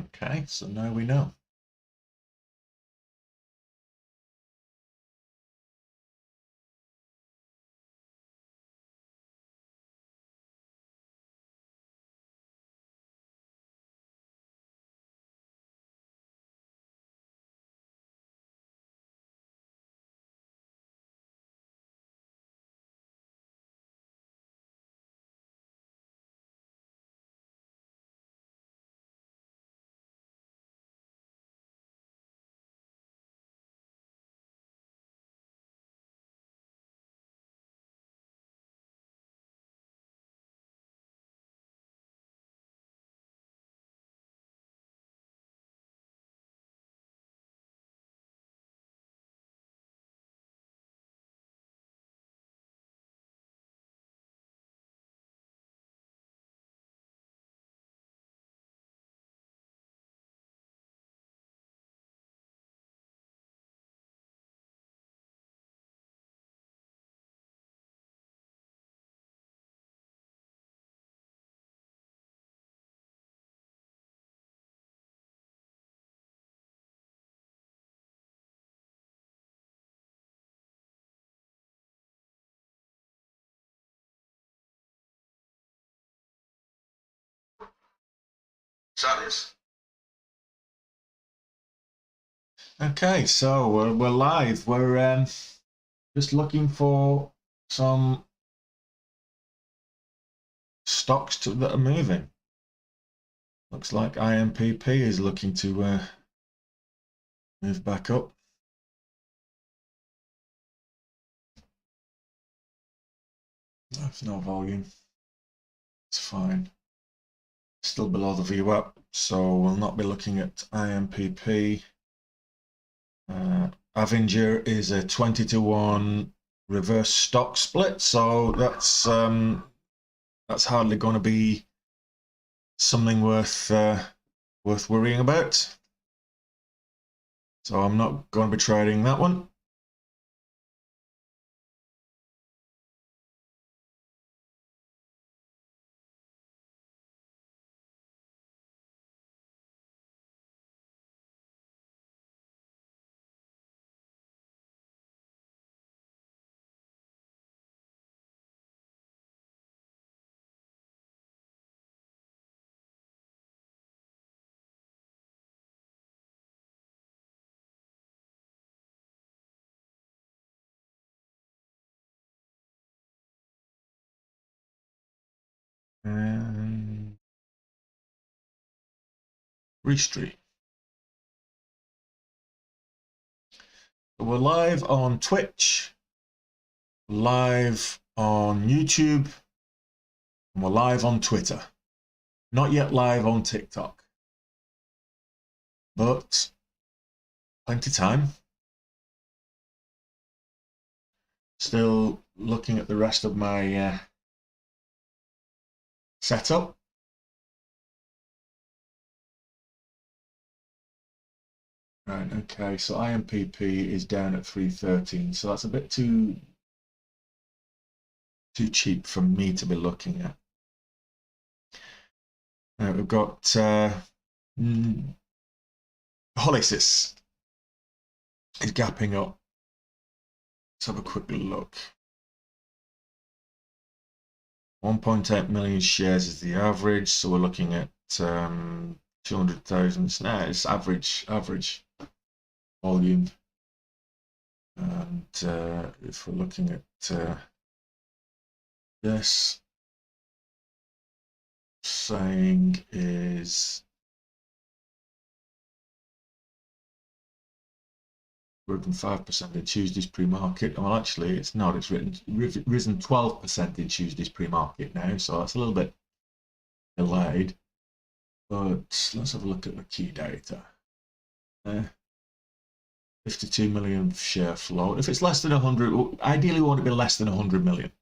Okay, so now we know. Okay, so we're live. We're just looking for some stocks that are moving. Looks like IMPP is looking to move back up. There's no volume. It's fine. Still below the VWAP, so we'll not be looking at IMPP. Avenger is a 20-to-1 reverse stock split, so that's hardly going to be something worth worrying about. So I'm not going to be trading that one. Restream. We're live on Twitch, live on YouTube, and we're live on Twitter. Not yet live on TikTok, but plenty of time. Still looking at the rest of my setup. Right, okay, so IMPP is down at 313, so that's a bit too cheap for me to be looking at. Now we've got Holysys is gapping up. Let's have a quick look. 1.8 million shares is the average, so we're looking at 200,000. Now it's average volume. And if we're looking at this, saying is 5% in Tuesday's pre-market. Well, actually, it's not. It's risen 12% in Tuesday's pre-market now, so that's a little bit delayed. But let's have a look at the key data. 52 million share float. If it's less than 100, ideally we want it to be less than 100 million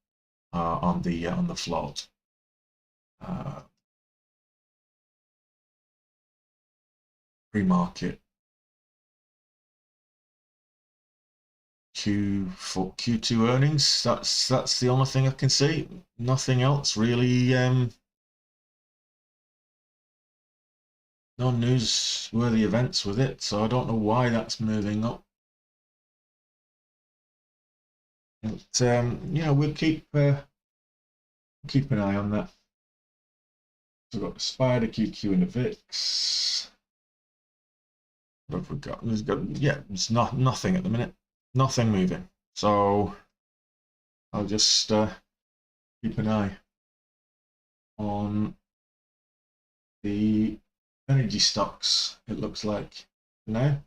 on the float. Pre-market Q2 earnings. That's the only thing I can see. Nothing else really. no newsworthy events with it, so I don't know why that's moving up. But we'll keep an eye on that. So we've got the Spider, QQ, and the VIX. What have we got? It's nothing at the minute. Nothing moving. So I'll just keep an eye on the energy stocks. It looks like now.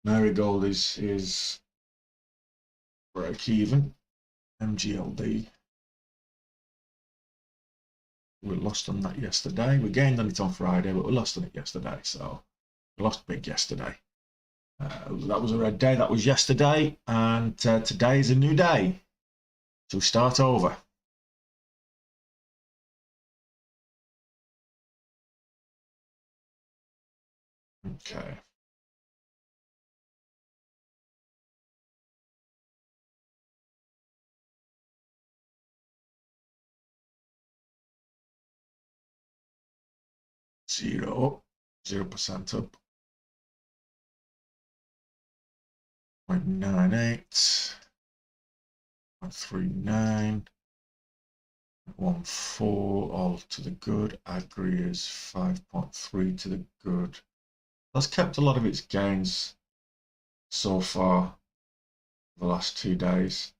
Marigold is break even. MGLD. We lost on that yesterday. We gained on it on Friday, but we lost on it yesterday. So we lost big yesterday. That was a red day. That was yesterday, and today is a new day to start over. Okay. Zero, 0% up. 0.98, 0.39, 0.14, all to the good. Agri is 5.3 to the good. That's kept a lot of its gains so far the last 2 days.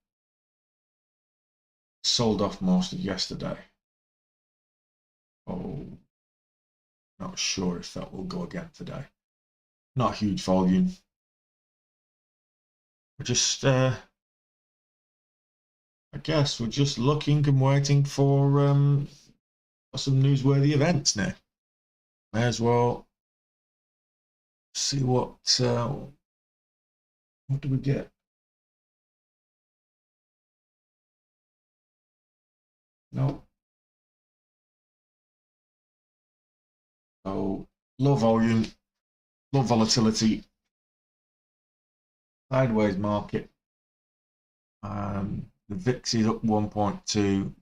Sold off most of yesterday. Oh, not sure if that will go again today. Not huge volume. We're just, I guess we're just looking and waiting for some newsworthy events now. May as well see what do we get? No. So low volume, low volatility, sideways market. The VIX is up 1.2,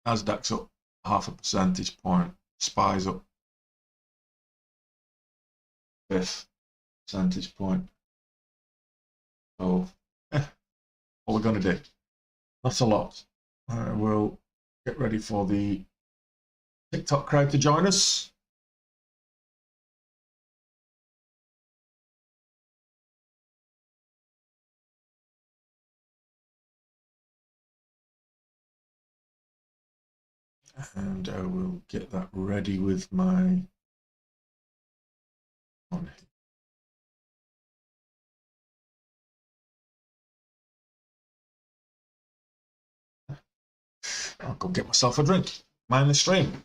Nasdaq's up 0.5 percentage point, SPY's up 1/5 percentage point. So, what we're going to do? That's a lot. We'll get ready for the TikTok crowd to join us. And I will get that ready with my on. I'll go get myself a drink. Mind the stream.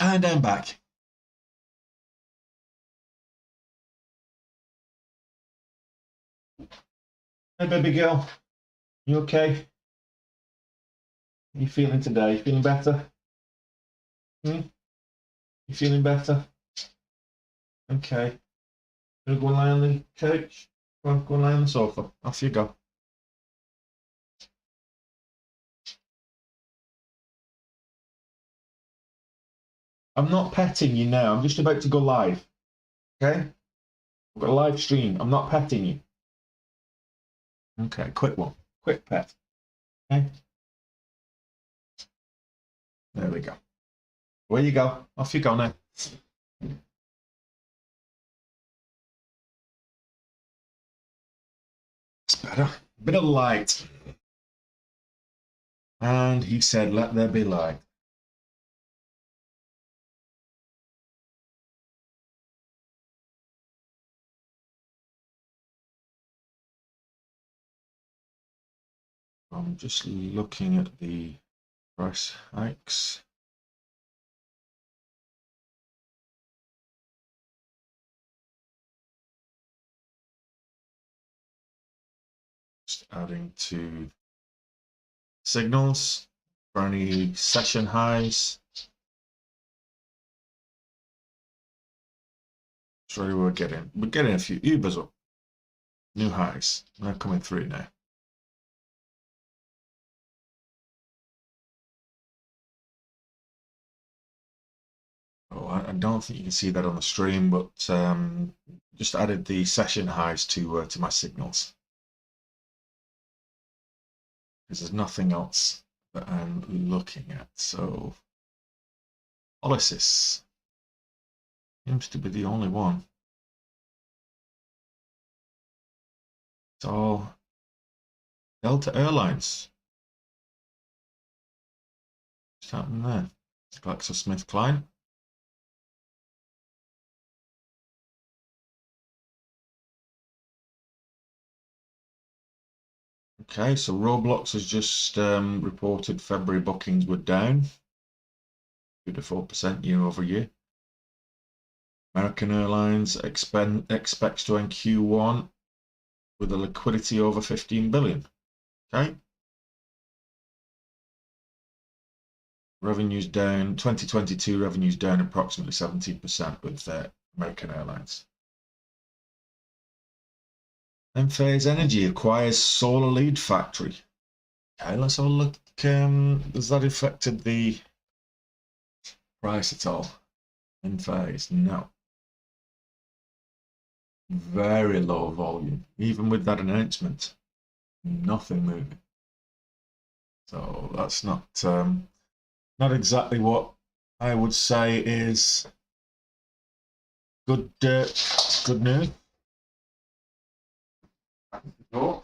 And I'm back. Hey, baby girl. You okay? How you feeling today? You feeling better? You feeling better? Okay. Gonna go lie on the couch? Go and lie on the sofa. Off you go. I'm not petting you now. I'm just about to go live. Okay? I've got a live stream. I'm not petting you. Okay, quick one. Quick pet. Okay? There we go. Where you go? Off you go now. It's better. Bit of light. And he said, let there be light. I'm just looking at the price hikes. Just adding to signals for any session highs. So we're getting a few Ubers up. New highs. They're coming through now. Oh, I don't think you can see that on the stream, but just added the session highs to my signals. Because there's nothing else that I'm looking at. So Policies seems to be the only one. It's all Delta Airlines. What's happening there? GlaxoSmithKline. Okay, so Roblox has just reported February bookings were down 2 to 4% year over year. American Airlines expects to end Q1 with a liquidity over 15 billion. Okay. Revenues down, 2022 revenues down approximately 17% with American Airlines. Enphase Energy acquires solar lead factory. Okay, let's have a look. Has that affected the price at all? Enphase, no. Very low volume. Even with that announcement, nothing moving. So that's not exactly what I would say is good news. Oh.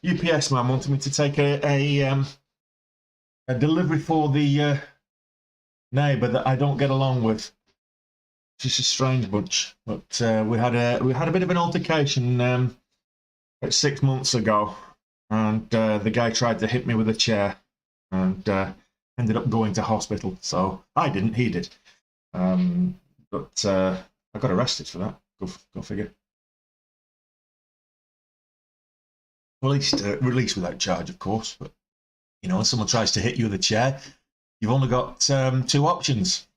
UPS man wanted me to take a delivery for the neighbour that I don't get along with. Just a strange bunch, but we had a bit of an altercation about 6 months ago, and the guy tried to hit me with a chair, and ended up going to hospital. So I didn't, he did, but I got arrested for that. Go figure. Released without charge, of course. But you know, when someone tries to hit you with a chair, you've only got 2 options.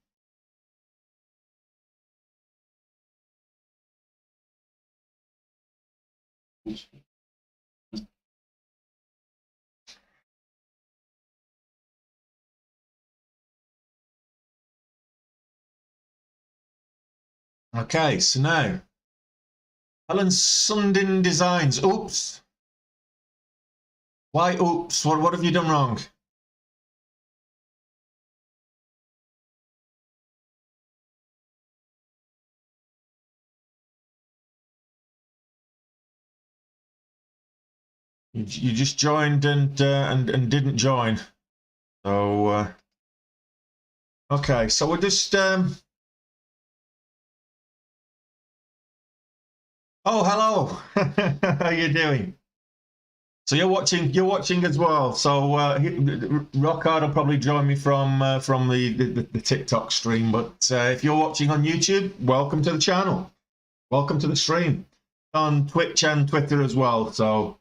Okay, so now Alan Sundin Designs. Oops. Why oops? What have you done wrong? You just joined and didn't join. So okay, so we're just oh, hello. How you doing? So you're watching as well. So Rockhard will probably join me from the TikTok stream. But if you're watching on YouTube, welcome to the channel. Welcome to the stream on Twitch and Twitter as well. So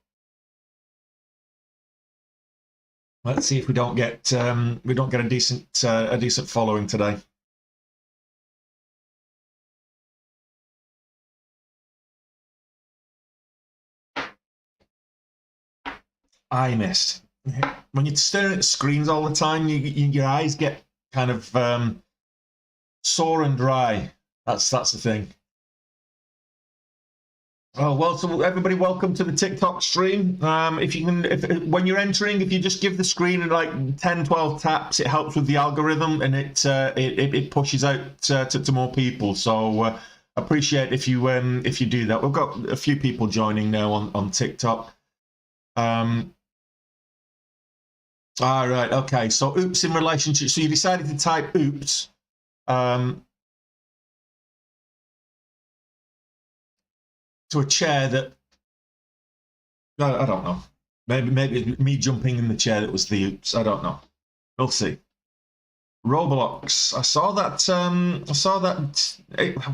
Let's see if we don't get a decent following today. Eye mist. When you're staring at screens all the time, your eyes get kind of sore and dry. That's the thing. Oh, well, so everybody, welcome to the TikTok stream. If you can, when you're entering, if you just give the screen like 10, 12 taps, it helps with the algorithm and it pushes out to more people. So appreciate if you do that. We've got a few people joining now on TikTok. All right, okay. So oops in relationship. So you decided to type oops. To a chair that I don't know. Maybe it's me jumping in the chair that was the oops. I don't know. We'll see. Roblox. I saw that.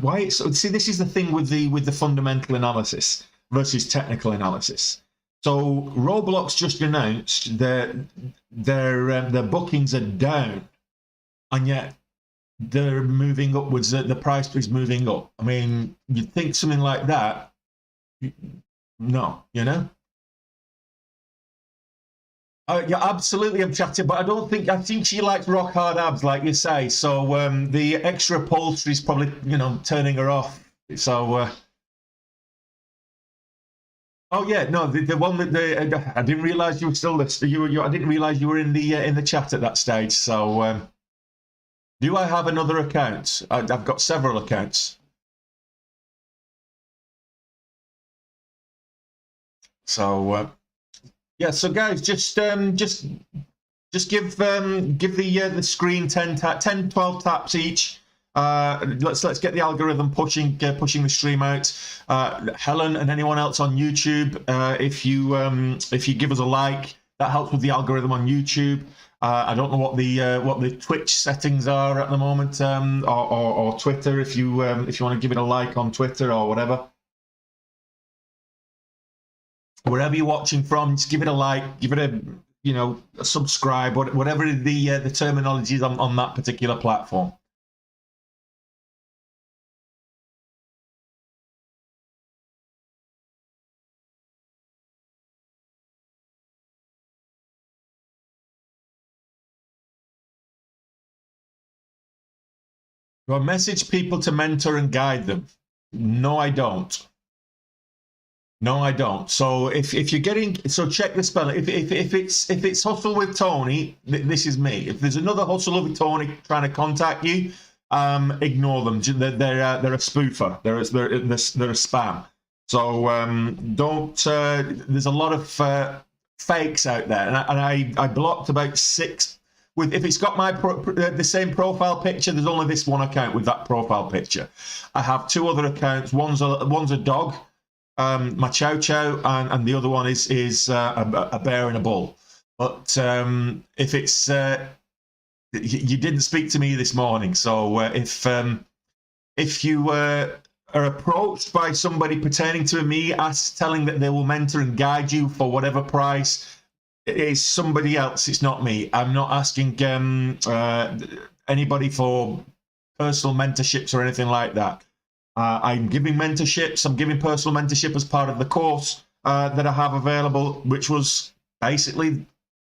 Why? It's, see, this is the thing with the fundamental analysis versus technical analysis. So Roblox just announced their bookings are down, and yet they're moving upwards. The price is moving up. I mean, you'd think something like that. No, you know. Yeah, absolutely, I'm chatting, but I think she likes rock hard abs, like you say. So the extra upholstery is probably, turning her off. So. Oh yeah, no, the one that I didn't realise you were still listening. I didn't realise you were in the chat at that stage. So, do I have another account? I've got several accounts. So yeah, so guys, just give the screen 10, 12 taps each. Let's get the algorithm pushing the stream out. Helen and anyone else on YouTube, if you give us a like, that helps with the algorithm on YouTube. I don't know what the Twitch settings are at the moment, or Twitter. If you want to give it a like on Twitter or whatever. Wherever you're watching from, just give it a like, give it a subscribe, whatever the terminology is on that particular platform. Do I message people to mentor and guide them? No, I don't. No, I don't. So if you're getting, so check the spelling. If it's Hustle with Tony, this is me. If there's another Hustle with Tony trying to contact you, ignore them. They're a spoofer. They're a spam. So don't. There's a lot of fakes out there, and I blocked about 6. If it's got the same profile picture, there's only this one account with that profile picture. I have 2 other accounts. One's a dog. My chow chow, and the other one is a bear and a bull. But if it's you didn't speak to me this morning, so if you are approached by somebody pertaining to me, telling that they will mentor and guide you for whatever price, it is somebody else. It's not me. I'm not asking anybody for personal mentorships or anything like that. I'm giving mentorships. I'm giving personal mentorship as part of the course that I have available, which was basically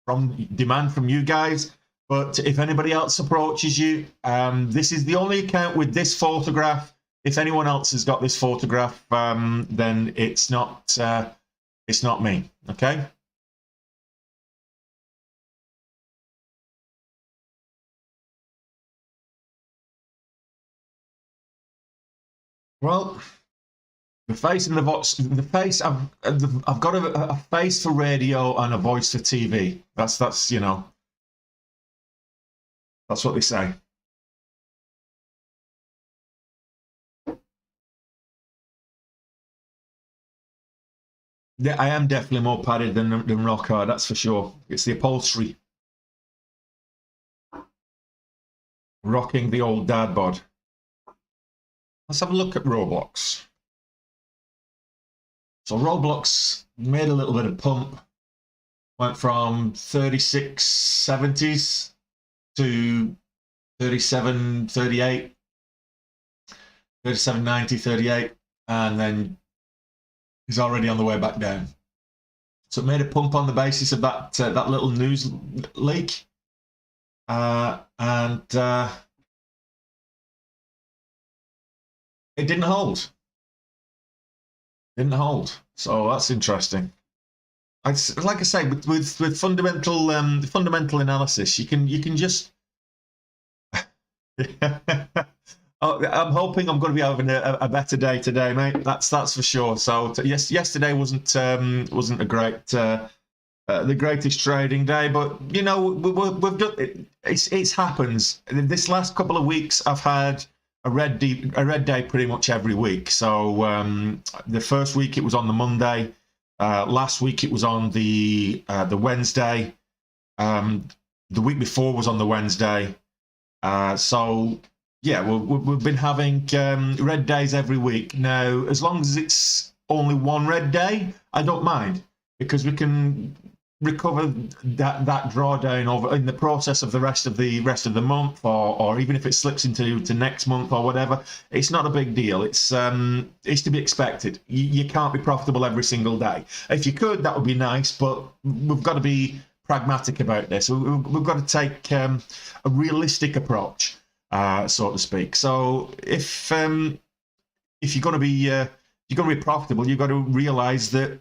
from demand from you guys. But if anybody else approaches you, this is the only account with this photograph. If anyone else has got this photograph, then it's not me. Okay. Well, the face and the face. I've got a face for radio and a voice for TV. That's that's what they say. Yeah, I am definitely more padded than rock hard. That's for sure. It's the upholstery. Rocking the old dad bod. Let's have a look at Roblox. So Roblox made a little bit of pump Went from 36.70s to 37.38, 37.90, 38, and then he's already on the way back down. So it made a pump on the basis of that that little news leak, and it didn't hold. Didn't hold. So that's interesting. Like I say, with fundamental analysis, you can just. I'm hoping I'm going to be having a better day today, mate. That's for sure. So yes, yesterday wasn't a great the greatest trading day, but you know we've done it. It happens. This last couple of weeks, I've had a red day pretty much every week. So the first week it was on the Monday. Last week it was on the Wednesday. The week before was on the Wednesday. So yeah, we've been having red days every week now. As long as it's only one red day, I don't mind, because we can recover that drawdown over in the process of the rest of the month, or even if it slips into next month or whatever. It's not a big deal. It's to be expected. You can't be profitable every single day. If you could, that would be nice, but we've got to be pragmatic about this. We've got to take a realistic approach, so to speak. So if you're going to be profitable, you've got to realize that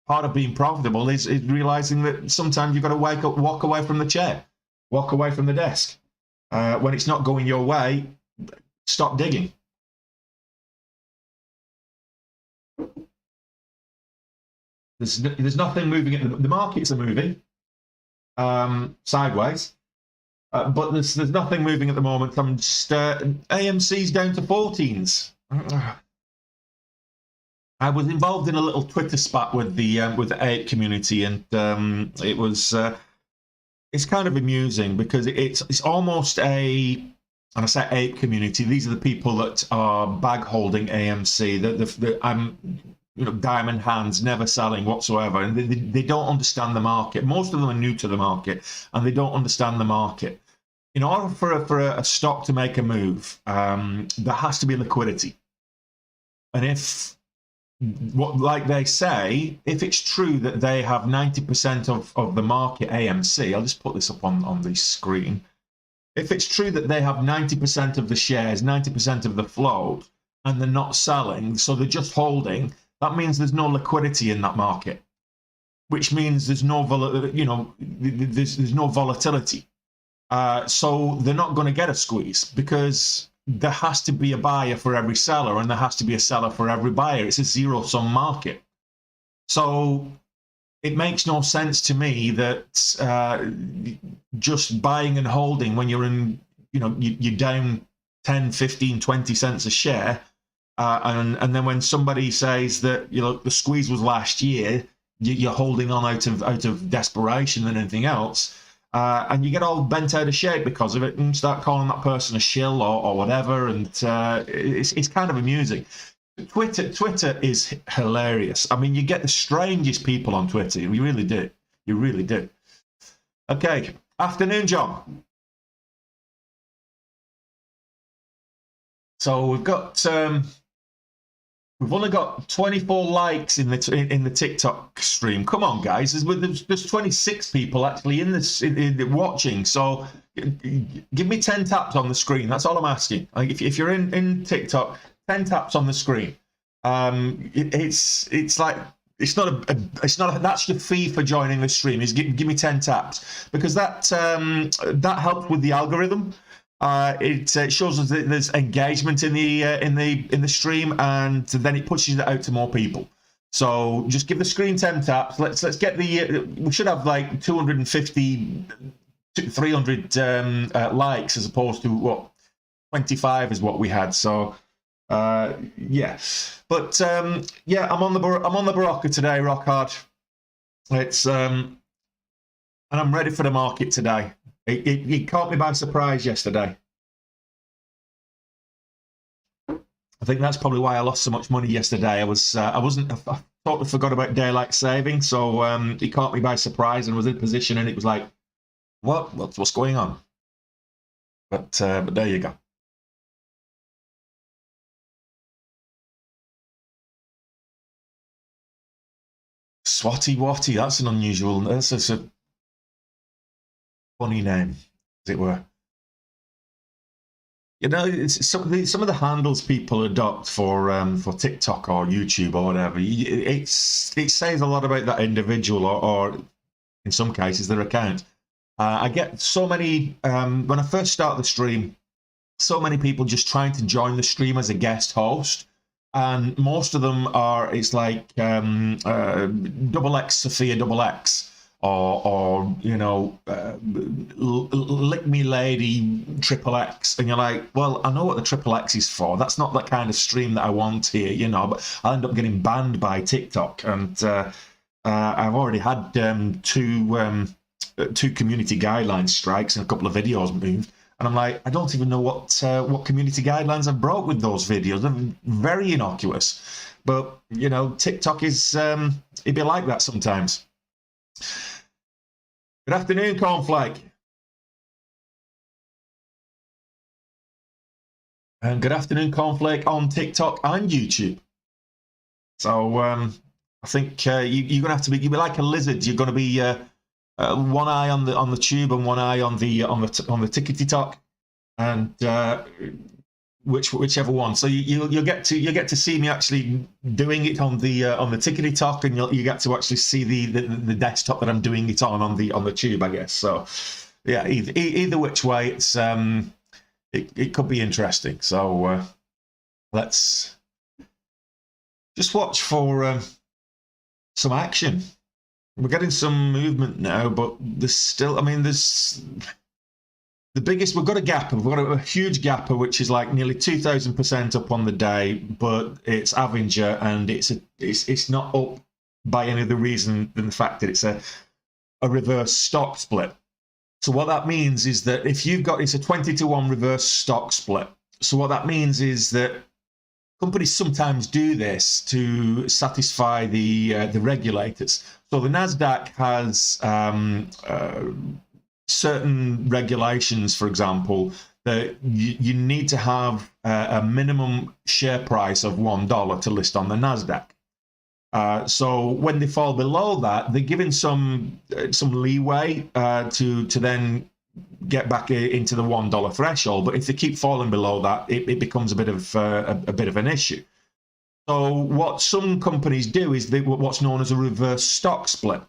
part of being profitable is realizing that sometimes you've got to walk away from the chair, walk away from the desk. When it's not going your way, stop digging. There's nothing moving. The markets are moving sideways, but there's nothing moving at the moment. I'm just AMC's down to 14s. I was involved in a little Twitter spat with the APE community, and it was it's kind of amusing because it's almost and I say APE community. These are the people that are bag holding AMC. I'm diamond hands, never selling whatsoever, and they don't understand the market. Most of them are new to the market, and they don't understand the market. In order for a stock to make a move, there has to be liquidity, and like they say, if it's true that they have 90% of the market AMC, I'll just put this up on the screen. If it's true that they have 90% of the shares, 90% of the float, and they're not selling, so they're just holding, that means there's no liquidity in that market, which means there's no there's no volatility. So they're not going to get a squeeze, because there has to be a buyer for every seller, and there has to be a seller for every buyer. It's a zero-sum market. So it makes no sense to me that just buying and holding when you're in, you're down 10, 15, 20 cents a share, and then when somebody says that the squeeze was last year, you're holding on out of desperation than anything else. And you get all bent out of shape because of it, and start calling that person a shill or whatever, and it's kind of amusing. Twitter is hilarious. I mean, you get the strangest people on Twitter. You really do. You really do. Okay, afternoon, John. So we've only got 24 likes in the TikTok stream. Come on, guys! There's 26 people actually in watching. So give me 10 taps on the screen. That's all I'm asking. If you're in TikTok, 10 taps on the screen. It's like it's not that's your fee for joining the stream. Is give me 10 taps, because that helps with the algorithm. It shows us that there's engagement in the stream, and then it pushes it out to more people. So just give the screen 10 taps. Let's get we should have like 250 300 likes, as opposed to what 25 is what we had. So yeah, but yeah, I'm on the Barocca today, rock hard. It's and I'm ready for the market today. It caught me by surprise yesterday. I think that's probably why I lost so much money yesterday. I totally forgot about daylight saving, so it caught me by surprise and was in position, and it was like, what's going on? But there you go. Swatty Watty, that's an unusual, that's a funny name, as it were. You know, it's some of the handles people adopt for TikTok or YouTube or whatever. It says a lot about that individual, or in some cases their account. I get so many when I first start the stream, so many people just trying to join the stream as a guest host, and most of them are, it's like double X Sophia double X, or you know, lick me lady triple X, and you're like, well, I know what the triple X is for. That's not the kind of stream that I want here, you know. But I'll end up getting banned by TikTok, and I've already had two community guidelines strikes and a couple of videos moved. And I'm like, I don't even know what community guidelines I've broke with those videos. They're very innocuous. But, you know, TikTok is, it'd be like that sometimes. Good afternoon, Cornflake. And good afternoon, Cornflake, on TikTok and YouTube. So I think you're going to have to be, you'll be like a lizard. You're going to be one eye on the tube and one eye on the tickety talk, and whichever one. So you'll get to see me actually doing it on the tickety talk, and you get to actually see the desktop that I'm doing it on the tube, I guess. So yeah, either which way, it's it could be interesting. So let's just watch for some action. We're getting some movement now, but there's still, I mean, there's the biggest, we've got a gapper, we've got a huge gapper, which is like nearly 2,000% up on the day, but it's Avenger, and it's not up by any other reason than the fact that it's a reverse stock split. So what that means is that if you've got, it's a 20-to-1 reverse stock split. So what that means is that companies sometimes do this to satisfy the regulators. So the Nasdaq has certain regulations, for example, that you need to have a minimum share price of $1 to list on the Nasdaq. So when they fall below that, they're given some leeway to then get back into the $1 threshold. But if they keep falling below that, it becomes a bit of an issue. So what some companies do is what's known as a reverse stock split,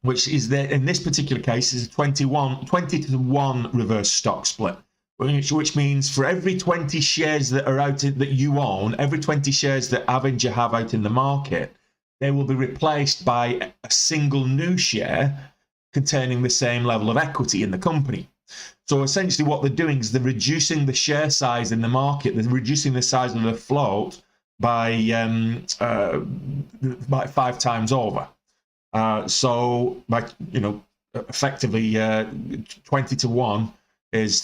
which is that in this particular case is a 20-to-1 reverse stock split, which means for every 20 shares that are out that you own, every 20 shares that Avenger have out in the market, they will be replaced by a single new share containing the same level of equity in the company. So essentially what they're doing is they're reducing the share size in the market, they're reducing the size of the float by 5 times over. So by, you know, effectively 20-to-1 is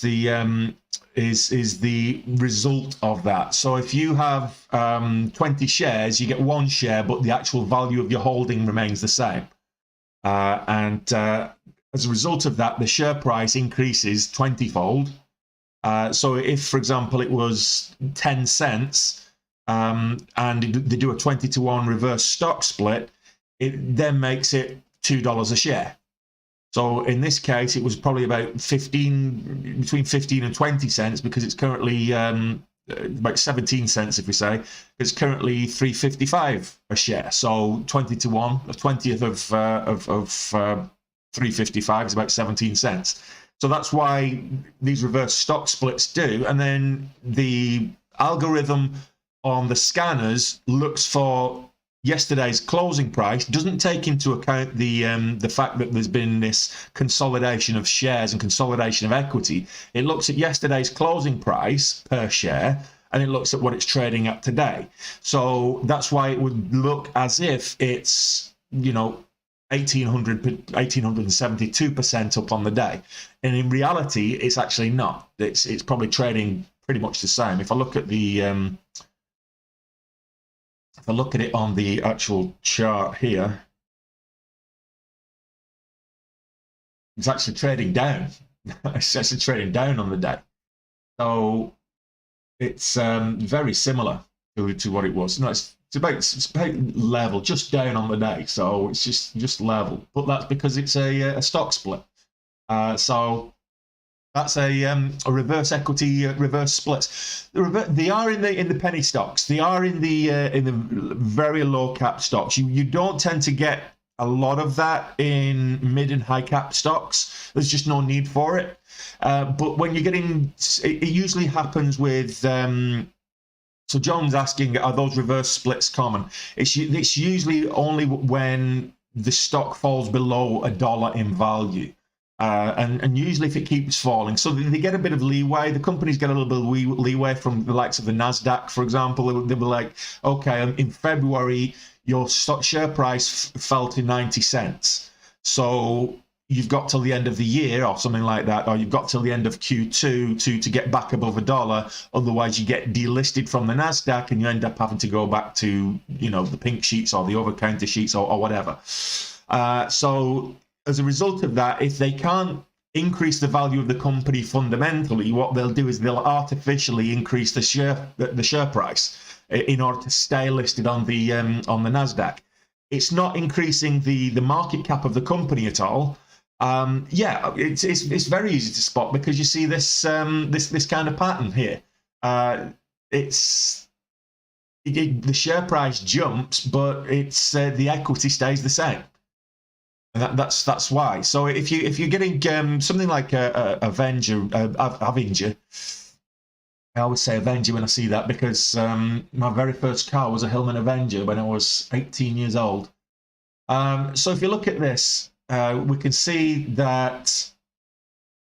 the result of that. So if you have 20 shares, you get 1 share, but the actual value of your holding remains the same. And as a result of that, the share price increases 20-fold. So if, for example, it was 10 cents and they do a 20-to-1 reverse stock split, it then makes it $2 a share. So in this case, it was probably about between 15 and 20 cents, because it's currently about 17 cents, if we say. It's currently $3.55 a share. So 20-to-1, a 20th of $3.55 is about 17 cents. So that's why these reverse stock splits do. And then the algorithm on the scanners looks for yesterday's closing price, doesn't take into account the fact that there's been this consolidation of shares and consolidation of equity. It looks at yesterday's closing price per share, and it looks at what it's trading at today. So that's why it would look as if it's, you know, 1872% up on the day, and in reality it's actually not. It's probably trading pretty much the same. If I look at the if I look at it on the actual chart here, it's actually trading down. It's actually trading down on the day. So it's very similar to what it was. No, it's about level, just down on the day. So it's just level. But that's because it's a stock split. So that's a reverse equity reverse splits. They are in the penny stocks. They are in the very low cap stocks. You don't tend to get a lot of that in mid and high cap stocks. There's just no need for it. But when you're getting, it usually happens with. So John's asking, are those reverse splits common? It's usually only when the stock falls below $1 in value. And usually if it keeps falling, so they get a bit of leeway. The companies get a little bit of leeway from the likes of the NASDAQ, for example. They were like, okay, in February, your stock share price fell to 90 cents. So you've got till the end of the year or something like that, or you've got till the end of Q2 to get back above $1. Otherwise, you get delisted from the NASDAQ and you end up having to go back to, the pink sheets or the over-counter sheets or whatever. So as a result of that, if they can't increase the value of the company fundamentally, what they'll do is they'll artificially increase the share price in order to stay listed on the NASDAQ. It's not increasing the market cap of the company at all. It's very easy to spot because you see this this kind of pattern here. The share price jumps, but it's the equity stays the same. And that's why. So if you're getting something like Avenger, I always say Avenger when I see that because my very first car was a Hillman Avenger when I was 18 years old. So if you look at this, we can see that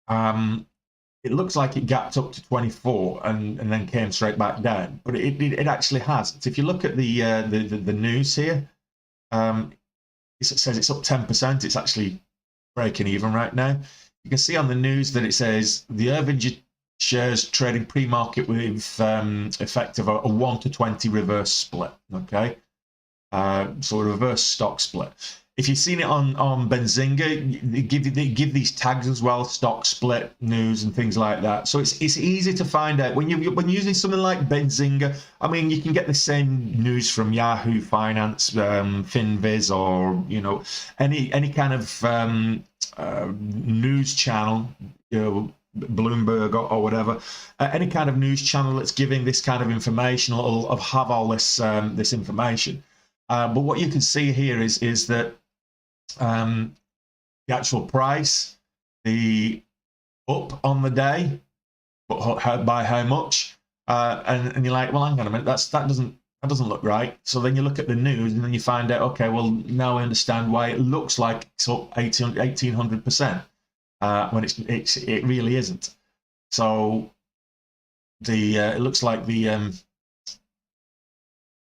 it looks like it gapped up to 24 and then came straight back down, but it actually hasn't. If you look at the news here, it says it's up 10%. It's actually breaking even right now. You can see on the news that it says the Avenger shares trading pre-market with effect of a 1-to-20 reverse split. Okay, so a reverse stock split. If you've seen it on Benzinga, they give these tags as well, stock split news and things like that. So it's easy to find out when you're using something like Benzinga. I mean, you can get the same news from Yahoo Finance, FinViz, or any kind of news channel, Bloomberg or whatever, any kind of news channel that's giving this kind of information will have all this information. But what you can see here is that the actual price, the up on the day, but by how much, and you're like, well, hang on a minute, that doesn't look right. So then you look at the news and then you find out, okay, well, now I understand why it looks like it's up 1800%. When it really isn't. So it looks like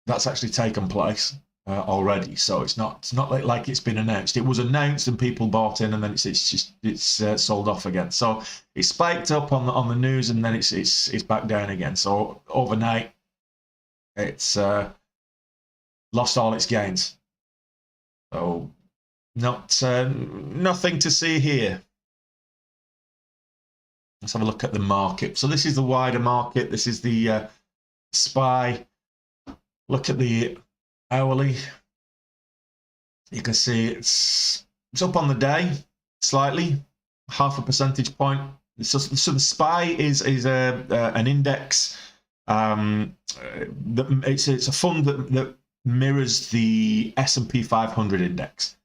that's actually taken place already. So it's not like it's been announced. It was announced and people bought in, and then it's sold off again. So it spiked up on the news, and then it's back down again. So overnight, it's lost all its gains. So nothing to see here. Let's have a look at the market. So this is the wider market. This is the SPY. Look at the hourly. You can see it's up on the day slightly, 0.5 percentage point. So the SPY is an index. It's a fund that mirrors the S&P 500 index.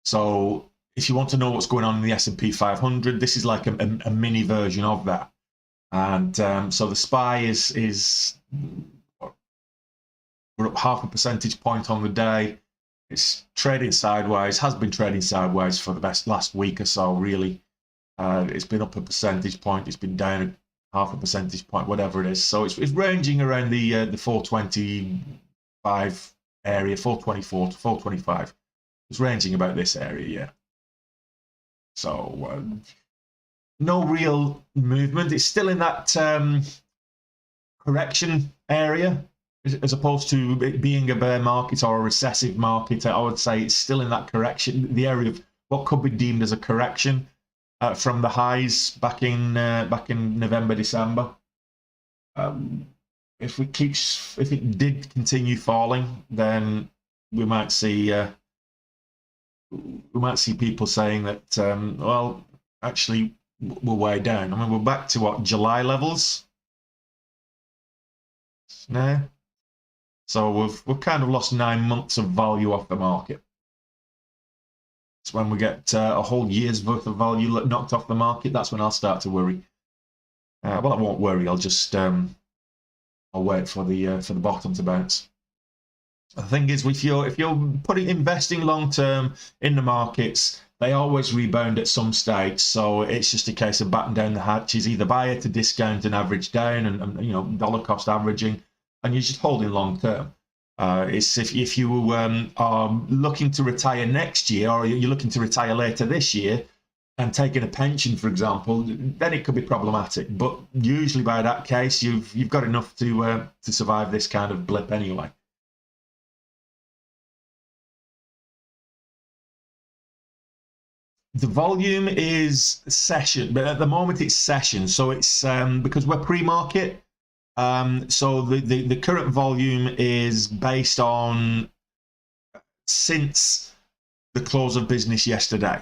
So if you want to know what's going on in the S&P 500, this is like a mini version of that. And so the SPY is we're up 0.5 percentage point on the day. It's trading sideways, has been trading sideways for the last week or so, really. It's been up a percentage point, it's been down 0.5 percentage point, whatever it is. So it's ranging around the 425 area, 424 to 425. It's ranging about this area, yeah. So no real movement. It's still in that correction area. as opposed to it being a bear market or a recessive market, I would say it's still in that correction, the area of what could be deemed as a correction from the highs back in November, December. If it did continue falling, then we might see people saying that well, actually we're way down. I mean, we're back to what, July levels now. So we've kind of lost 9 months of value off the market. It's when we get a whole year's worth of value knocked off the market, that's when I'll start to worry. Well, I won't worry. I'll just I'll wait for the bottom to bounce. The thing is, if you're investing long term in the markets, they always rebound at some stage. So it's just a case of batten down the hatches, either buy at a discount and average down, and you know, dollar cost averaging, and you're just holding long term. It's if you are looking to retire next year, or you're looking to retire later this year, and taking a pension, for example, then it could be problematic. But usually, by that case, you've got enough to survive this kind of blip anyway. The volume is session, but at the moment it's session. So it's because we're pre-market. So the current volume is based on since the close of business yesterday.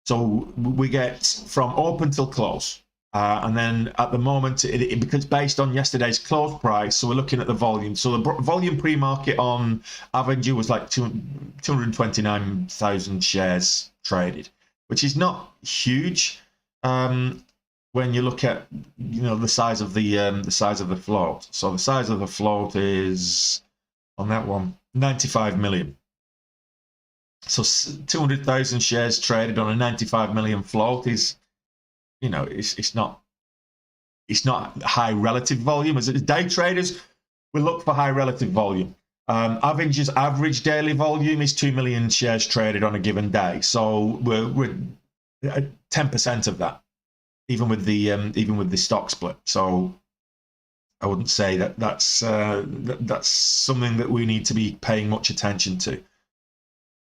So we get from open till close. And then at the moment, because based on yesterday's close price, so we're looking at the volume. So the volume pre-market on Avenger was like 229,000 shares traded, which is not huge when you look at, you know, the size of the float. So the size of the float is on that one 95 million. So 200,000 shares traded on a 95 million float is, you know, it's not high relative volume. As day traders, we look for high relative volume. Avenger's average daily volume is 2 million shares traded on a given day. So we're at 10% of that, even with the stock split. So I wouldn't say that's something that we need to be paying much attention to.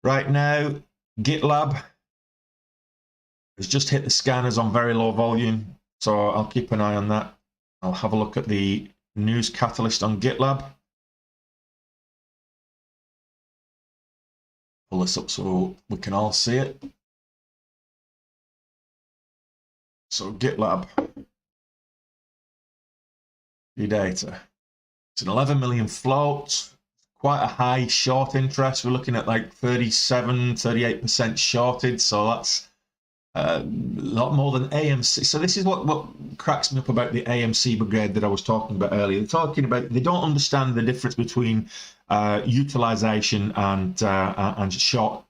Right now, GitLab has just hit the scanners on very low volume, so I'll keep an eye on that. I'll have a look at the news catalyst on GitLab. Pull this up so we can all see it. So GitLab, your data. It's an 11 million float. Quite a high short interest. We're looking at like 38% shorted. So that's a lot more than AMC. So this is what cracks me up about the AMC brigade that I was talking about earlier. They're talking about, they don't understand the difference between utilization and short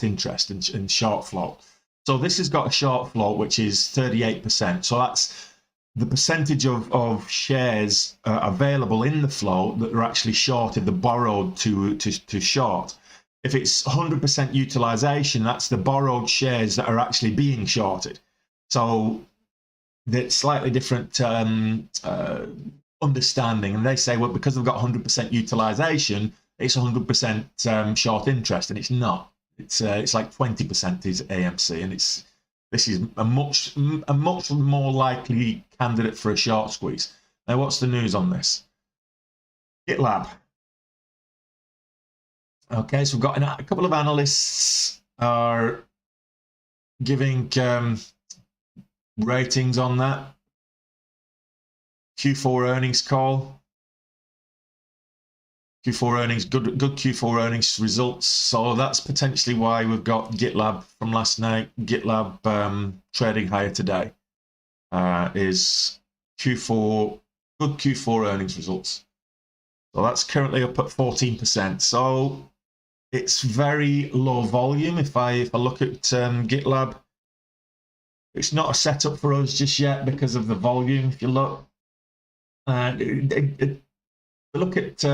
interest and short float. So this has got a short float, which is 38%. So that's the percentage of shares available in the float that are actually shorted, the borrowed to short. If it's 100% utilization, that's the borrowed shares that are actually being shorted. So that's slightly different understanding. And they say, well, because they've got 100% utilization, it's 100% short interest, and it's not. It's like 20% is AMC, and this is a much more likely candidate for a short squeeze. Now, what's the news on this? GitLab. Okay, so we've got a couple of analysts are giving ratings on that. Q4 earnings call. Q4 earnings, good Q4 earnings results. So that's potentially why we've got GitLab from last night. GitLab trading higher today is good Q4 earnings results. So that's currently up at 14%. So it's very low volume. If I look at GitLab, it's not a setup for us just yet because of the volume. If you look, look at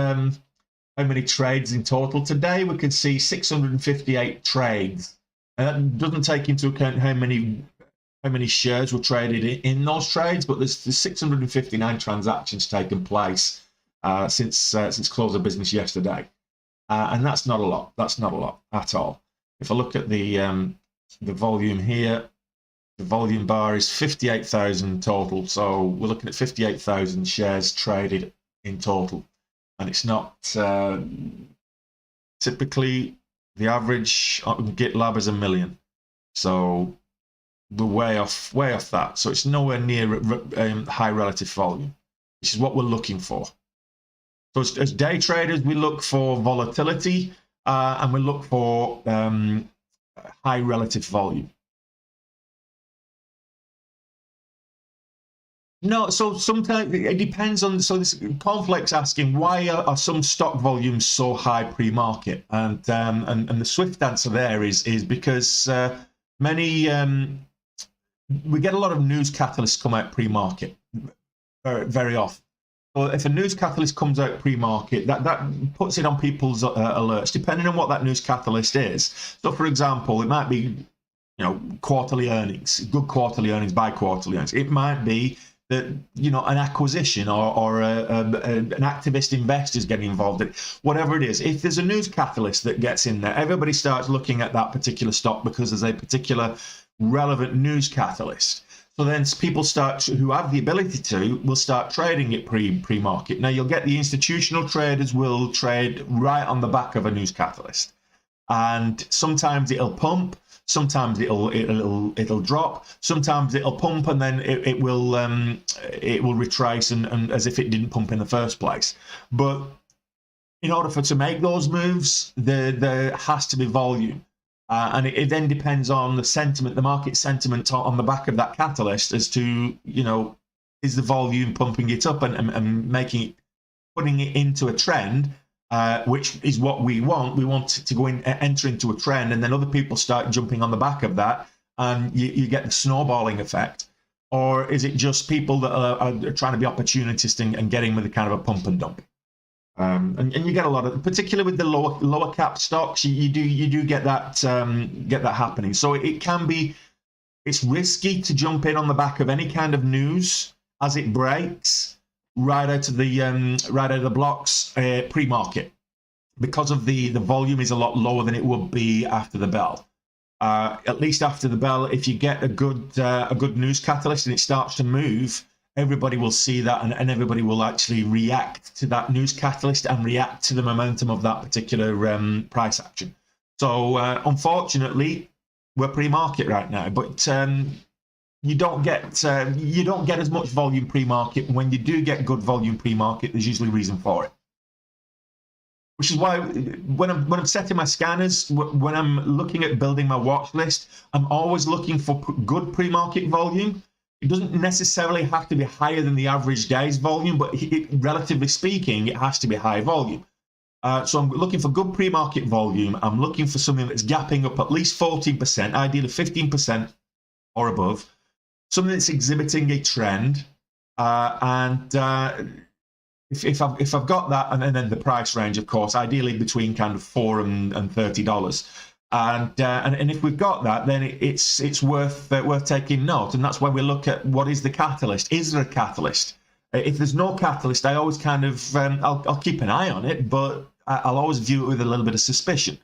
how many trades in total today, we can see 658 trades, and that doesn't take into account how many shares were traded in those trades, but there's 659 transactions taken place. since close of business yesterday, and that's not a lot. That's not a lot at all. If I look at the volume here, the volume bar is 58,000 total. So we're looking at 58,000 shares traded in total, and it's not typically the average on GitLab is 1 million. So we're way off that. So it's nowhere near high relative volume, which is what we're looking for. So as day traders, we look for volatility and we look for high relative volume. No, so sometimes it depends on. So this Cornflake's asking, why are some stock volumes so high pre-market? And the swift answer there is because we get a lot of news catalysts come out pre-market very often. So if a news catalyst comes out pre-market, that puts it on people's alerts, depending on what that news catalyst is. So, for example, it might be quarterly earnings, good quarterly earnings, bi-quarterly earnings. It might be that an acquisition or an activist investor is getting involved in it. Whatever it is, if there's a news catalyst that gets in there, everybody starts looking at that particular stock because there's a particular relevant news catalyst. So then people who have the ability will start trading it pre-market. Now you'll get the institutional traders will trade right on the back of a news catalyst, and sometimes it'll pump, sometimes it'll drop, sometimes it'll pump, and then it will retrace and as if it didn't pump in the first place. But in order to make those moves, there has to be volume. And it then depends on the sentiment, the market sentiment on the back of that catalyst as to, is the volume pumping it up and putting it into a trend, which is what we want. We want to go in, enter into a trend, and then other people start jumping on the back of that, and you get the snowballing effect. Or is it just people that are trying to be opportunistic and getting with a kind of a pump and dump? And you get a lot of, particularly with the lower cap stocks, you do get that happening. So it's risky to jump in on the back of any kind of news as it breaks right out of the blocks pre-market, because of the volume is a lot lower than it would be after the bell. At least after the bell, if you get a good news catalyst and it starts to move, everybody will see that, and everybody will actually react to that news catalyst and react to the momentum of that particular price action. So unfortunately, we're pre-market right now, but you don't get as much volume pre-market. When you do get good volume pre-market, there's usually a reason for it. Which is why when I'm setting my scanners, when I'm looking at building my watch list, I'm always looking for good pre-market volume. It doesn't necessarily have to be higher than the average day's volume, but relatively speaking, it has to be high volume. So I'm looking for good pre-market volume. I'm looking for something that's gapping up at least 14%, ideally 15% or above. Something that's exhibiting a trend. If I've got that, and then the price range, of course, ideally between kind of $4 and $30. And if we've got that, then it's worth taking note, and that's why we look at what is the catalyst. Is there a catalyst? If there's no catalyst, I always kind of I'll keep an eye on it, but I'll always view it with a little bit of suspicion.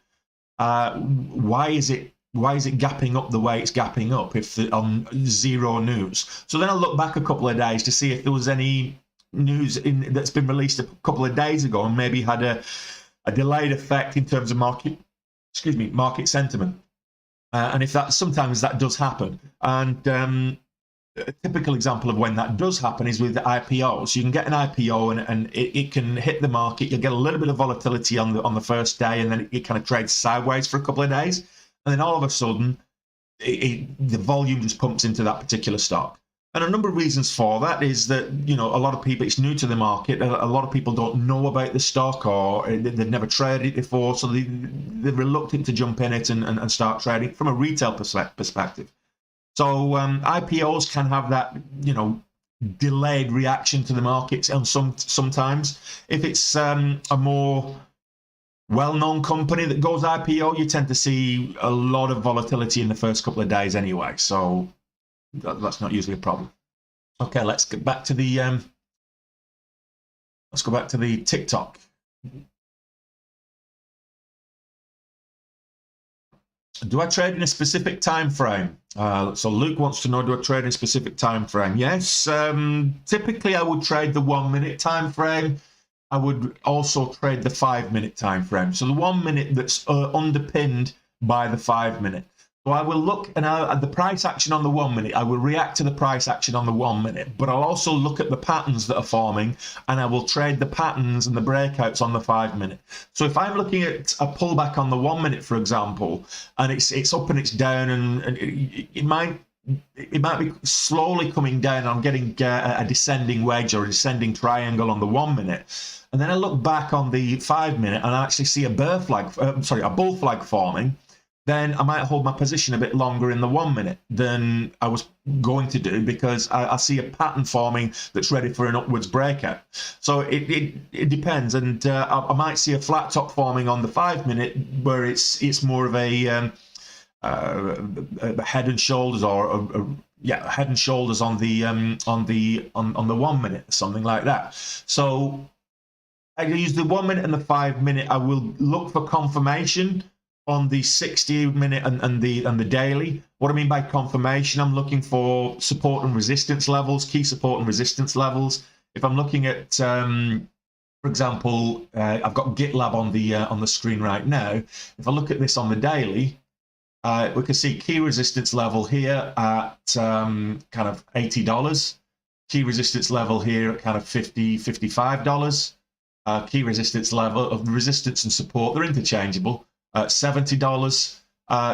Why is it gapping up the way it's gapping up if on zero news? So then I'll look back a couple of days to see if there was any news that's been released a couple of days ago and maybe had a delayed effect in terms of market sentiment. And if sometimes that does happen. And a typical example of when that does happen is with the IPOs. You can get an IPO and it can hit the market. You'll get a little bit of volatility on the first day, and then it kind of trades sideways for a couple of days. And then all of a sudden, the volume just pumps into that particular stock. And a number of reasons for that is that, a lot of people, it's new to the market. A lot of people don't know about the stock, or they've never traded it before. So they're reluctant to jump in it and start trading from a retail perspective. So IPOs can have that, delayed reaction to the markets. And sometimes if it's a more well-known company that goes IPO, you tend to see a lot of volatility in the first couple of days anyway. So that's not usually a problem. Okay, let's get back to the Let's go back to the TikTok. Do I trade in a specific time frame? So Luke wants to know, do I trade in a specific time frame? Yes. Typically, I would trade the 1 minute time frame. I would also trade the 5 minute time frame. So the 1 minute that's underpinned by the 5 minute. So I will look at the price action on the 1 minute. I will react to the price action on the 1 minute, but I'll also look at the patterns that are forming, and I will trade the patterns and the breakouts on the 5 minute. So if I'm looking at a pullback on the 1 minute, for example, and it's up and it's down, and it might be slowly coming down. I'm getting a descending wedge or a descending triangle on the 1 minute, and then I look back on the 5 minute and I actually see a bull flag forming. Then I might hold my position a bit longer in the 1 minute than I was going to do, because I see a pattern forming that's ready for an upwards breakout. So it depends, and I might see a flat top forming on the 5 minute where it's more of a head and shoulders, or head and shoulders on the 1 minute, something like that. So I use the 1 minute and the 5 minute. I will look for confirmation on the 60 minute and the daily. What I mean by confirmation, I'm looking for support and resistance levels, key support and resistance levels. If I'm looking at, for example, I've got GitLab on the screen right now. If I look at this on the daily, we can see key resistance level here at kind of $80. Key resistance level here at kind of $55. Key resistance level of resistance and support, they're interchangeable. $70.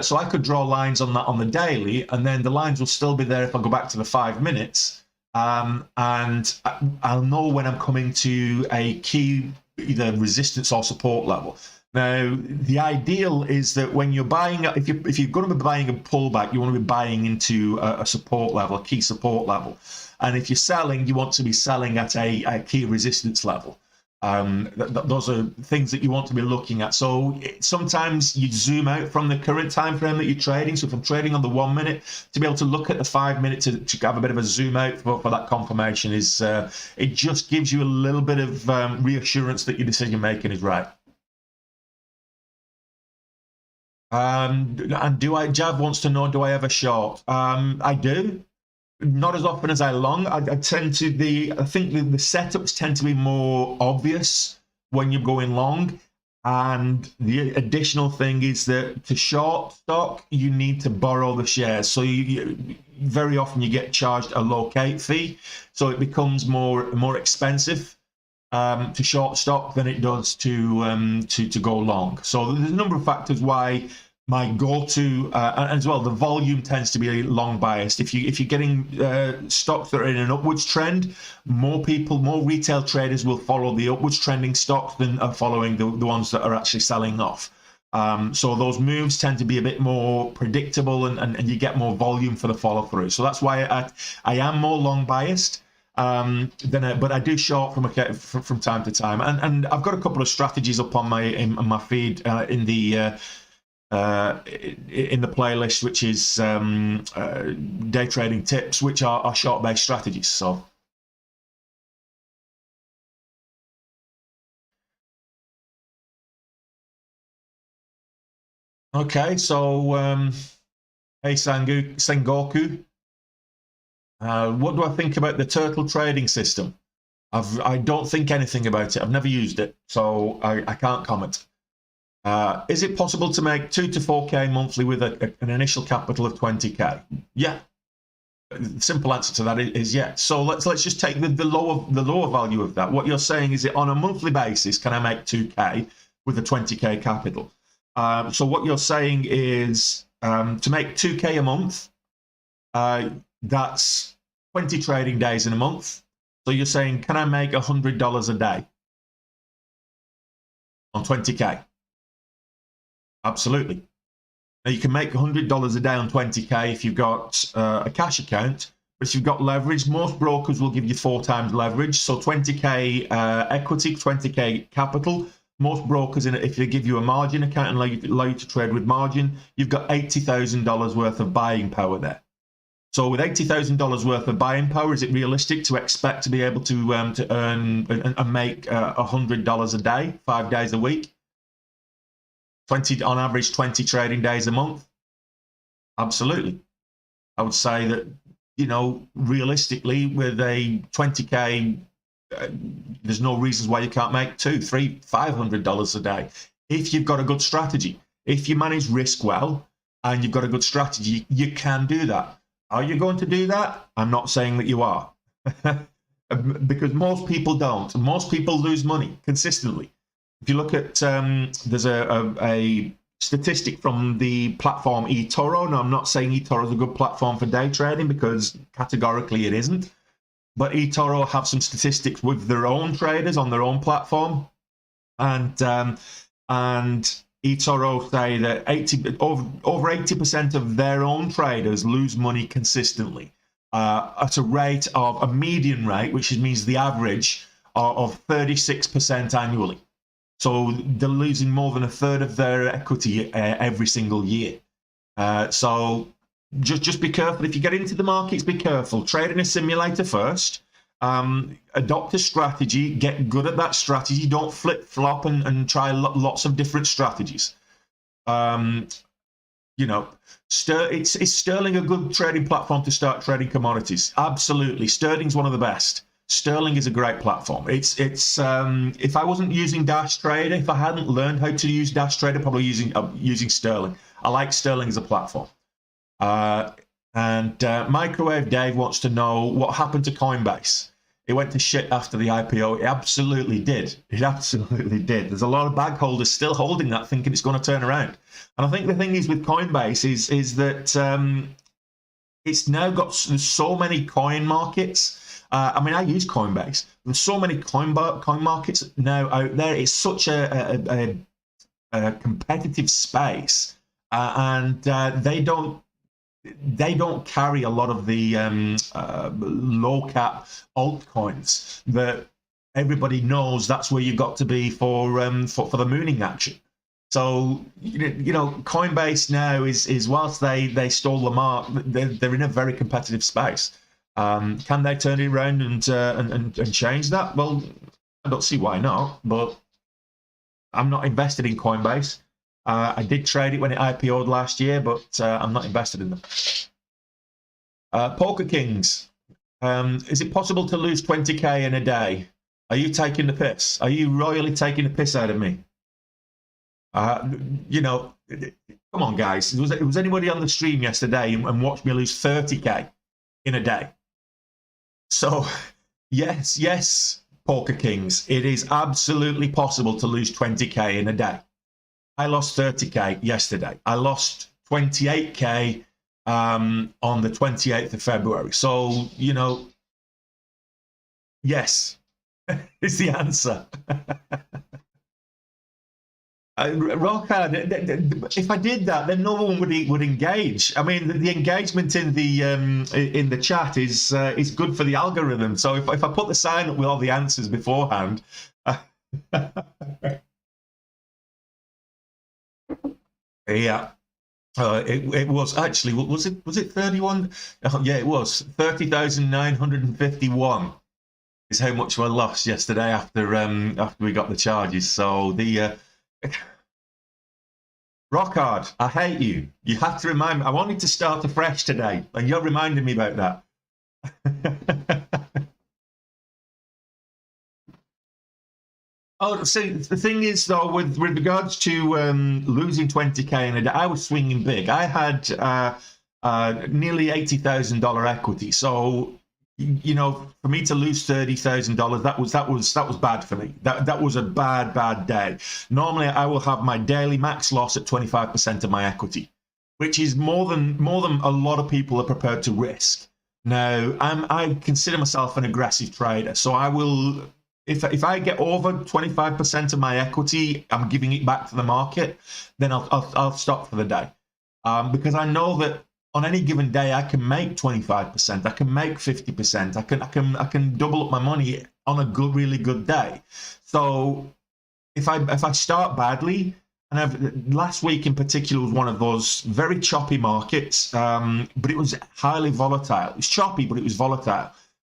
So I could draw lines on that on the daily, and then the lines will still be there if I go back to the 5 minutes. And I'll know when I'm coming to a key either resistance or support level. Now, the ideal is that when you're buying, if you're going to be buying a pullback, you want to be buying into a support level, a key support level. And if you're selling, you want to be selling at a key resistance level. Those are things that you want to be looking at. So sometimes you zoom out from the current time frame that you're trading. So if I'm trading on the 1 minute, to be able to look at the 5 minute to have a bit of a zoom out for that confirmation is it just gives you a little bit of reassurance that your decision making is right. And Jav wants to know, do I ever short? I do. Not as often as I long. I tend to I think the setups tend to be more obvious when you're going long. And the additional thing is that to short stock, you need to borrow the shares. So very often you get charged a locate fee. So it becomes more expensive to short stock than it does to go long. So there's a number of factors why my go-to, and as well, the volume tends to be long biased. If you're getting stocks that are in an upwards trend, more retail traders will follow the upwards trending stocks than are following the ones that are actually selling off. So those moves tend to be a bit more predictable, and you get more volume for the follow through. So that's why I am more long biased. But I do short from time to time, and I've got a couple of strategies up on my feed in the playlist, which is day trading tips, which are short based strategies. So okay, so hey Sengoku, what do I think about the turtle trading system? I don't think anything about it. I've never used it, so I can't comment. Is it possible to make 2 to 4K monthly with an initial capital of 20K? Yeah. The simple answer to that is yes. So let's just take the lower value of that. What you're saying is that on a monthly basis, can I make 2K with a 20K capital? So what you're saying is to make 2K a month, that's 20 trading days in a month. So you're saying, can I make $100 a day on 20K? Absolutely. Now you can make $100 a day on 20K if you've got a cash account, but if you've got leverage, most brokers will give you 4 times leverage. So 20K equity, 20K capital. Most brokers, if they give you a margin account and allow you to trade with margin, you've got $80,000 worth of buying power there. So with $80,000 worth of buying power, is it realistic to expect to be able to earn and make $100 a day, 5 days a week, 20 on average, 20 trading days a month? Absolutely. I would say that, you know, realistically, with a 20K, there's no reasons why you can't make $200, $300, $500 a day if you've got a good strategy. If you manage risk well and you've got a good strategy, you can do that. Are you going to do that? I'm not saying that you are, because most people don't. Most people lose money consistently. If you look at, there's a statistic from the platform eToro. Now, I'm not saying eToro is a good platform for day trading, because categorically it isn't. But eToro have some statistics with their own traders on their own platform, and eToro say that over 80% of their own traders lose money consistently at a rate of a median rate, which means the average of 36% annually. So they're losing more than a third of their equity every single year. So just be careful. If you get into the markets, be careful. Trade in a simulator first. Adopt a strategy. Get good at that strategy. Don't flip-flop and try lots of different strategies. You know, is Sterling a good trading platform to start trading commodities? Absolutely. Sterling's one of the best. Sterling is a great platform. It's if I wasn't using Dash Trader, if I hadn't learned how to use Dash Trader, probably using Sterling. I like Sterling as a platform. Microwave Dave wants to know what happened to Coinbase. It went to shit after the IPO. It absolutely did. It absolutely did. There's a lot of bag holders still holding that, thinking it's going to turn around. And I think the thing is with Coinbase is that it's now got so many coin markets. I mean, I use Coinbase. There's so many coin markets now out there. It's such a competitive space, and they don't carry a lot of the low cap altcoins that everybody knows. That's where you've got to be for the mooning action. So you know, Coinbase now is whilst they stole the mark, they're in a very competitive space. Can they turn it around and change that? Well, I don't see why not, but I'm not invested in Coinbase. I did trade it when it IPO'd last year, but I'm not invested in them. Poker Kings, is it possible to lose 20K in a day? Are you taking the piss? Are you royally taking the piss out of me? You know, come on, guys. Was anybody on the stream yesterday and watched me lose 30K in a day? So, yes, Poker Kings, it is absolutely possible to lose 20K in a day. I lost 30K yesterday. I lost 28K on the 28th of February. So, you know, yes, is the answer. Rock hard. If I did that, then no one would engage. I mean, the engagement in the chat is good for the algorithm. So if I put the sign up with all the answers beforehand. Yeah, it was actually, was it 31? Yeah, it was 30,951 is how much I lost yesterday after we got the charges. So the rock hard, I hate you. You have to remind me. I wanted to start afresh today, and you're reminding me about that. Oh, see, the thing is, though, with regards to losing 20K in a day, I was swinging big. I had nearly $80,000 equity. So, you know, for me to lose $30,000, that was bad for me. That was a bad day. Normally, I will have my daily max loss at 25% of my equity, which is more than a lot of people are prepared to risk. Now, I consider myself an aggressive trader, so I will. If I get over 25% of my equity, I'm giving it back to the market, then I'll stop for the day, because I know that on any given day I can make 25%, I can make 50%, I can double up my money on a really good day. So if I start badly And last week in particular was one of those very choppy markets, but it was highly volatile. It was choppy, but it was volatile.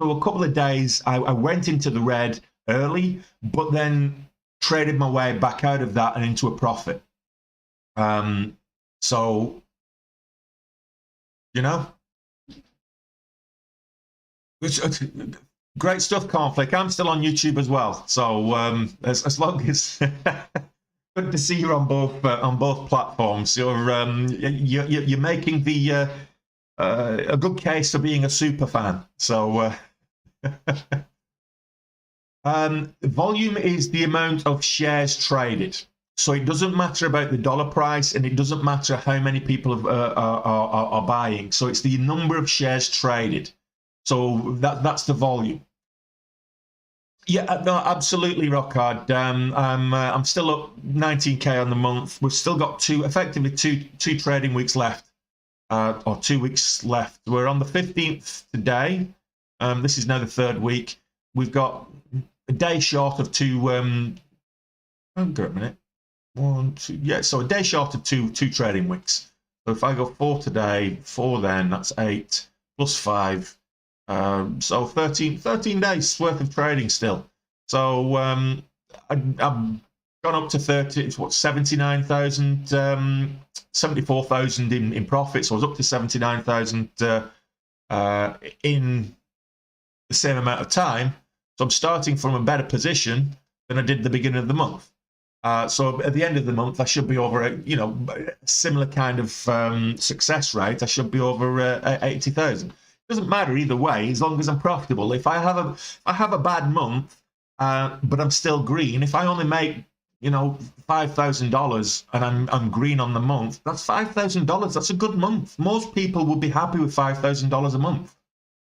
So a couple of days, I went into the red early, but then traded my way back out of that and into a profit. So, you know, great stuff, Cornflake. I'm still on YouTube as well. So as long as good to see you on both platforms. You're making the a good case for being a super fan. So volume is the amount of shares traded. So it doesn't matter about the dollar price, and it doesn't matter how many people are buying. So it's the number of shares traded. So that's the volume. Yeah, no, absolutely, Rockhard. I'm still up 19K on the month. We've still got effectively two trading weeks left, or 2 weeks left. We're on the 15th today. This is now the third week. We've got a day short of two. Hang on a minute. 1, 2. Yeah, so a day short of two trading weeks. So if I go 4 today, 4 then, that's 8 plus 5. So 13 days worth of trading still. So I've gone up to 79,000, 74,000 in profits. So I was up to 79,000 in the same amount of time. So I'm starting from a better position than I did at the beginning of the month. So at the end of the month, I should be over a similar kind of success rate. I should be over 80,000. Doesn't matter either way, as long as I'm profitable. If I have a bad month, but I'm still green. If I only make $5,000 and I'm green on the month, that's $5,000. That's a good month. Most people would be happy with $5,000 a month.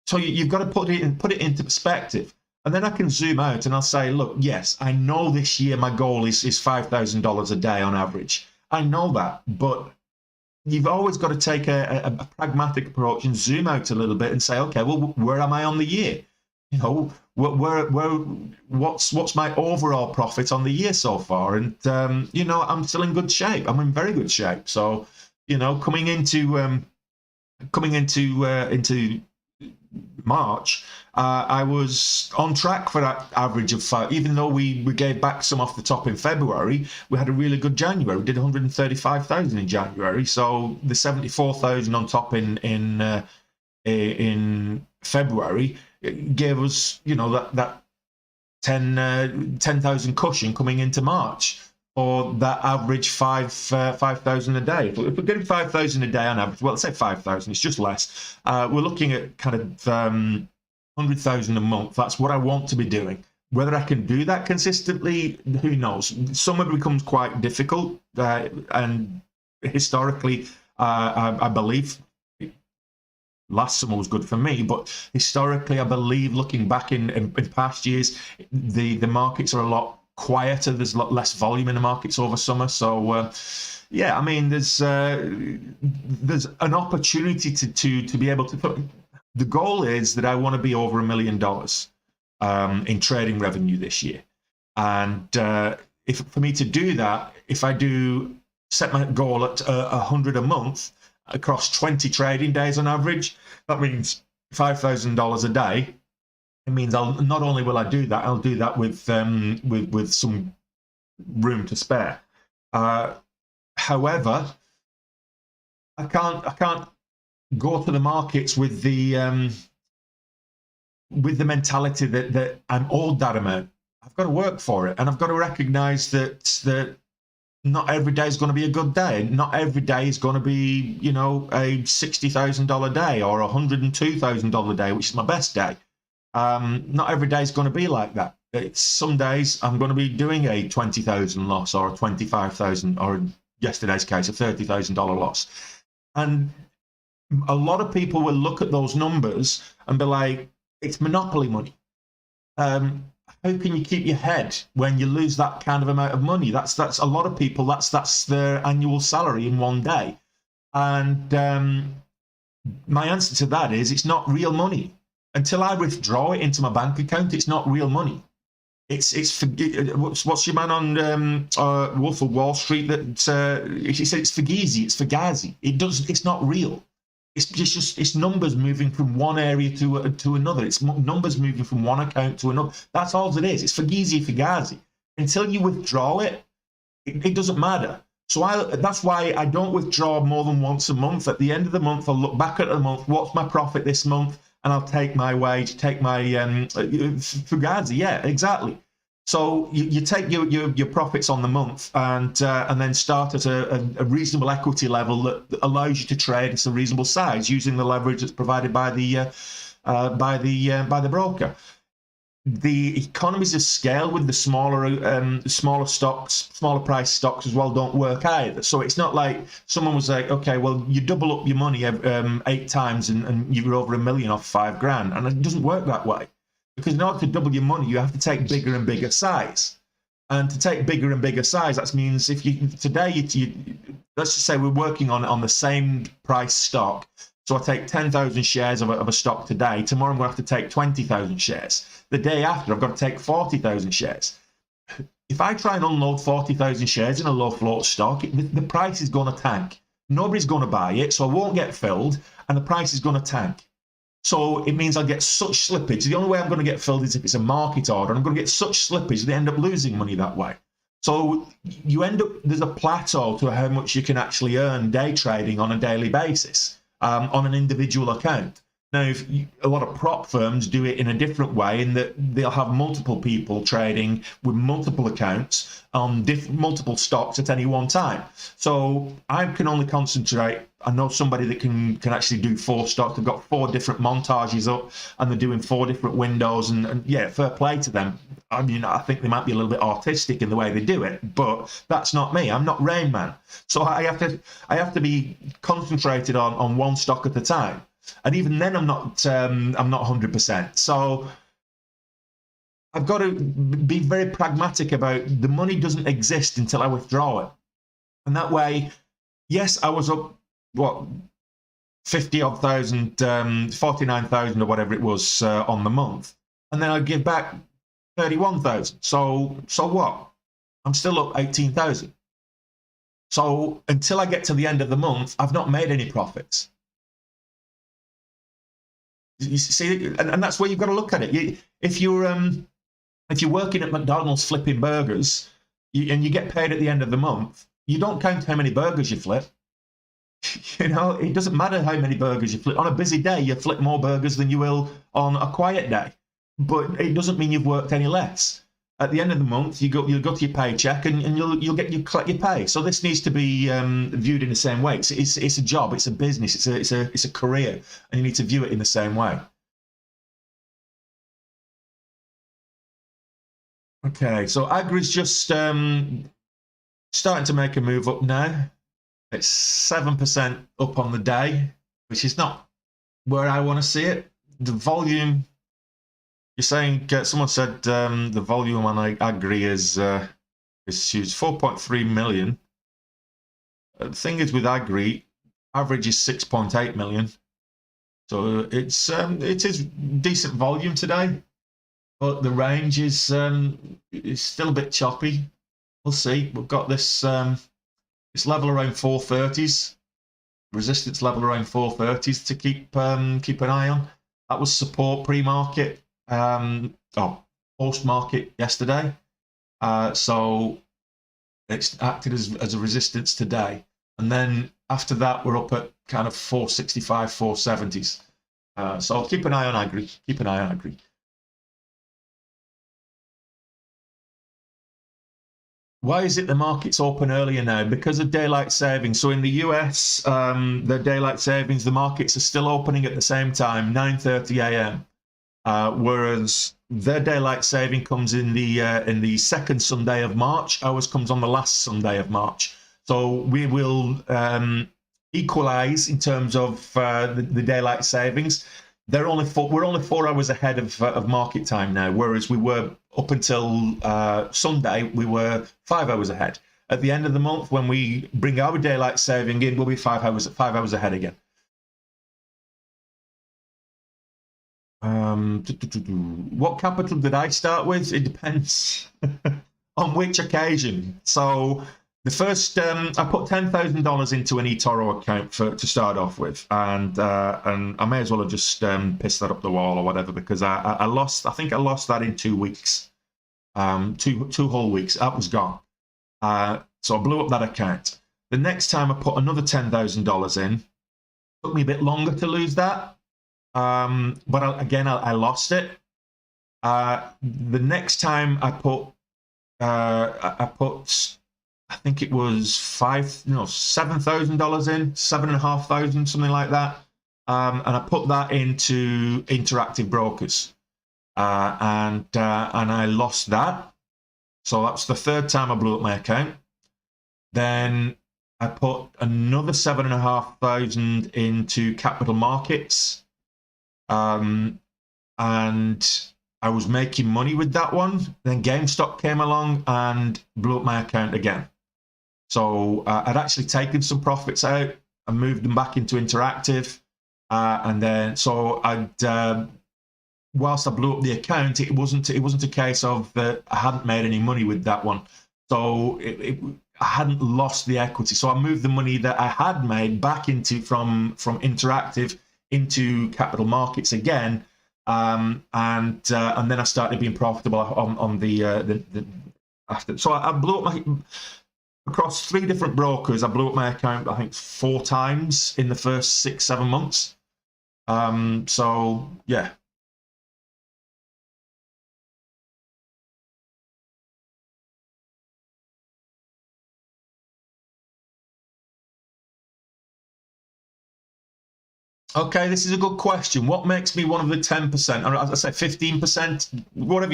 So you've got to put it into perspective, and then I can zoom out and I'll say, look, yes, I know this year my goal is $5,000 a day on average. I know that, but you've always got to take a pragmatic approach and zoom out a little bit and say, okay, well, where am I on the year? What's my overall profit on the year so far? And I'm still in good shape. I'm in very good shape. So, coming into March, I was on track for that average of 5. Even though we gave back some off the top in February, we had a really good January. We did 135,000 in January, so the 74,000 on top in February gave us that 10,000 cushion coming into March, or that average 5,000 a day. If we're getting 5,000 a day on average, well, let's say 5,000, it's just less. We're looking at kind of 100,000 a month. That's what I want to be doing. Whether I can do that consistently, who knows? Summer becomes quite difficult, and historically, I believe last summer was good for me, but historically, I believe looking back in past years, the markets are a lot quieter. There's a lot less volume in the markets over summer. So yeah, I mean, there's an opportunity to be able to put. The goal is that I want to be over $1 million in trading revenue this year, and for me to do that, if I do set my goal at 100 a month across 20 trading days on average, that means $5,000 a day. It means not only will I do that, I'll do that with some room to spare. However, I can't go to the markets with the mentality that I'm owed that amount. I've got to work for it, and I've got to recognize that not every day is going to be a good day. Not every day is going to be a $60,000 day or a $102,000 day, which is my best day. Not every day is going to be like that. Some days I'm going to be doing a 20,000 loss, or a 25,000, or in yesterday's case, a $30,000 loss. And a lot of people will look at those numbers and be like, it's monopoly money. How can you keep your head when you lose that kind of amount of money? That's a lot of people. That's their annual salary in one day. And my answer to that is, it's not real money. Until I withdraw it into my bank account, it's not real money. What's your man on Wolf of Wall Street that he said it's fugazi, it's fugazi. It's not real. It's just it's numbers moving from one area to another. It's numbers moving from one account to another. That's all it is. It's fugazi. Until you withdraw it, it doesn't matter. So that's why I don't withdraw more than once a month. At the end of the month, I'll look back at the month. What's my profit this month? And I'll take my wage, take my fugazi. Yeah, exactly. So you take your profits on the month and then start at a reasonable equity level that allows you to trade at a reasonable size using the leverage that's provided by the broker. The economies of scale with the smaller stocks, smaller price stocks as well don't work either. So it's not like someone was like, okay, well, you double up your money 8 times and you're over $1 million off $5,000, and it doesn't work that way. Because in order to double your money, you have to take bigger and bigger size. And to take bigger and bigger size, that means if you let's just say we're working on the same price stock. So I take 10,000 shares of a stock today. Tomorrow I'm going to have to take 20,000 shares. The day after, I've got to take 40,000 shares. If I try and unload 40,000 shares in a low float stock, the price is going to tank. Nobody's going to buy it, so I won't get filled, and the price is going to tank. So it means I'll get such slippage. The only way I'm going to get filled is if it's a market order, and I'm going to get such slippage they end up losing money that way. So you end up, there's a plateau to how much you can actually earn day trading on a daily basis. On an individual account. Now, a lot of prop firms do it in a different way, in that they'll have multiple people trading with multiple accounts on multiple stocks at any one time. So I can only concentrate. I know somebody that can actually do 4 stocks. They've got 4 different montages up, and they're doing 4 different windows. And yeah, fair play to them. I mean, I think they might be a little bit artistic in the way they do it, but that's not me. I'm not Rain Man. So I have to be concentrated on one stock at a time. And even then, I'm not 100%. So I've got to be very pragmatic about the money doesn't exist until I withdraw it. And that way, yes, I was up, what, 50-odd thousand, 49,000 or whatever it was on the month. And then I give back 31,000. So what? I'm still up 18,000. So until I get to the end of the month, I've not made any profits. You see, and that's where you've got to look at it. If you're working at McDonald's flipping burgers, and you get paid at the end of the month, you don't count how many burgers you flip. You know, it doesn't matter how many burgers you flip. On a busy day, you flip more burgers than you will on a quiet day. But it doesn't mean you've worked any less. At the end of the month, you'll go to your paycheck and you'll collect your pay. So this needs to be viewed in the same way. It's a job, it's a business, it's a career, and you need to view it in the same way. Okay, so Agri's just starting to make a move up now. It's 7% up on the day, which is not where I want to see it. The volume. You're saying someone said the volume on Agri is huge, 4.3 million. The thing is with Agri, average is 6.8 million. So it is decent volume today, but the range is still a bit choppy. We'll see. We've got this level around 430s, resistance level around 430s to keep an eye on. That was support pre-market. Post-market yesterday, so it's acted as a resistance today, and then after that we're up at kind of 465, 470s. So I'll keep an eye on Agri. Why is it the market's open earlier now? Because of daylight savings. So in the US, the daylight savings, the markets are still opening at the same time, 9:30 a.m. Whereas their daylight saving comes in the second Sunday of March. Ours comes on the last Sunday of March. So we will equalize in terms of the daylight savings. We're only 4 hours ahead of market time now, whereas we were up until Sunday, we were 5 hours ahead. At the end of the month, when we bring our daylight saving in, we'll be 5 hours ahead again. What capital did I start with? It depends on which occasion. So the first, I put $10,000 into an eToro account to start off with, and I may as well have just pissed that up the wall or whatever, because I lost. I think I lost that in 2 weeks, two whole weeks. That was gone. So I blew up that account. The next time I put another $10,000 in. Took me a bit longer to lose that, but I lost it. The next time I put, I think it was $7,000 in, $7,500, something like that, and I put that into Interactive Brokers, and I lost that. So that's the third time I blew up my account. Then I put another $7,500 into capital markets, and I was making money with that one. Then GameStop came along and blew up my account again. So I'd actually taken some profits out and moved them back into Interactive, and then so whilst I blew up the account, it wasn't a case of that I hadn't made any money with that one. So I hadn't lost the equity, so I moved the money that I had made back into from Interactive into capital markets again, and then I started being profitable on the after. So I blew up across 3 different brokers. I blew up my account, I think 4 times in the first 6-7 months. So yeah. Okay, this is a good question. What makes me one of the 10%? Or as I say, 15%, whatever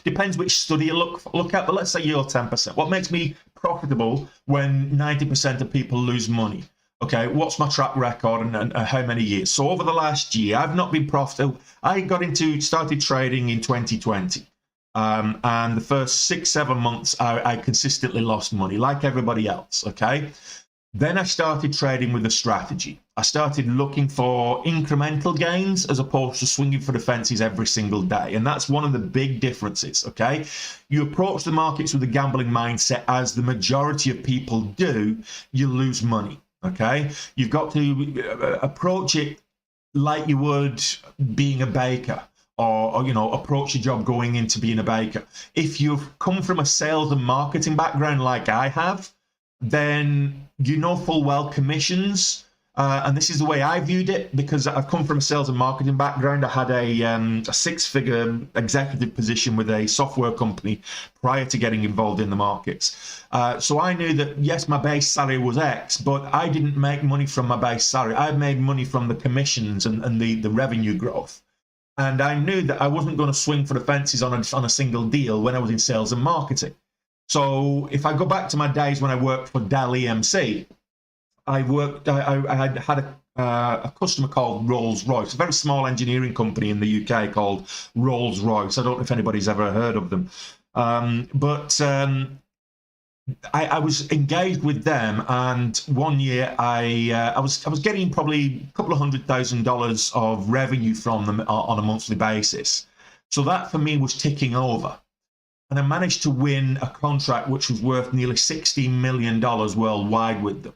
depends which study you look at, but let's say you're 10%. What makes me profitable when 90% of people lose money? Okay, what's my track record and how many years? So over the last year, I've not been profitable. I started trading in 2020. And the first 6-7 months, I consistently lost money, like everybody else, okay? Then I started trading with a strategy. I started looking for incremental gains as opposed to swinging for the fences every single day. And that's one of the big differences, okay? You approach the markets with a gambling mindset, as the majority of people do, you lose money, okay? You've got to approach it like you would being a baker. Or approach your job going into being a baker. If you've come from a sales and marketing background like I have, then you know full well commissions, and this is the way I viewed it, because I've come from a sales and marketing background. I had a 6-figure executive position with a software company prior to getting involved in the markets. So I knew that, yes, my base salary was X, but I didn't make money from my base salary. I made money from the commissions and the revenue growth. And I knew that I wasn't going to swing for the fences on a single deal when I was in sales and marketing. So if I go back to my days when I worked for Dell EMC, I had a customer called Rolls-Royce, a very small engineering company in the UK called Rolls-Royce. I don't know if anybody's ever heard of them. But I was engaged with them, and one year I was getting probably a couple of $100,000 of revenue from them on a monthly basis. So that for me was ticking over. And I managed to win a contract which was worth nearly $16 million worldwide with them.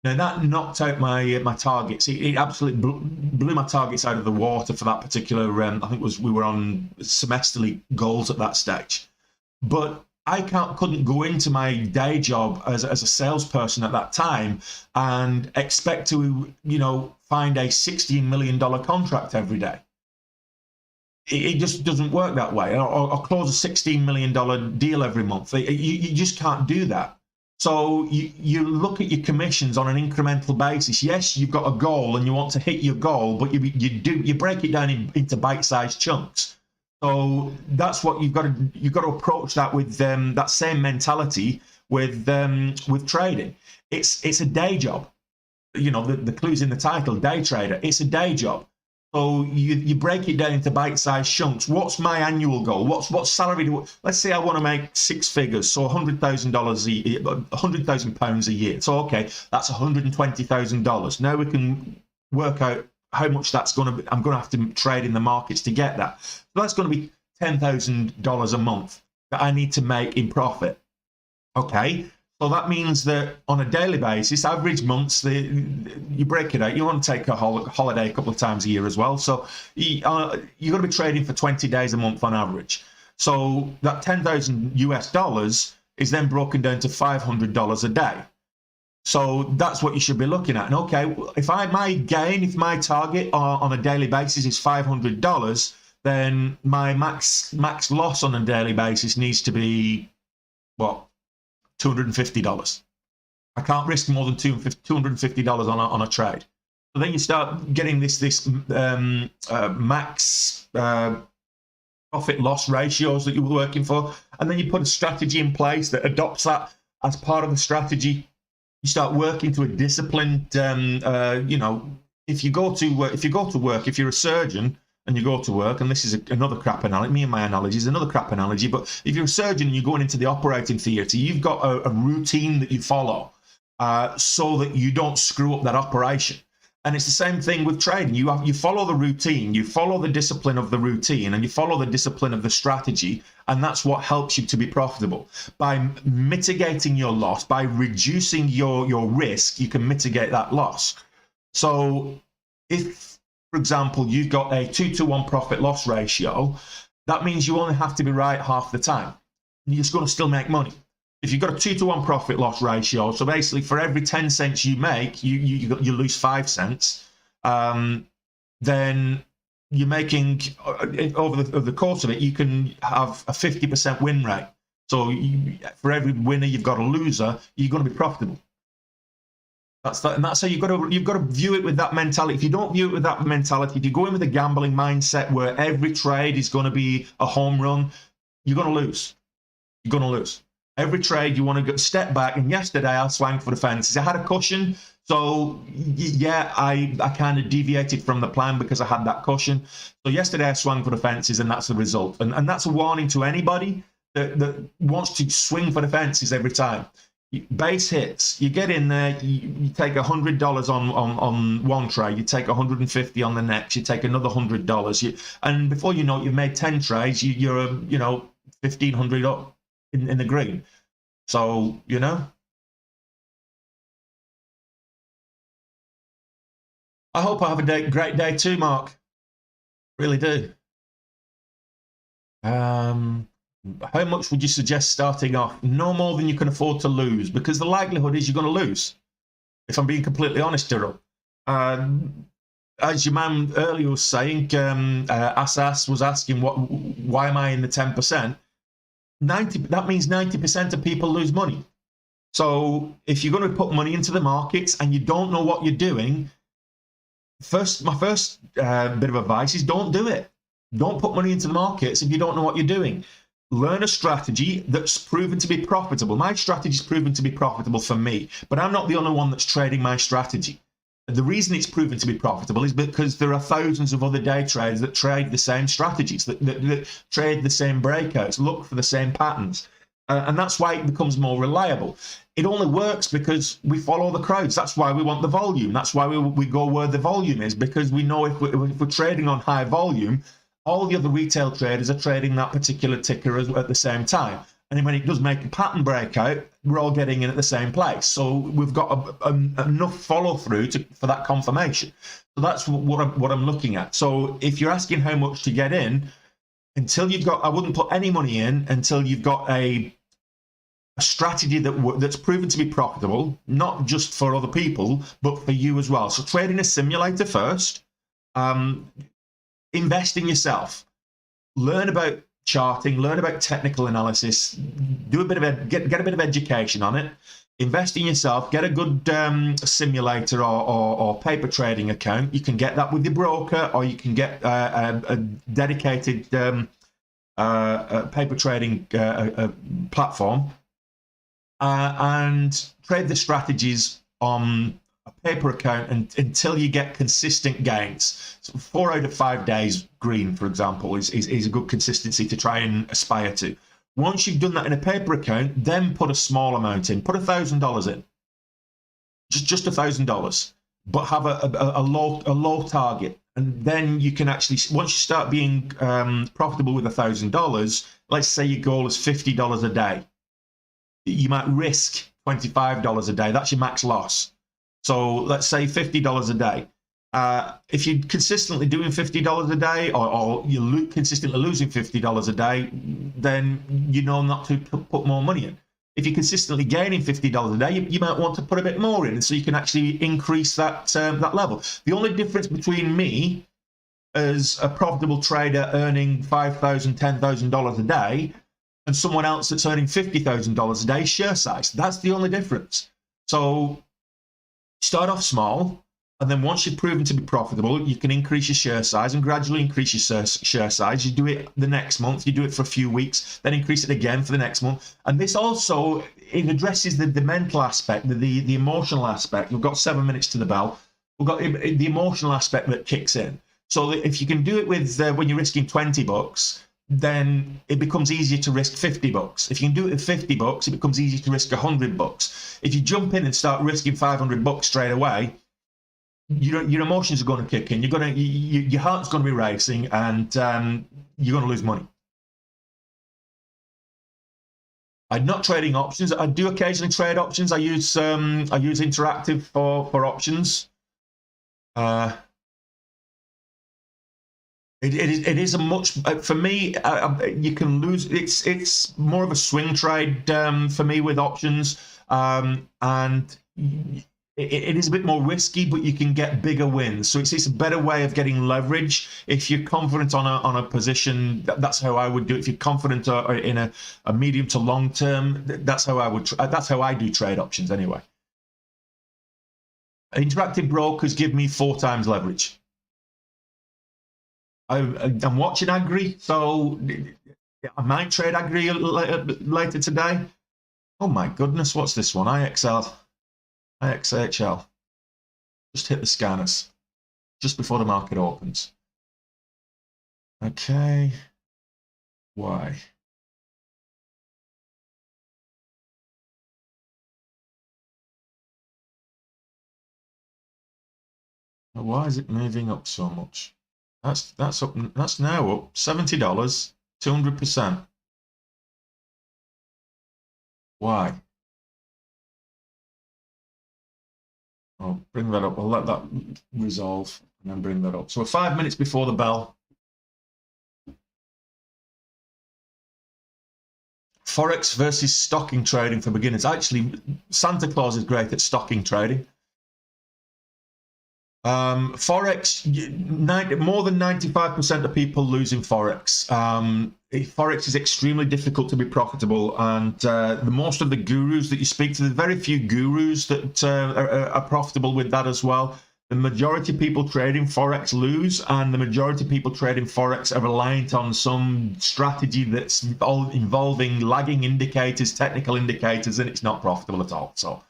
Now that knocked out my targets. It absolutely blew my targets out of the water for that particular. I think we were on semesterly goals at that stage. But I couldn't go into my day job as a salesperson at that time and expect to find a $16 million contract every day. It just doesn't work that way. Or close a $16 million deal every month. You just can't do that. So you look at your commissions on an incremental basis. Yes, you've got a goal and you want to hit your goal, but you break it down into bite-sized chunks. So that's what you've got to approach that with that same mentality with trading. It's a day job. The clue's in the title, day trader. It's a day job. So you break it down into bite-sized chunks. What's my annual goal? What salary let's say I want to make 6 figures, so £100,000 a year, £100,000 a year. So okay, that's $120,000. Now we can work out how much that's going to be. I'm going to have to trade in the markets to get that. So that's going to be $10,000 a month that I need to make in profit. Okay, so that means that on a daily basis, average months, you break it out. You want to take a holiday a couple of times a year as well. So you're going to be trading for 20 days a month on average. So that 10,000 US dollars is then broken down to $500 a day. So that's what you should be looking at. And okay, if my target on a daily basis is $500, then my max loss on a daily basis needs to be what? $250. I can't risk more than $250 on a trade. So then you start getting this max profit loss ratios that you were working for, and then you put a strategy in place that adopts that as part of the strategy. You start working to a disciplined, if you go to work, if you're a surgeon and you go to work, and this is another crap analogy, me and my analogy is another crap analogy, but if you're a surgeon and you're going into the operating theatre, you've got a routine that you follow so that you don't screw up that operation. And it's the same thing with trading. You follow the routine, you follow the discipline of the routine, and you follow the discipline of the strategy, and that's what helps you to be profitable. By mitigating your loss, by reducing your risk, you can mitigate that loss. So if, for example, you've got a 2-to-1 profit-loss ratio, that means you only have to be right half the time. You're just going to still make money. If you've got a 2-to-1 profit-loss ratio, so basically for every 10 cents you make, you lose 5 cents, then you're making, over the course of it, you can have a 50% win rate. So for every winner you've got a loser, you're going to be profitable. That's how you've got to view it with that mentality. If you don't view it with that mentality, if you go in with a gambling mindset where every trade is going to be a home run, you're going to lose. You're going to lose. Every trade you want to step back. And yesterday I swung for the fences. I had a cushion, so yeah, I kind of deviated from the plan because I had that cushion. So yesterday I swung for the fences, and that's the result. And that's a warning to anybody that wants to swing for the fences every time. Base hits, you get in there, you take $100 on one trade, you take $150 on the next, you take another $100, and before you know it, you've made 10 trades, you're $1,500 up in the green. So I hope I have a great day too, Mark. Really do. How much would you suggest starting off? No more than you can afford to lose, because the likelihood is you're going to lose. If I'm being completely honest, Daryl. As your man earlier was saying, Asas was asking, why am I in the 10%? That means 90% of people lose money. So if you're going to put money into the markets and you don't know what you're doing, my first bit of advice is don't do it. Don't put money into the markets if you don't know what you're doing. Learn a strategy that's proven to be profitable. My strategy is proven to be profitable for me, but I'm not the only one that's trading my strategy. The reason it's proven to be profitable is because there are thousands of other day traders that trade the same strategies, that trade the same breakouts, look for the same patterns. And that's why it becomes more reliable. It only works because we follow the crowds. That's why we want the volume. That's why we go where the volume is, because we know if we're trading on high volume, all the other retail traders are trading that particular ticker at the same time. And when it does make a pattern breakout, we're all getting in at the same place. So we've got enough follow through for that confirmation. So that's what I'm looking at. So if you're asking how much to get in, until you've got, I wouldn't put any money in until you've got a strategy that's proven to be profitable, not just for other people, but for you as well. So trade in a simulator first. Invest in yourself. Learn about charting, learn about technical analysis, do a bit of get a bit of education on it. Invest in yourself. Get a good simulator or paper trading account. You can get that with your broker, or you can get a dedicated paper trading platform, and trade the strategies on a paper account until you get consistent gains. So 4 out of 5 days green, for example, is a good consistency to try and aspire to. Once you've done that in a paper account, then put a small amount in. Put $1,000 in. Just $1,000. but have a low target. And then you can actually, once you start being profitable with $1,000, let's say your goal is $50 a day. You might risk $25 a day. That's your max loss. So let's say $50 a day. If you're consistently doing $50 a day, or you're consistently losing $50 a day, then you know not to put more money in. If you're consistently gaining $50 a day, you might want to put a bit more in, so you can actually increase that level. The only difference between me as a profitable trader earning $5,000, $10,000 a day and someone else that's earning $50,000 a day, share size. That's the only difference. So start off small, and then once you've proven to be profitable, you can increase your share size and gradually increase your share size. You do it the next month, you do it for a few weeks, then increase it again for the next month. And this also, it addresses the mental aspect, the emotional aspect. We've got 7 minutes to the bell. We've got the emotional aspect that kicks in. So if you can do it with when you're risking $20, then it becomes easier to risk $50. If you can do it at $50, it becomes easier to risk $100. If you jump in and start risking $500 straight away, your emotions are going to kick in. Your heart's going to be racing, and you're going to lose money. I'm not trading options. I do occasionally trade options. I use Interactive for options. It is a much, for me, you can lose. It's more of a swing trade for me with options, and it is a bit more risky, but you can get bigger wins. So it's a better way of getting leverage. If you're confident on a position, that's how I would do it. If you're confident in a medium to long term, that's how I would. That's how I do trade options anyway. Interactive brokers give me 4 times leverage. I'm watching Agri, so I might trade Agri later today. Oh my goodness, what's this one? IXHL. Just hit the scanners just before the market opens. Okay. Why? Why is it moving up so much? That's up. That's now up $70, 200%. Why? I'll bring that up. I'll let that resolve and then bring that up. So we're 5 minutes before the bell. Forex versus stocking trading for beginners. Actually, Santa Claus is great at stocking trading. Forex, more than 95% of people lose in Forex. Forex is extremely difficult to be profitable, and most of the gurus that you speak to, there's very few gurus that are profitable with that as well. The majority of people trading Forex lose, and the majority of people trading Forex are reliant on some strategy that's all involving lagging indicators, technical indicators, and it's not profitable at all. So.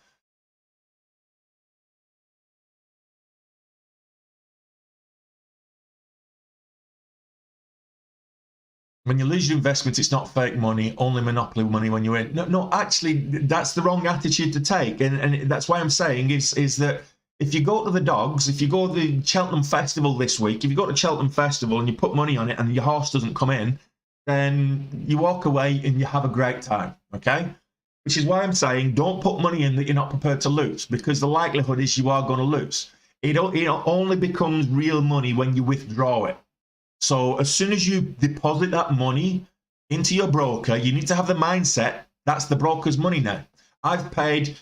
When you lose your investment, it's not fake money, only monopoly money when you're in. No, actually, that's the wrong attitude to take. And that's why I'm saying is that if you go to the dogs, if you go to the Cheltenham Festival this week, if you go to Cheltenham Festival and you put money on it and your horse doesn't come in, then you walk away and you have a great time, okay? Which is why I'm saying don't put money in that you're not prepared to lose, because the likelihood is you are going to lose. It only becomes real money when you withdraw it. So as soon as you deposit that money into your broker, you need to have the mindset, that's the broker's money now. I've paid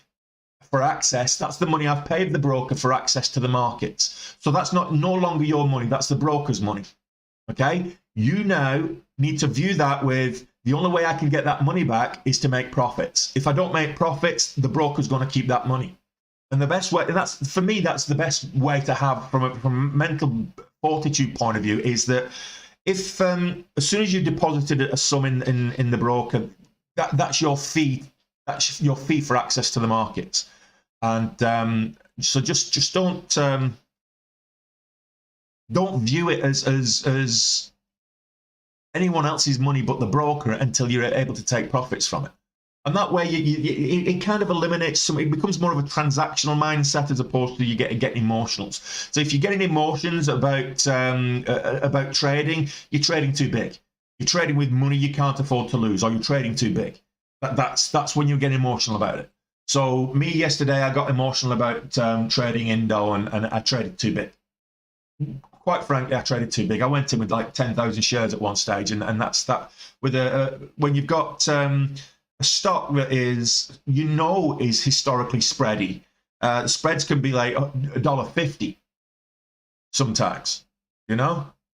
for access. That's the money I've paid the broker for access to the markets. So that's no longer your money. That's the broker's money. Okay? You now need to view that with the only way I can get that money back is to make profits. If I don't make profits, the broker's going to keep that money. And the best way, and that's for me, that's the best way to have from a mental fortitude point of view, is that if as soon as you deposited a sum in the broker, that's your fee. That's your fee for access to the markets. And so just don't view it as anyone else's money but the broker until you're able to take profits from it. And that way, it kind of eliminates some. It becomes more of a transactional mindset as opposed to you getting emotionals. So if you're getting emotions about trading, you're trading too big. You're trading with money you can't afford to lose, or you're trading too big. That's when you get emotional about it. So me yesterday, I got emotional about trading Indo, and I traded too big. Quite frankly, I traded too big. I went in with like 10,000 shares at one stage, and that's that. With when you've got a stock that is is historically spready, spreads can be like $1.50 sometimes.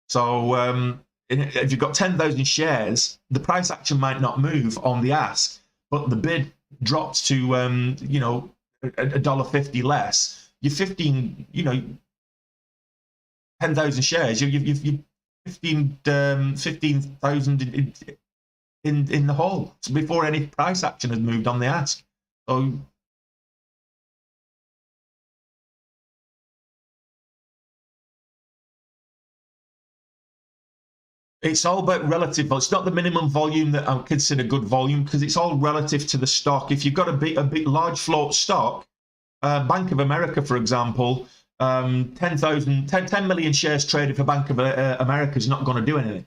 So if you've got 10,000 shares, the price action might not move on the ask, but the bid drops to $1.50 less. You're 10,000 shares. You've 15,000 in the hole before any price action has moved on the ask. So it's all about relative. It's not the minimum volume that I consider good volume, because it's all relative to the stock. If you've got a big large float stock, Bank of America, for example, 10 million shares traded for Bank of America is not going to do anything.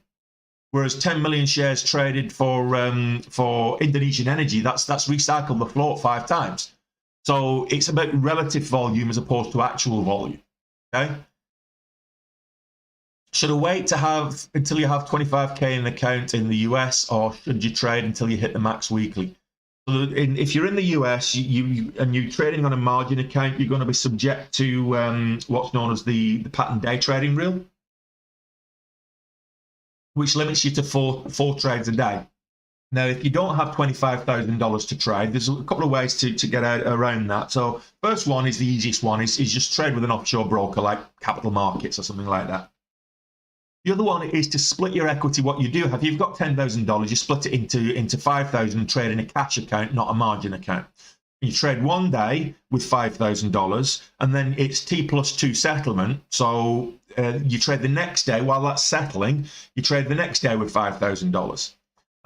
Whereas 10 million shares traded for Indonesian Energy, that's recycled the float 5 times. So it's about relative volume as opposed to actual volume. Okay. Should I wait until you have 25k in the account in the US, or should you trade until you hit the max weekly? So if you're in the US and you're trading on a margin account, you're going to be subject to what's known as the pattern day trading rule, which limits you to four trades a day. Now, if you don't have $25,000 to trade, there's a couple of ways to get around that. So first one is the easiest one, is just trade with an offshore broker like Capital Markets or something like that. The other one is to split your equity. What you do have, you've got $10,000, you split it into 5,000 and trade in a cash account, not a margin account. You trade one day with $5,000, and then it's T+2 settlement. So you trade the next day while that's settling. You trade the next day with $5,000,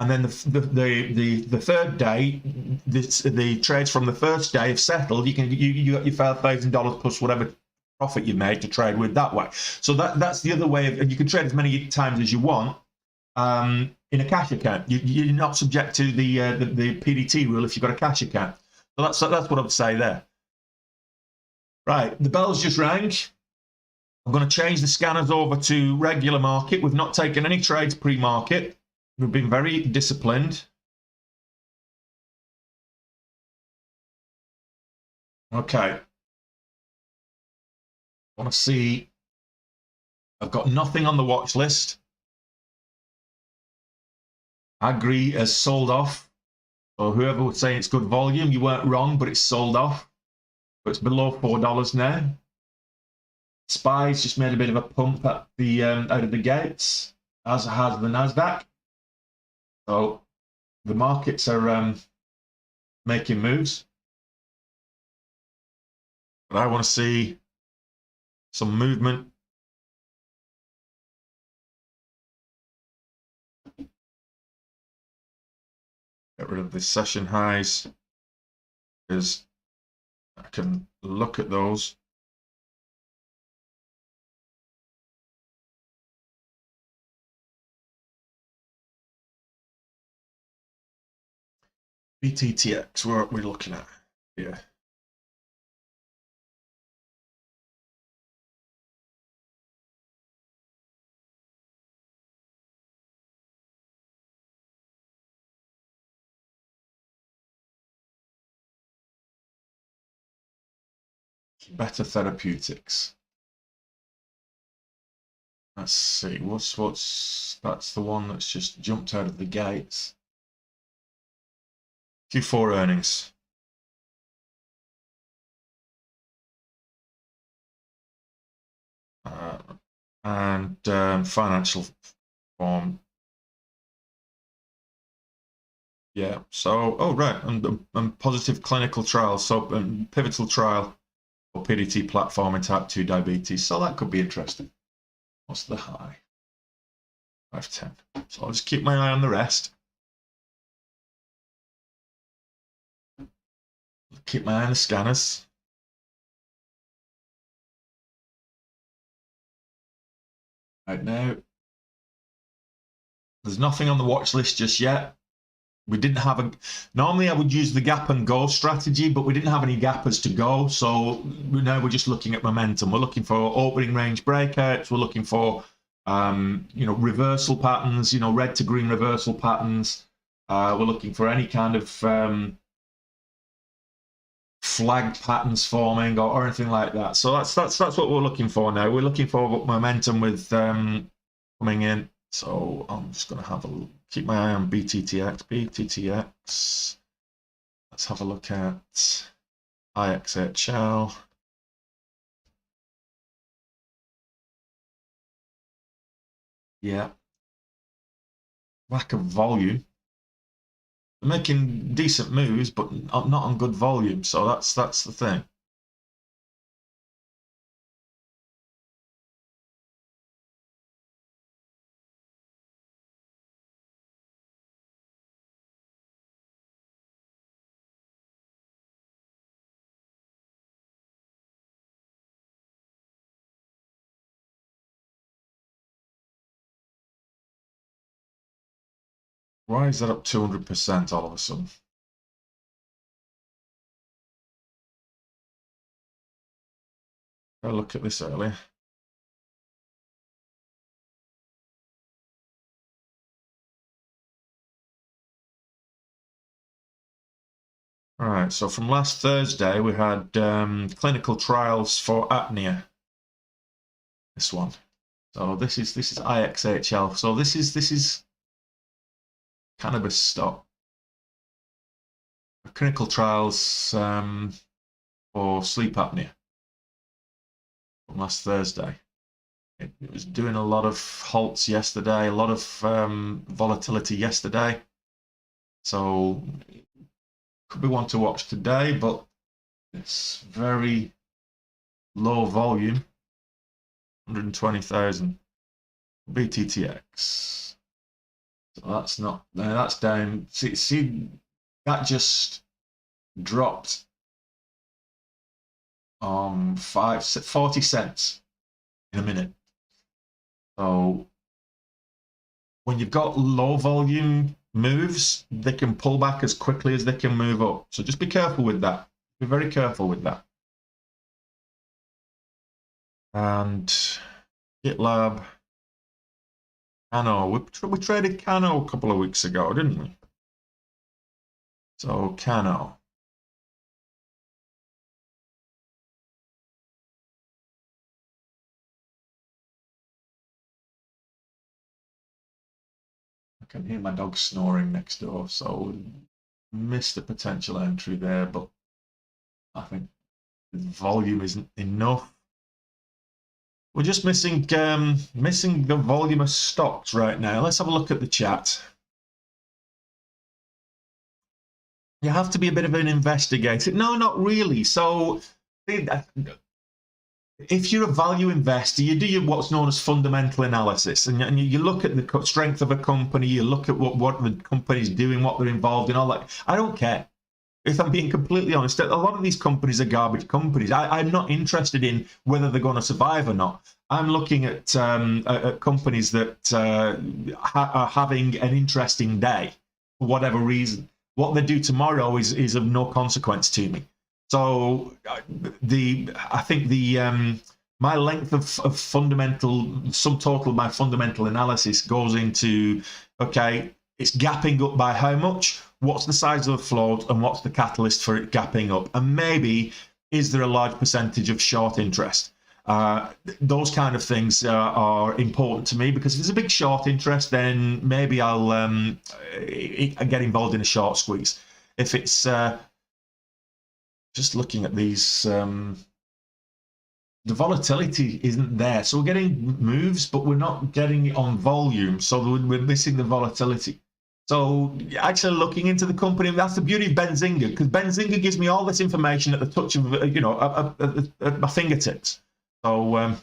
and then the third day, the trades from the first day have settled. You got your $5,000 plus whatever profit you made to trade with that way. So that's the other way of, and you can trade as many times as you want in a cash account. You're not subject to the PDT rule if you've got a cash account. So that's what I would say there. Right, the bell's just rang. I'm going to change the scanners over to regular market. We've not taken any trades pre-market. We've been very disciplined. Okay. I want to see. I've got nothing on the watch list. Agri has sold off. So whoever would say it's good volume, you weren't wrong, but it's sold off. But it's below $4 now. SPY's just made a bit of a pump at the out of the gates, as has the Nasdaq. So the markets are making moves. But I want to see some movement. Get rid of the session highs, because I can look at those. BTTX, what are we looking at here? Better Therapeutics. Let's see, that's the one that's just jumped out of the gates. Q4 earnings. And financial form. Yeah, so, oh, right, and positive clinical trials, so pivotal trial for PDT platform in type 2 diabetes. So that could be interesting. What's the high? 510. So I'll just keep my eye on the rest. keep my eye on the scanners. Right now, there's nothing on the watch list just yet. We didn't have a, normally I would use the gap and go strategy, but we didn't have any gappers to go. So now we're just looking at momentum. We're looking for opening range breakouts. We're looking for, reversal patterns, red to green reversal patterns. We're looking for any kind of flag patterns forming or anything like that. So that's what we're looking for now. We're looking for momentum with coming in. So I'm just going to keep my eye on BTTX. Let's have a look at IXHL. Yeah. Lack of volume. They're making decent moves, but not on good volume. So that's the thing. Why is that up 200% all of a sudden? I look at this earlier. All right, so from last Thursday, we had clinical trials for apnea. This one. So this is IXHL. So this is cannabis stock. Clinical trials for sleep apnea from last Thursday. It was doing a lot of halts yesterday, a lot of volatility yesterday. So could be one to watch today, but it's very low volume, 120,000 BTTX. So that's not, that's down. See, that just dropped 40 cents in a minute. So when you've got low volume moves, they can pull back as quickly as they can move up. So just be careful with that. Be very careful with that. And GitLab, Cano. We traded Cano a couple of weeks ago, didn't we? So Cano. I can hear my dog snoring next door, so missed a potential entry there, but I think the volume isn't enough. We're just missing the volume of stocks right now. Let's have a look at the chat. You have to be a bit of an investigator. No, not really. So if you're a value investor, you do what's known as fundamental analysis, and you look at the strength of a company, you look at what the company's doing, what they're involved in, all that. I don't care. If I'm being completely honest, a lot of these companies are garbage companies. I'm not interested in whether they're going to survive or not. I'm looking at companies that are having an interesting day for whatever reason. What they do tomorrow is of no consequence to me. So I think my length of fundamental, sum total of my fundamental analysis goes into, okay, it's gapping up by how much, what's the size of the float, and what's the catalyst for it gapping up, and maybe is there a large percentage of short interest. Those kind of things are important to me, because if there's a big short interest, then maybe I'll get involved in a short squeeze. If it's just looking at these, the volatility isn't there. So we're getting moves, but we're not getting it on volume. So we're missing the volatility. So actually looking into the company, that's the beauty of Benzinga, because Benzinga gives me all this information at the touch of, at my fingertips. So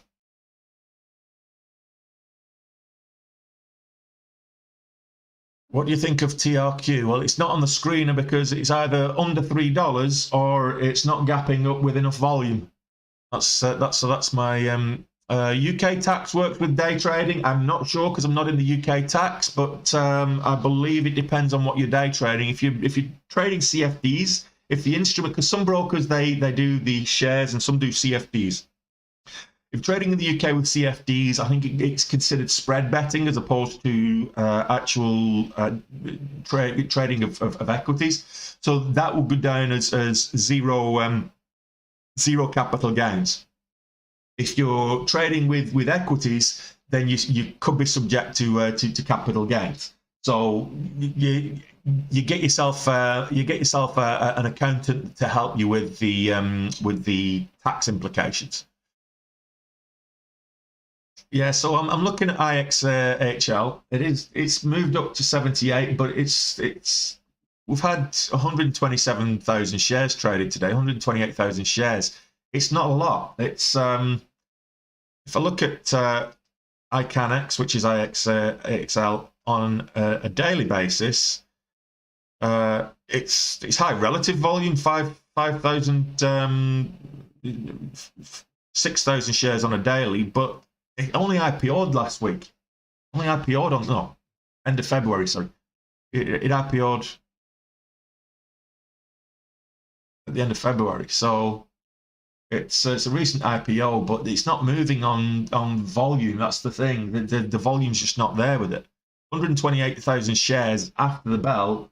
What do you think of TRQ? Well, it's not on the screener because it's either under $3 or it's not gapping up with enough volume. That's my UK tax works with day trading. I'm not sure because I'm not in the UK tax, but I believe it depends on what you're day trading. If you're trading CFDs, if the instrument, because some brokers they do the shares and some do CFDs. If trading in the UK with CFDs, I think it's considered spread betting as opposed to actual trading of equities. So that will go down as zero capital gains. If you're trading with equities, then you could be subject to capital gains. So you get yourself an accountant to help you with the tax implications. Yeah, so I'm looking at IXHL. It's moved up to 78, but we've had 127,000 shares traded today, 128,000 shares. It's not a lot. It's if I look at ICANX, which is IXL on a daily basis, it's high relative volume, 6,000 shares on a daily, but it only IPO'd last week. Only IPO'd on end of February. Sorry, it IPO'd at the end of February. So it's a recent IPO, but it's not moving on volume. That's the thing. The volume's just not there with it. 128,000 shares after the bell.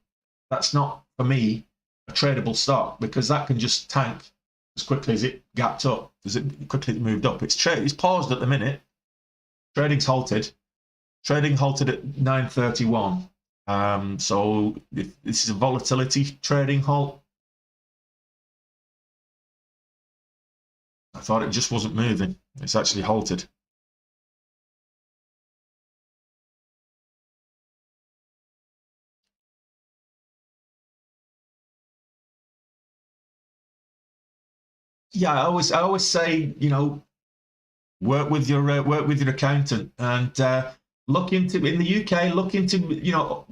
That's not for me a tradable stock because that can just tank as quickly as it gapped up, as it quickly moved up. It's paused at the minute. Trading's halted. Trading halted at 9:31. So this is a volatility trading halt. I thought it just wasn't moving. It's actually halted. Yeah, I always say, work with your accountant and look into in the UK. Look into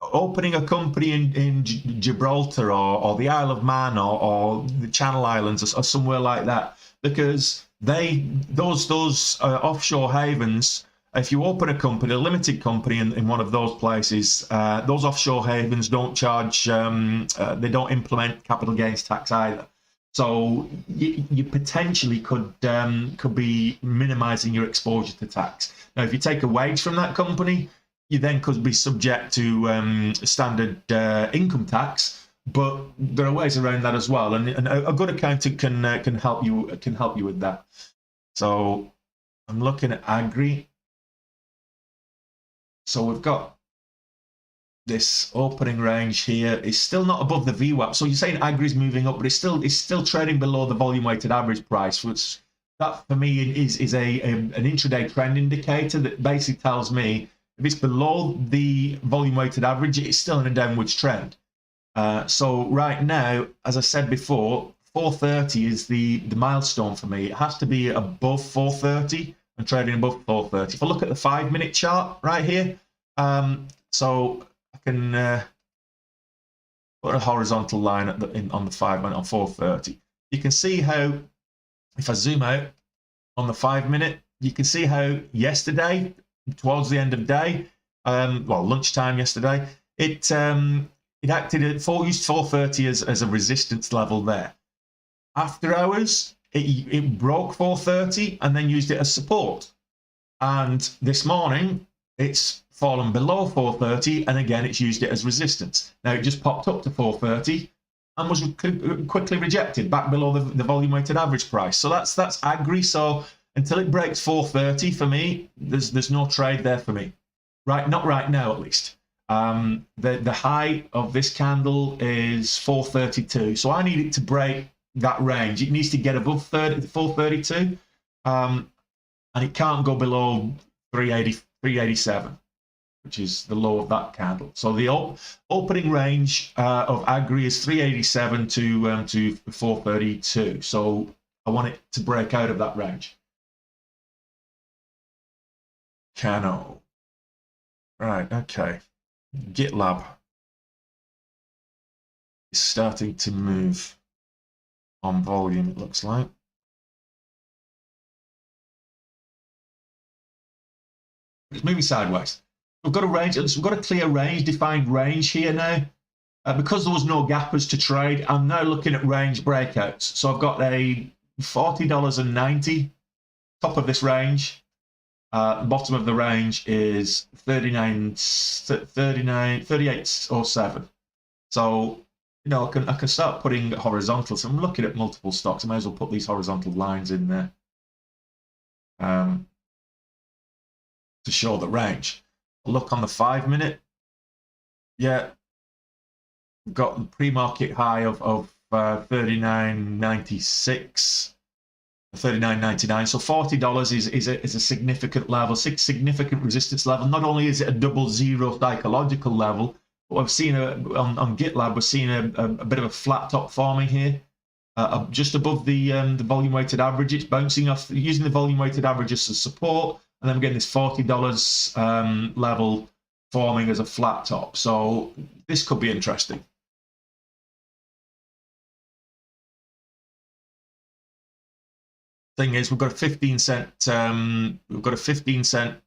opening a company in Gibraltar or the Isle of Man or the Channel Islands or somewhere like that, because those offshore havens. If you open a company, a limited company in one of those places, those offshore havens don't charge. They don't implement capital gains tax either. So you potentially could be minimizing your exposure to tax. Now, if you take a wage from that company, you then could be subject to standard income tax. But there are ways around that as well, and a good accountant can help you with that. So I'm looking at Agri. So we've got this opening range here is still not above the VWAP. So you're saying Agri's moving up, but it's still trading below the volume weighted average price, which that for me is an intraday trend indicator that basically tells me if it's below the volume weighted average, it's still in a downwards trend. So right now, as I said before, 430 is the milestone for me. It has to be above 430 and trading above 430. If I look at the 5-minute chart right here, so I can put a horizontal line on the 5-minute on 430. You can see how, if I zoom out on the 5-minute, you can see how yesterday, towards the end of day, lunchtime yesterday, it acted at used 430 as a resistance level there. After hours, it broke 430 and then used it as support. And this morning, it's fallen below 430, and again, it's used it as resistance. Now, it just popped up to 430 and was quickly rejected back below the volume weighted average price. So that's Agri. So until it breaks 430, for me, there's no trade there for me. Not right now, at least. The high of this candle is 432. So I need it to break that range. It needs to get above 432, and it can't go below 387, which is the low of that candle. So the opening range of Agri is 387 to 432. So I want it to break out of that range. Cano. Right, okay. GitLab is starting to move on volume, it looks like. It's moving sideways. We've got a range, we've got a clear range, defined range here now. Because there was no gappers to trade, I'm now looking at range breakouts. So I've got a $40.90 top of this range. Bottom of the range is 38.07. So, you know, I can start putting horizontals. So I'm looking at multiple stocks. I may as well put these horizontal lines in there to show the range. Look on the 5-minute. Yeah, we've got the pre-market high of 39.96. 39.99. So $40 is a significant level, significant resistance level. Not only is it a double zero psychological level, but I've seen on GitLab, we're seeing a bit of a flat top forming here, just above the volume weighted average. It's bouncing off, using the volume weighted average as a support, and then we're getting this $40 level forming as a flat top. So this could be interesting. Thing is, we've got a 15-cent. We've got a 15-cent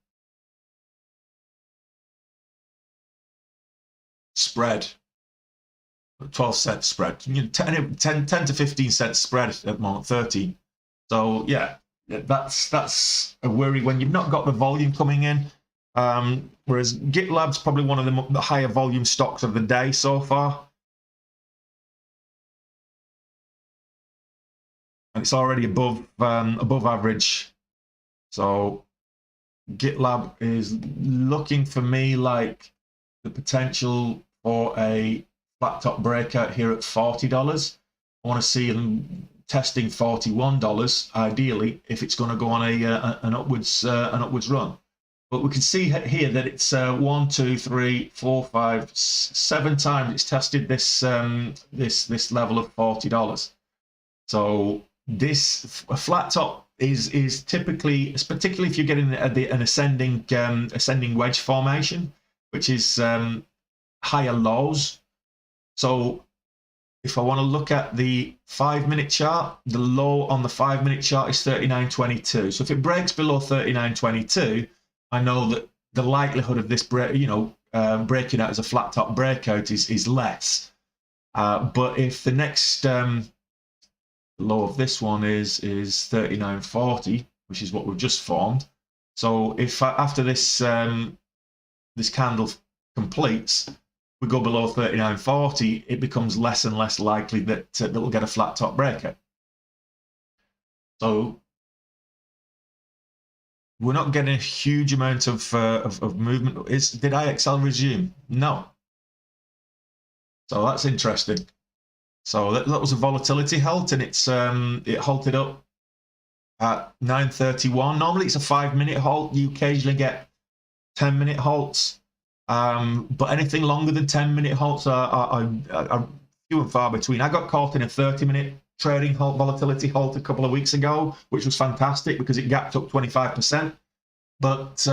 spread, 12-cent spread. You know, 10 to 15-cent spread at the moment, 13. So yeah, that's a worry when you've not got the volume coming in. Whereas GitLab's probably one of the higher volume stocks of the day so far. And it's already above average. So GitLab is looking for me like the potential for a flat top breakout here at $40. I want to see them testing $41 ideally if it's going to go on an upwards run. But we can see here that it's 1, 2, 3, 4, 5, 7 times it's tested this this level of $40. So this flat top is typically, particularly if you're getting an ascending wedge formation, which is higher lows. So if I want to look at the 5-minute chart, the low on the 5-minute chart is 39.22. So if it breaks below 39.22, I know that the likelihood of this breaking out as a flat top breakout is less. But if the next low of this one is 39.40, which is what we've just formed. So if after this this candle completes, we go below 39.40, it becomes less and less likely that we'll get a flat top breakout. So we're not getting a huge amount of movement. Did IXL resume? No. So that's interesting. So that was a volatility halt, and it halted up at 9:31. Normally it's a 5-minute halt. You occasionally get 10-minute halts, but anything longer than 10-minute halts are few and far between. I got caught in a 30-minute trading halt, volatility halt a couple of weeks ago, which was fantastic because it gapped up 25%. But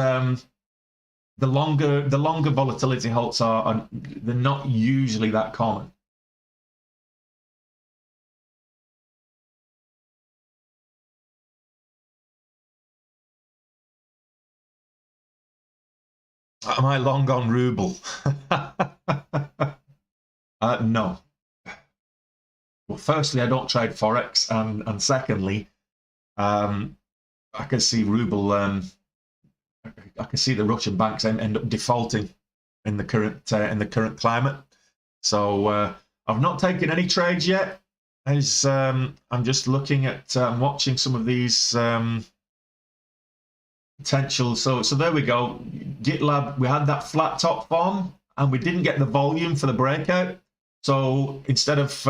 the longer volatility halts they're not usually that common. Am I long on ruble? No. Well, firstly, I don't trade forex, and secondly, I can see ruble. I can see the Russian banks end up defaulting in the current climate. So I've not taken any trades yet. As I'm just looking at watching some of these potential. So there we go. GitLab, we had that flat top form, and we didn't get the volume for the breakout. So instead of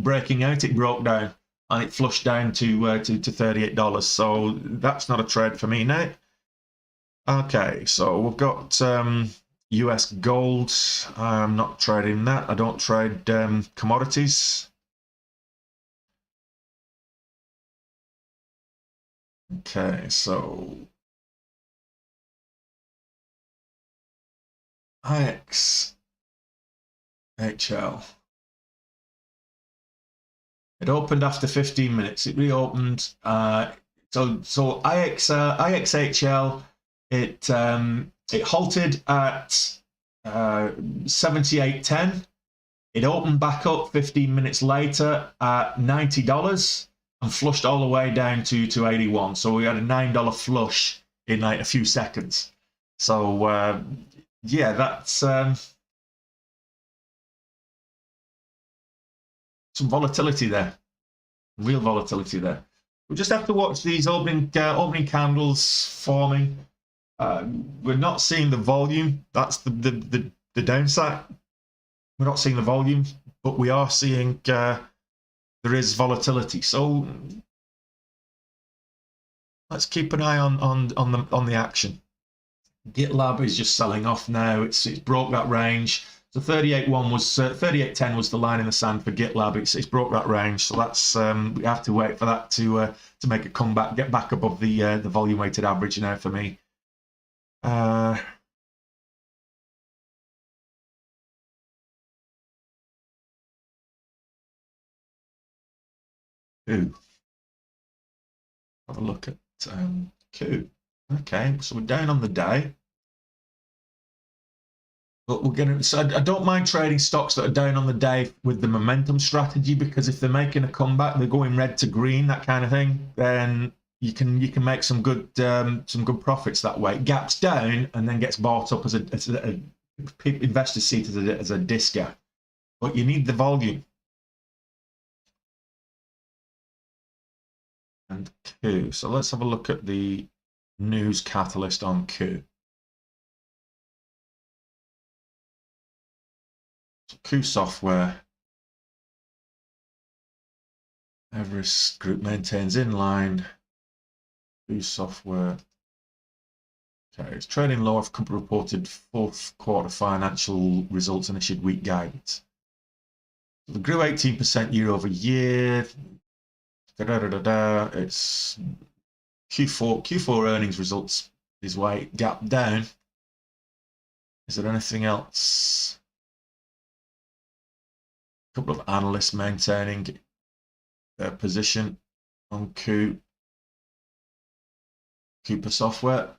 breaking out, it broke down and it flushed down to $38. So that's not a trade for me now. Okay, so we've got US gold. I'm not trading that. I don't trade commodities. Okay, so IXHL. It opened after 15 minutes. It reopened. So IXHL. It halted at 78.10. It opened back up 15 minutes later at $90 and flushed all the way down to 81. So we had a $9 flush in like a few seconds. So yeah, that's some volatility there. Real volatility there. We just have to watch these opening candles forming. We're not seeing the volume. That's the downside. We're not seeing the volume, but we are seeing there is volatility. So let's keep an eye on the action. GitLab is just selling off now. It's broke that range. So 38.1 was 38.10 was the line in the sand for GitLab. It's broke that range. So that's we have to wait for that to make a comeback, get back above the volume weighted average now for me. Q. Have a look at Q. Okay, so we're down on the day. But we're going to. So I don't mind trading stocks that are down on the day with the momentum strategy, because if they're making a comeback, they're going red to green, that kind of thing, then you can make some good profits that way. Gaps down and then gets bought up as a investors see it as a discount. But you need the volume. And Q. So let's have a look at the news catalyst on Q. So Q Software. Everest Group maintains inline. Q Software. Okay, it's trading low after company reported fourth quarter financial results and issued weak guidance. So it grew 18% year over year. It's Q4 earnings results is why it gapped down. Is there anything else? A couple of analysts maintaining their position on Cooper Software.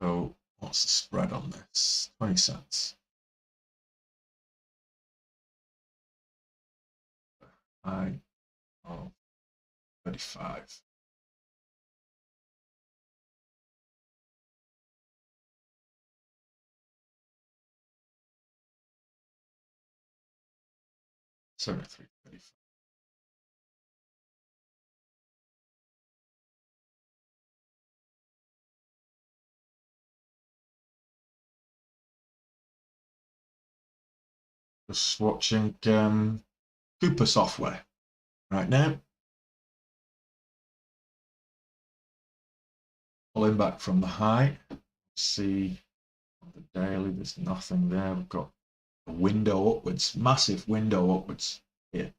So what's the spread on this? 20 cents. High of 35. $73.35. Just watching Cooper Software right now. Pulling back from the high. See on the daily, there's nothing there. We've got a window upwards, massive window upwards here.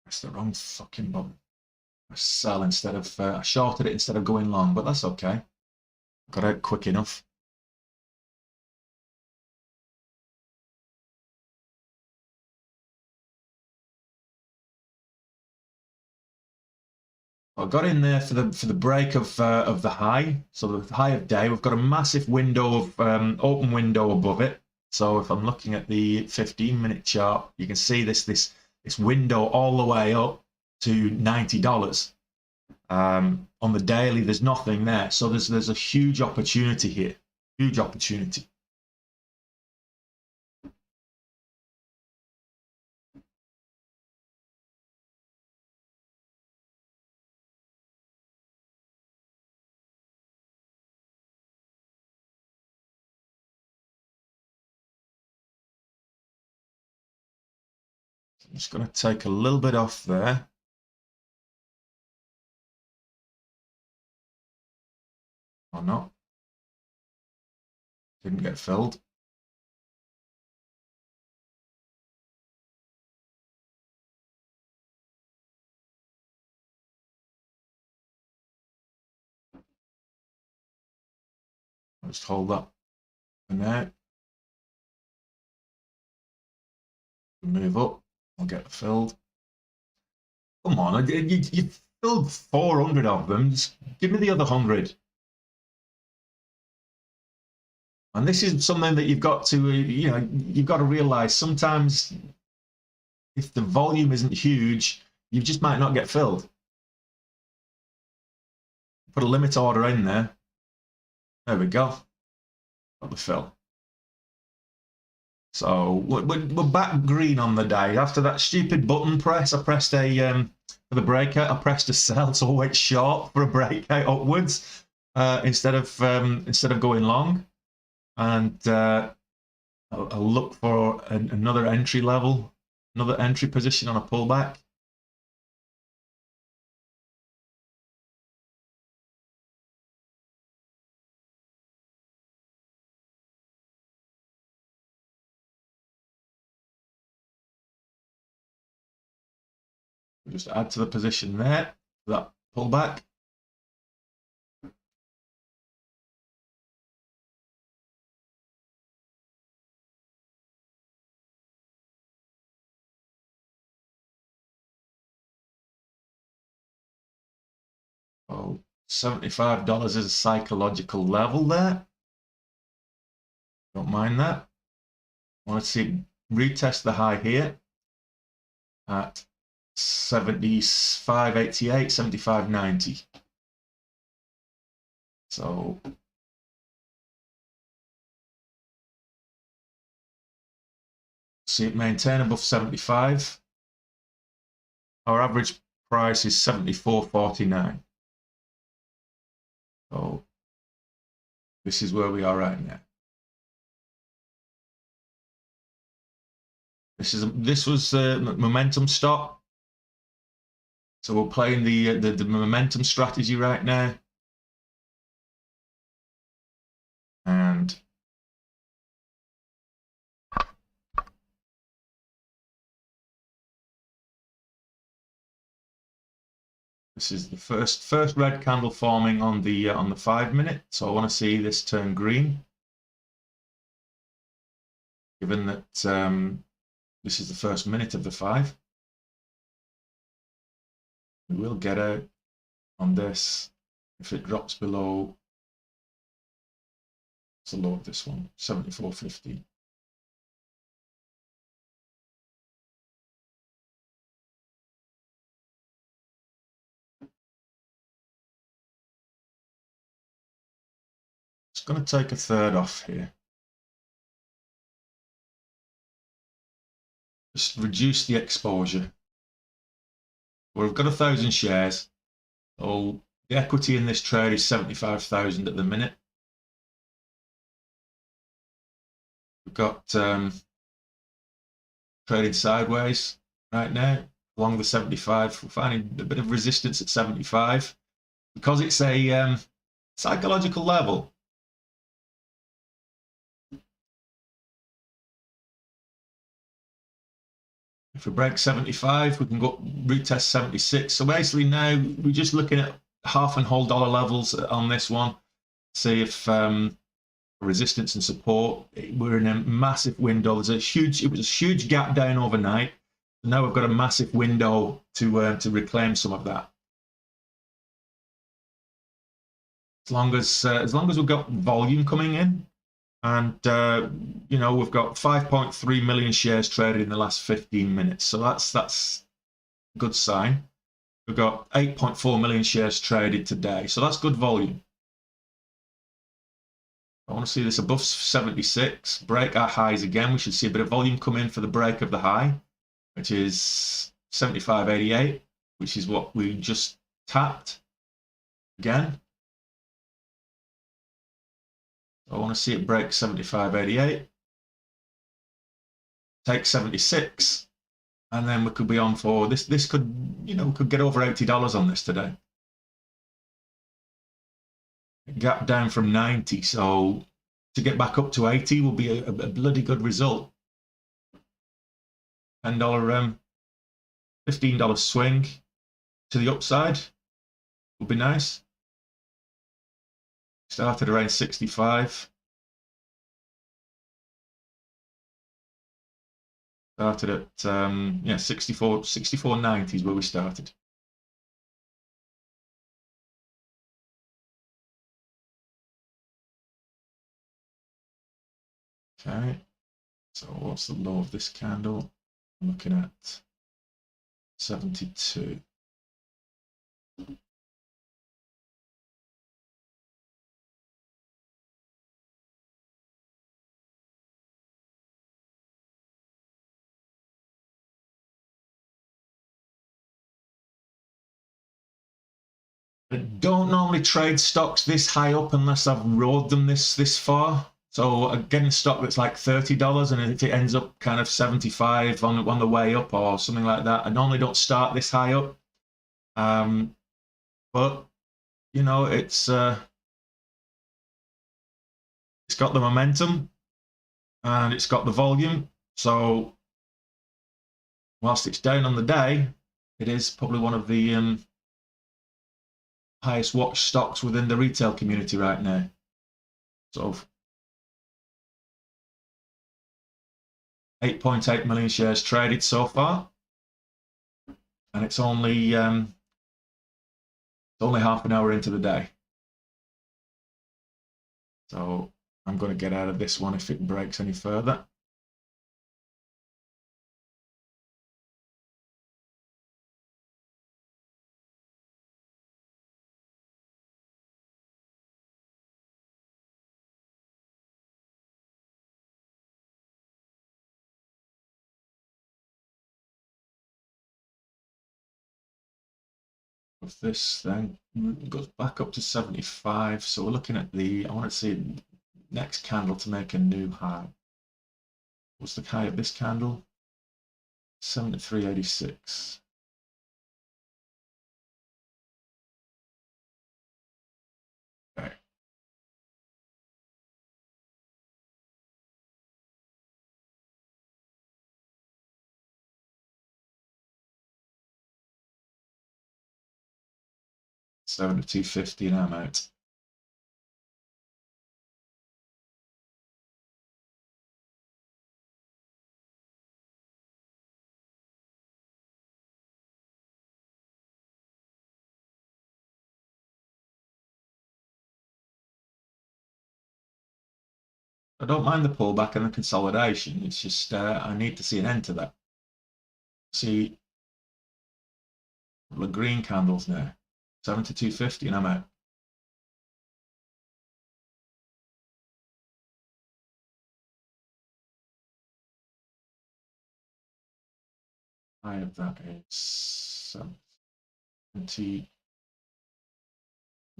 That's the wrong fucking button. I sell instead of I shorted it instead of going long, but that's okay. Got out quick enough. I got in there for the break of the high, so the high of day. We've got a massive window of open window above it. So if I'm looking at the 15-minute chart, you can see this window all the way up to $90. On the daily, there's nothing there, so there's a huge opportunity here, huge opportunity. I'm just going to take a little bit off there. Or not. Didn't get filled. I'll just hold that for now. Move up. I'll get it filled. Come on, you filled 400 of them. Just give me the other 100. And this is something that you've got to, you've got to realize sometimes if the volume isn't huge, you just might not get filled. Put a limit order in there. There we go. Got the fill. So we're back green on the day. After that stupid button press, I pressed a for the breakout. I pressed a sell, so I went short for a breakout upwards instead of going long. And I'll look for another entry level, another entry position on a pullback. Just add to the position there, that pullback. Oh, $75 is a psychological level there. Don't mind that. I want to see retest the high here at 75.88, 75.90. So see it maintain above 75. Our average price is 74.49. So this is where we are right now. This was momentum stop. So we're playing the momentum strategy right now. And this is the first red candle forming on the 5 minute. So I want to see this turn green. Given that this is the first minute of the 5. We will get out on this if it drops below. It's the low of this one, 74.50. It's going to take a third off here. Just reduce the exposure. We've got 1,000 shares. So the equity in this trade is 75,000 at the minute. We've got trading sideways right now along the 75. We're finding a bit of resistance at 75 because it's a psychological level. If we break 75, we can go retest 76. So basically now we're just looking at half and whole dollar levels on this one. See if resistance and support. We're in a massive window. It was a huge gap down overnight. Now we've got a massive window to reclaim some of that. As long as we've got volume coming in. And, we've got 5.3 million shares traded in the last 15 minutes. So that's a good sign. We've got 8.4 million shares traded today. So that's good volume. I want to see this above 76. Break our highs again. We should see a bit of volume come in for the break of the high, which is 75.88, which is what we just tapped again. I want to see it break 75.88, take 76, and then we could be on for this. This could, you know, we could get over $80 on this today. Gap down from 90, so to get back up to 80 will be a bloody good result. $10, $15 swing to the upside would be nice. Started around 65. Started at yeah, 64.90 is where we started. Okay, so what's the low of this candle? I'm looking at 72. I don't normally trade stocks this high up unless I've rode them this far. So getting stock that's like $30, and if it ends up kind of 75 on the way up or something like that, I normally don't start this high up. But you know, it's got the momentum and it's got the volume. So whilst it's down on the day, it is probably one of the highest watched stocks within the retail community right now. So 8.8 million shares traded so far, and it's only half an hour into the day. So I'm going to get out of this one if it breaks any further. If this then goes back up to 75, so we're looking at I want to see next candle to make a new high. What's the high of this candle? 73.86. Okay. $72.50 and I'm out. I don't mind the pullback and the consolidation. It's just I need to see an end to that. See the green candles now, 72.50 and I'm out. High of that is 70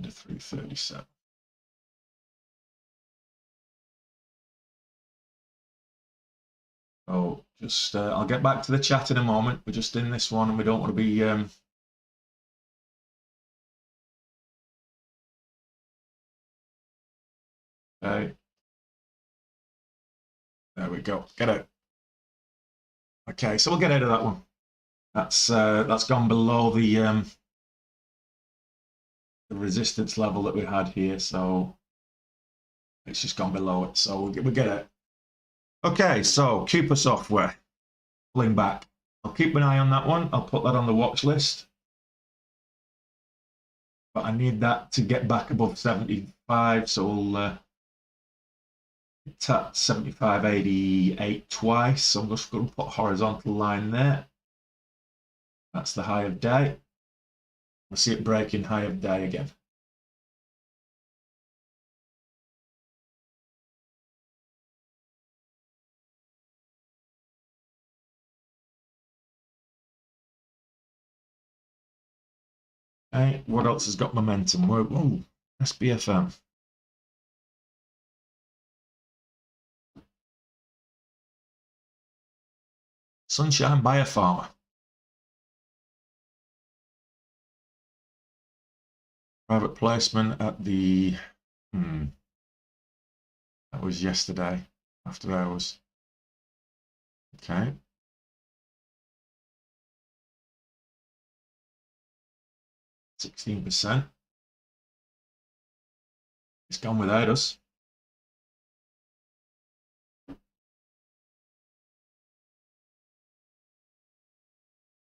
to 337. Oh, just I'll get back to the chat in a moment. We're just in this one and we don't want to be okay. There we go. Get out. Okay, so we'll get out of that one. That's gone below the resistance level that we had here, so it's just gone below it. So we'll get it. Okay, so Cooper Software pulling back. I'll keep an eye on that one. I'll put that on the watch list. But I need that to get back above 75, so we'll tap 75.88 twice. So I'm just going to put a horizontal line there. That's the high of day. We'll see it breaking high of day again. Okay, what else has got momentum? Oh, SBFM. Sunshine Biopharma. Private placement at the, that was yesterday, after hours. Okay. %16%. It's gone without us.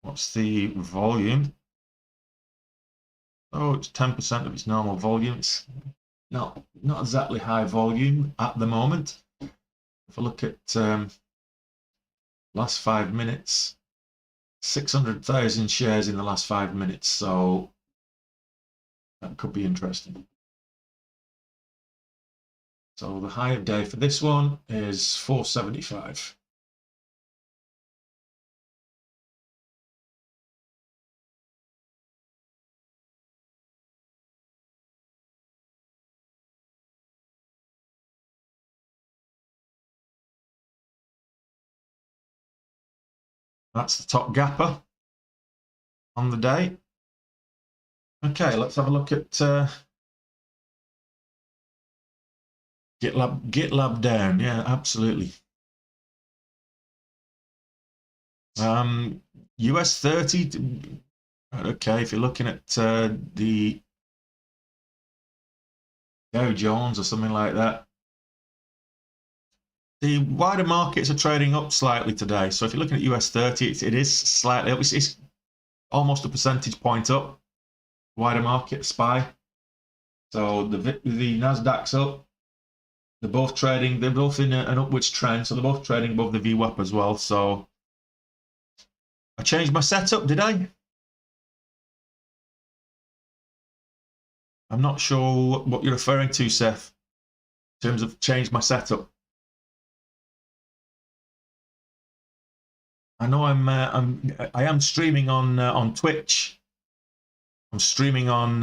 What's the volume? Oh, it's 10% of its normal volume. It's not exactly high volume at the moment. If I look at last 5 minutes, 600,000 shares in the last 5 minutes, so that could be interesting. So the high of day for this one is 475. That's the top gapper on the day. Okay, let's have a look at GitLab down. Yeah, absolutely. US 30. Okay, if you're looking at the Dow Jones or something like that, the wider markets are trading up slightly today. So if you're looking at US 30, it is slightly up. It's almost a percentage point up. Wider market SPY. So the Nasdaq's up. They're both trading. They're both in an upwards trend. So they're both trading above the VWAP as well. So I changed my setup, did I? I'm not sure what you're referring to, Seth, in terms of change my setup. I know I am streaming on Twitch. I'm streaming on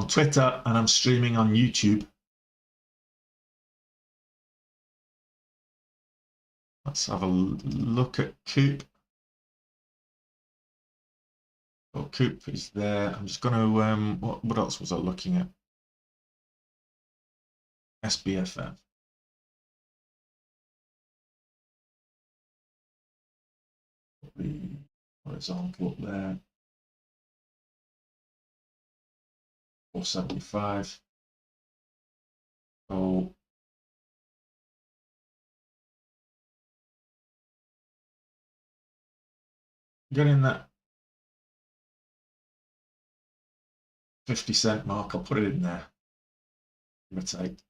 Twitter, and I'm streaming on YouTube. Let's have a look at Coop. Oh, Coop is there. I'm just going to what else was I looking at? SBFM. The horizontal up there. 475. So getting that 50-cent mark, I'll put it in there. Imitate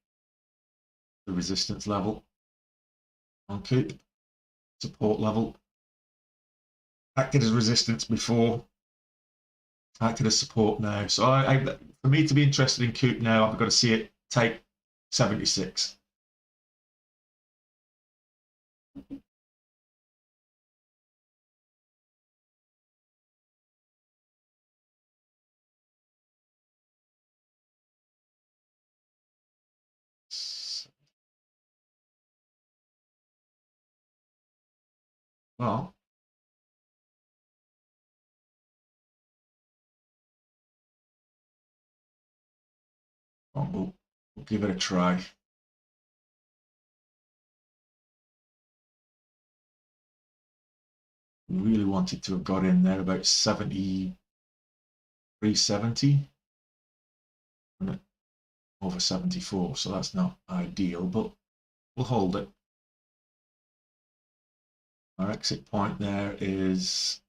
the resistance level on Coop, support level. Acted as resistance before, acted as support now. So for me to be interested in Coop now, I've got to see it take 76. Well, we'll give it a try. Really wanted to have got in there about 73.70 over 74, so that's not ideal, but we'll hold it. Our exit point there is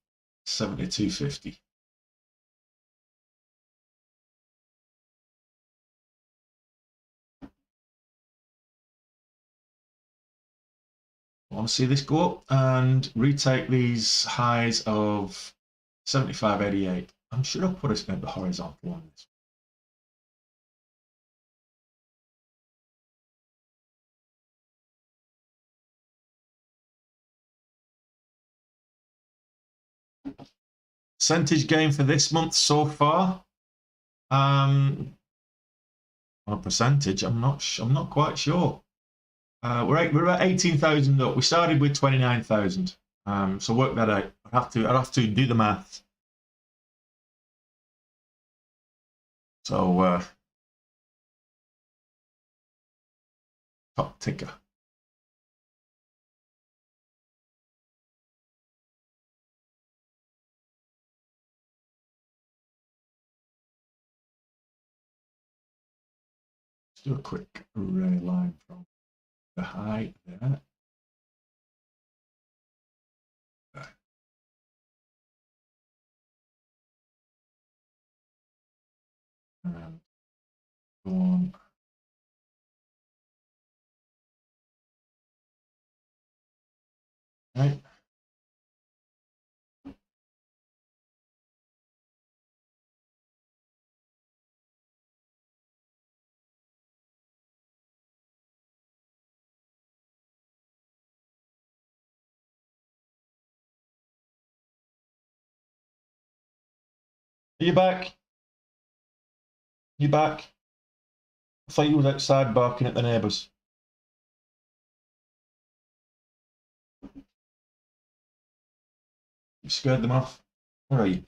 72.50. I want to see this go up and retake these highs of 75.88. I'm sure I'll put a horizontal on this. Percentage gain for this month so far. On a percentage, I'm not quite sure. We're at 18,000 up. We started with 29,000. So work that out. I'd have to do the math. So top ticker. Let's do a quick array line from the high there. And go on. Right. Are you back? You back? I thought you was outside barking at the neighbours. You scared them off? Where are you?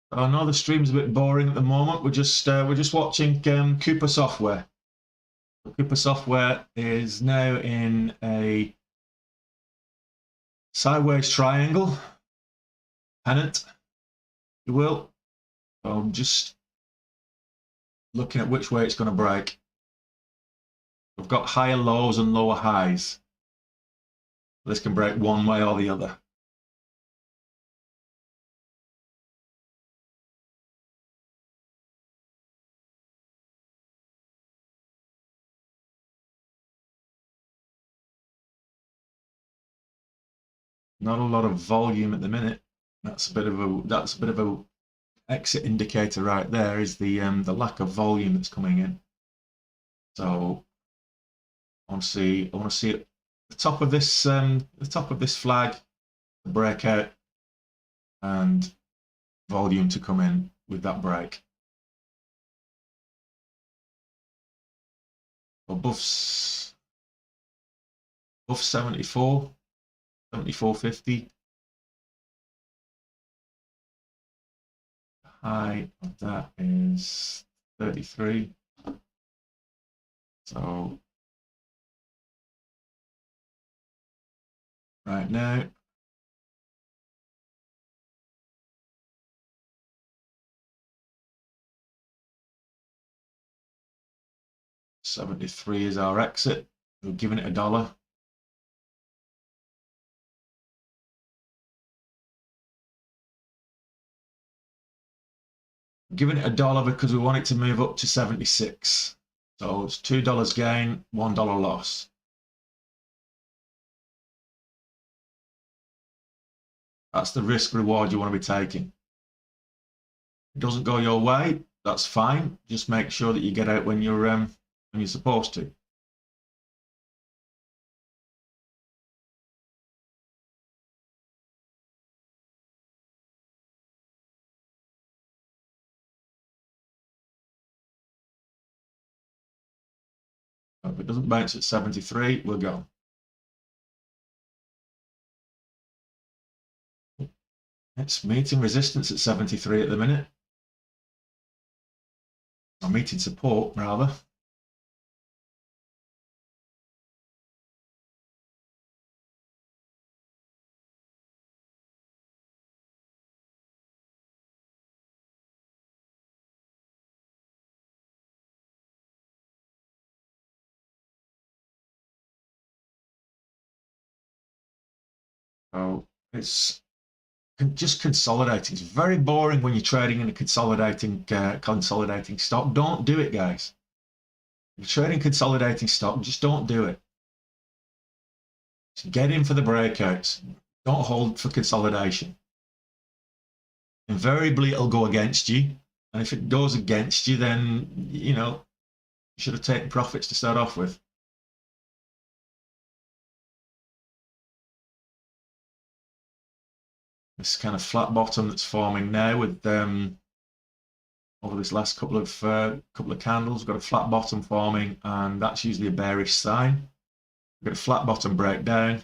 I know the stream's a bit boring at the moment. We're just watching Cooper Software. Cooper Software is now in a sideways triangle pennant, if you will. So I'm just looking at which way it's going to break. We've got higher lows and lower highs. This can break one way or the other. Not a lot of volume at the minute. That's a bit of a exit indicator right there. Is the lack of volume that's coming in. So I want to see the top of this flag, the breakout, and volume to come in with that break. Above 74, 74.50. High of that is 33. So right now, $73 is our exit. We're giving it $1. Giving it $1 because we want it to move up to 76. So it's $2 gain, $1 loss. That's the risk reward you want to be taking. It doesn't go your way, that's fine. Just make sure that you get out when you're supposed to. If it doesn't bounce at 73, we'll go. It's meeting resistance at 73 at the minute. Or meeting support, rather. So it's just consolidate. It's very boring when you're trading in a consolidating stock. Don't do it, guys. If you're trading consolidating stock, just don't do it. Just get in for the breakouts. Don't hold for consolidation. Invariably, it'll go against you. And if it goes against you, then, you know, you should have taken profits to start off with. This kind of flat bottom that's forming now with over this last couple of candles, we've got a flat bottom forming, and that's usually a bearish sign. We've got a flat bottom breakdown.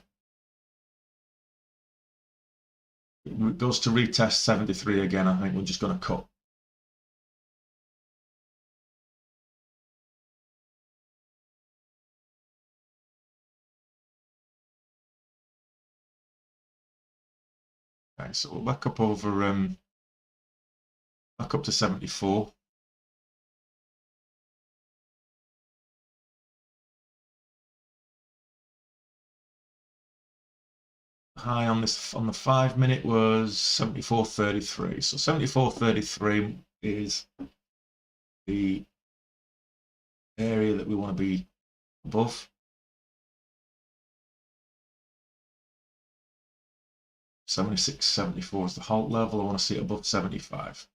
It goes to retest 73 again. I think we're just going to cut. Okay, so we're back up over back up to 74. High on this on the 5-minute was 74.33. So 74.33 is the area that we want to be above. 76.74 is the halt level. I want to see it above 75.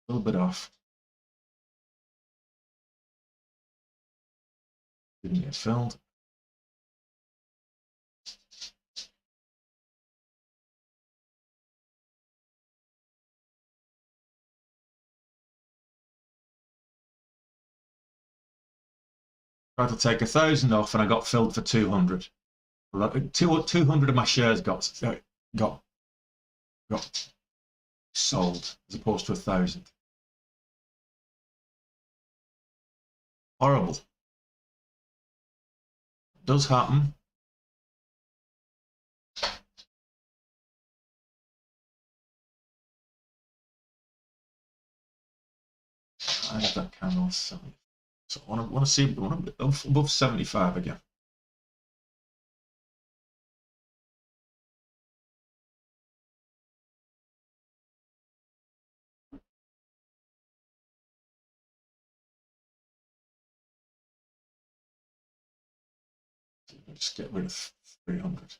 A little bit off. Didn't get filled. Tried to take 1,000 off, and I got filled for 200. 200 of my shares got sold as opposed to 1,000. Horrible. It does happen. I have that candle 70. So I want to see above 75 again. Just get rid of 300.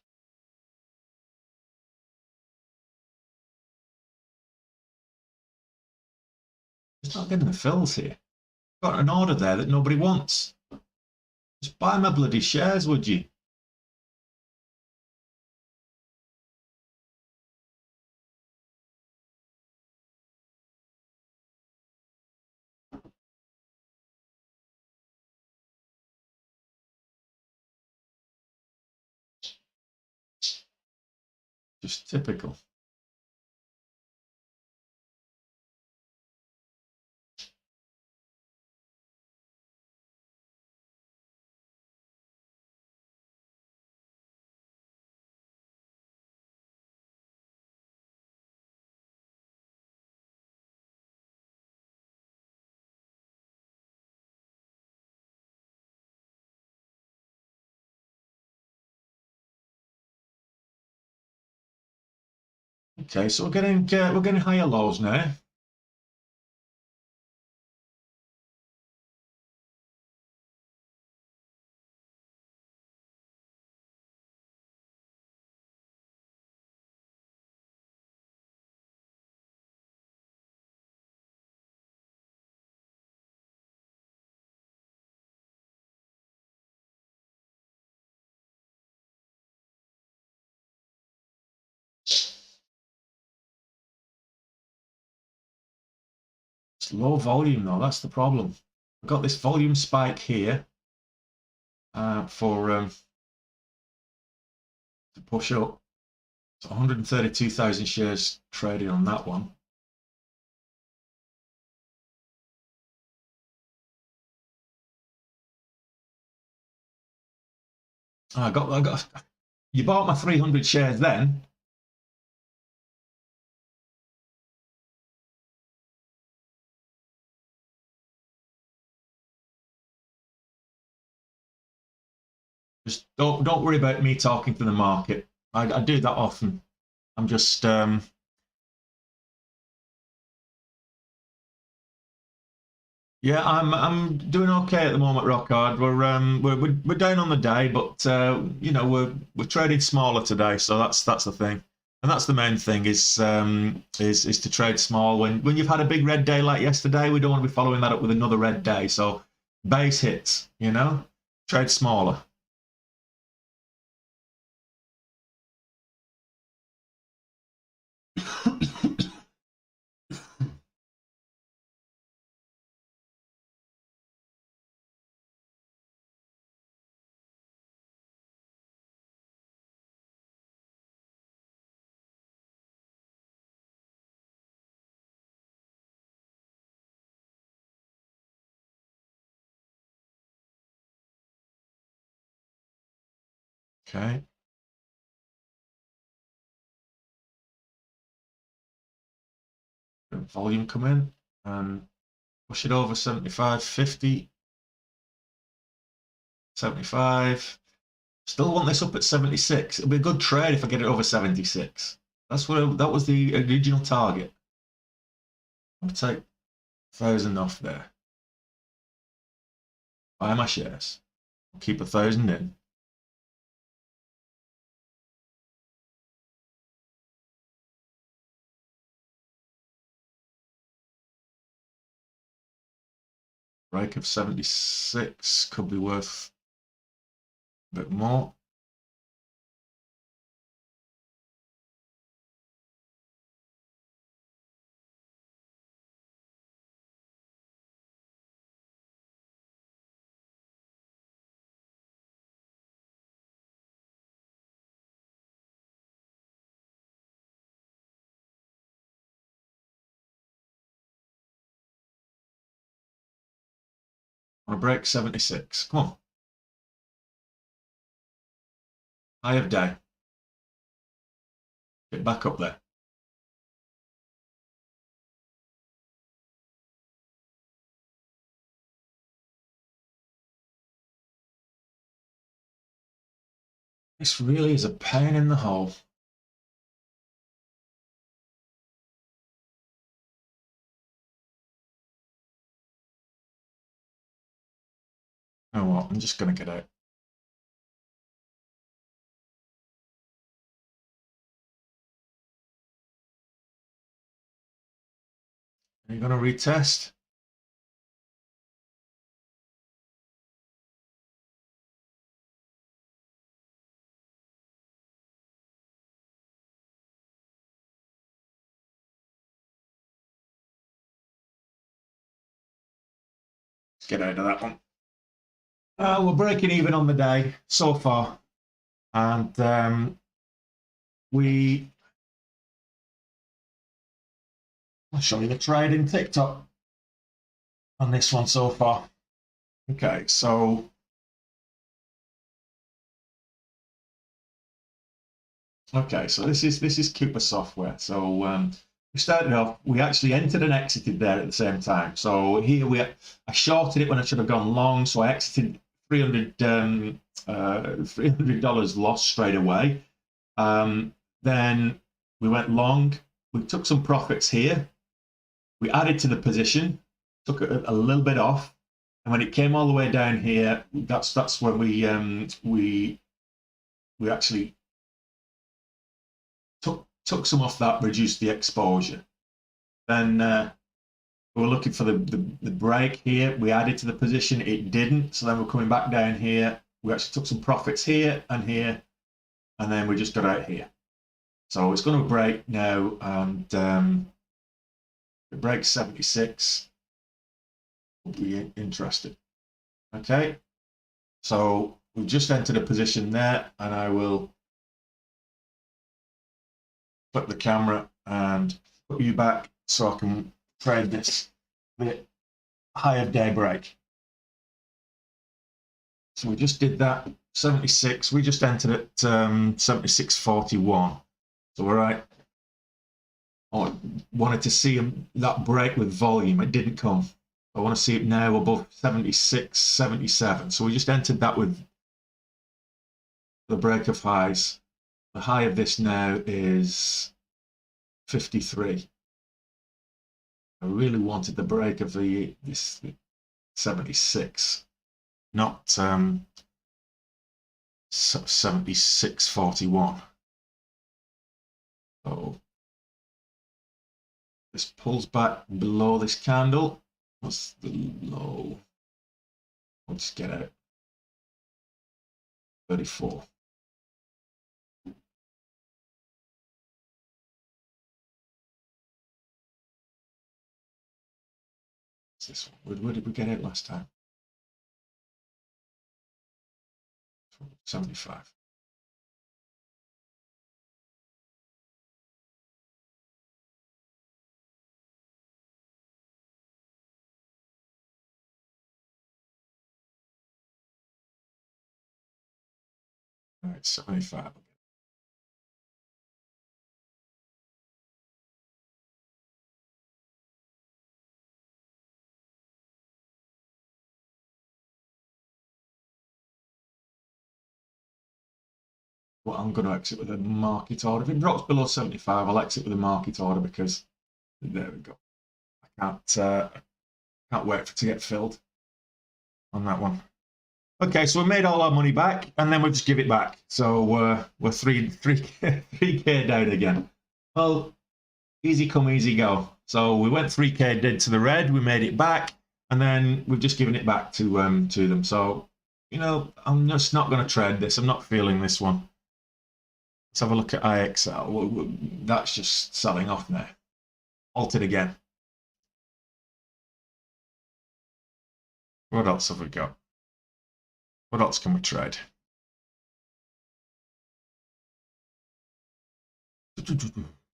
Just not getting the fills here. Got an order there that nobody wants. Just buy my bloody shares, would you? Just typical. Okay, so we're getting higher lows now. It's low volume though, that's the problem. I've got this volume spike here to push up. So 132,000 shares trading on that one. I got. You bought my 300 shares then. Just don't worry about me talking to the market. I do that often. I'm just yeah, I'm doing okay at the moment, Rockard. We're down on the day, but you know we're trading smaller today, so that's the thing, and that's the main thing is to trade small. When you've had a big red day like yesterday, we don't want to be following that up with another red day. So base hits, you know, trade smaller. Okay, volume come in and push it over 75, 50, 75. Still want this up at 76. It'll be a good trade if I get it over 76. That was the original target. I'm gonna take 1,000 off there. Buy my shares. Keep 1,000 in. Break of 76 could be worth a bit more. On a break 76. Come on. High of day. Get back up there. This really is a pain in the hole. You know what? I'm just going to get out. Are you going to retest? Let's get out of that one. We're breaking even on the day so far. And I'll show you the trade in TikTok on this one so far. Okay, so this is Cooper software. So we started off, we actually entered and exited there at the same time. So here I shorted it when I should have gone long, so I exited $300 loss straight away. Then we went long, we took some profits here, we added to the position, took a little bit off, and when it came all the way down here, that's when we actually took some off that, reduced the exposure. Then we were looking for the break here. We added to the position, it didn't. So then we're coming back down here. We actually took some profits here, and then we just got out here. So it's going to break now, and it breaks 76. We'll be interested. Okay, so we've just entered a position there, and I will flip the camera and put you back so I can trade this bit higher day break. So we just did that 76. We just entered at 76.41. So we're right. I wanted to see that break with volume. It didn't come. I want to see it now above 76.77. So we just entered that with the break of highs. The high of this now is 53. I really wanted the break of this 76, not 76.41. So this pulls back below this candle. What's the low? I'll just get out. 34. What's this one? Where did we get out last time? 75. All right, 75. Well, I'm going to exit with a market order. If it drops below 75, I'll exit with a market order because there we go. I can't wait for it to get filled on that one. Okay, so we made all our money back, and then we'll just give it back. So we're 3K down again. Well, easy come, easy go. So we went 3K dead to the red. We made it back, and then we've just given it back to them. So, you know, I'm just not going to trade this. I'm not feeling this one. Let's have a look at IXL. That's just selling off now. Halted again. What else have we got? What else can we trade?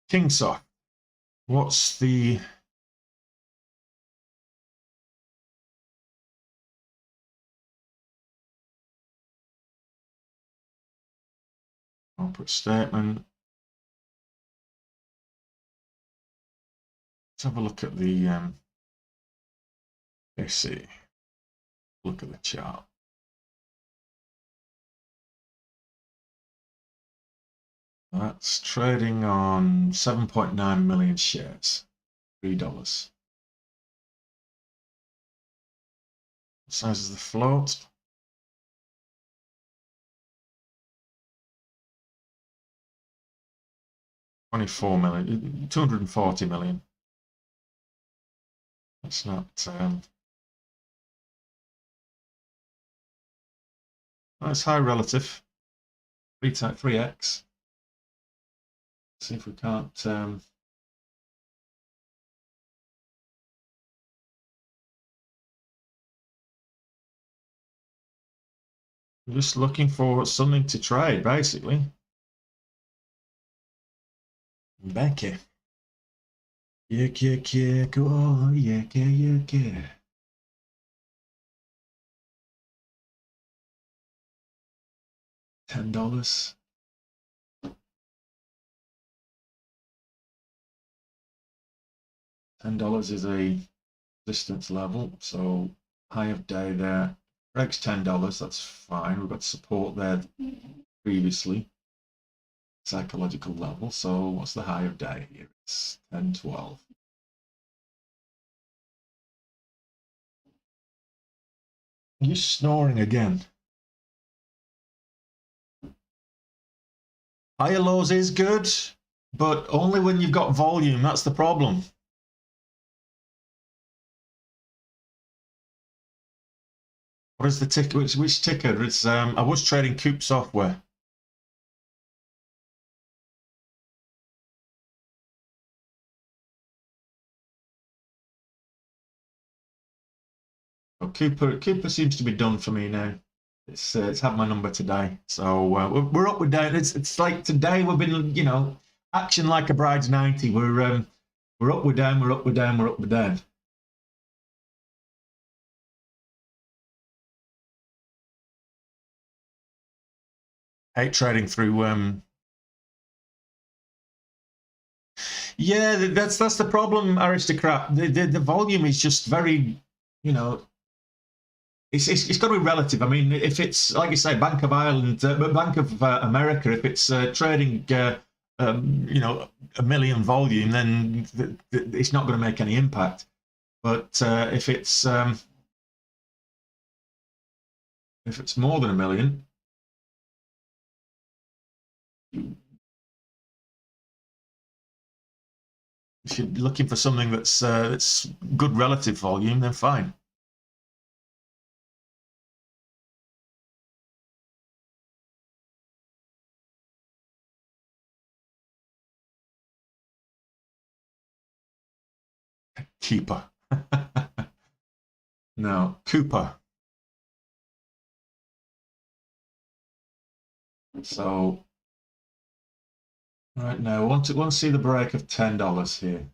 Kingsoft. What's the... corporate statement. Let's have a look at the let's see. Look at the chart. That's trading on 7.9 million shares, $3. What size is the float? $24 million, 240 million. That's not that's high relative. 3x. See if we can't I'm just looking for something to trade, basically. Becky. Yeah, go on, yeah. $10. $10 is a resistance level, so high of day there. Breaks $10, that's fine. We've got support there previously. Psychological level, so what's the high of day here? It's 10.12. You're snoring again. Higher lows is good, but only when you've got volume. That's the problem. What is the ticker? Which ticker? It's I was trading Coop Software. Oh, Cooper seems to be done for me now. It's had my number today, so we're up, we're down. It's like today we've been, you know, action like a bride's 90. We're up, we're down, we're up, we're down, we're up, we're down. Hate trading through yeah, that's the problem, Aristocrat. The volume is just very, you know, it's got to be relative. I mean, if it's like you say, Bank of Ireland, Bank of America, if it's trading, you know, a million volume, then it's not going to make any impact. But if it's more than a million, if you're looking for something that's good relative volume, then fine. Keeper. No, Cooper. So right now, want to see the break of $10 here.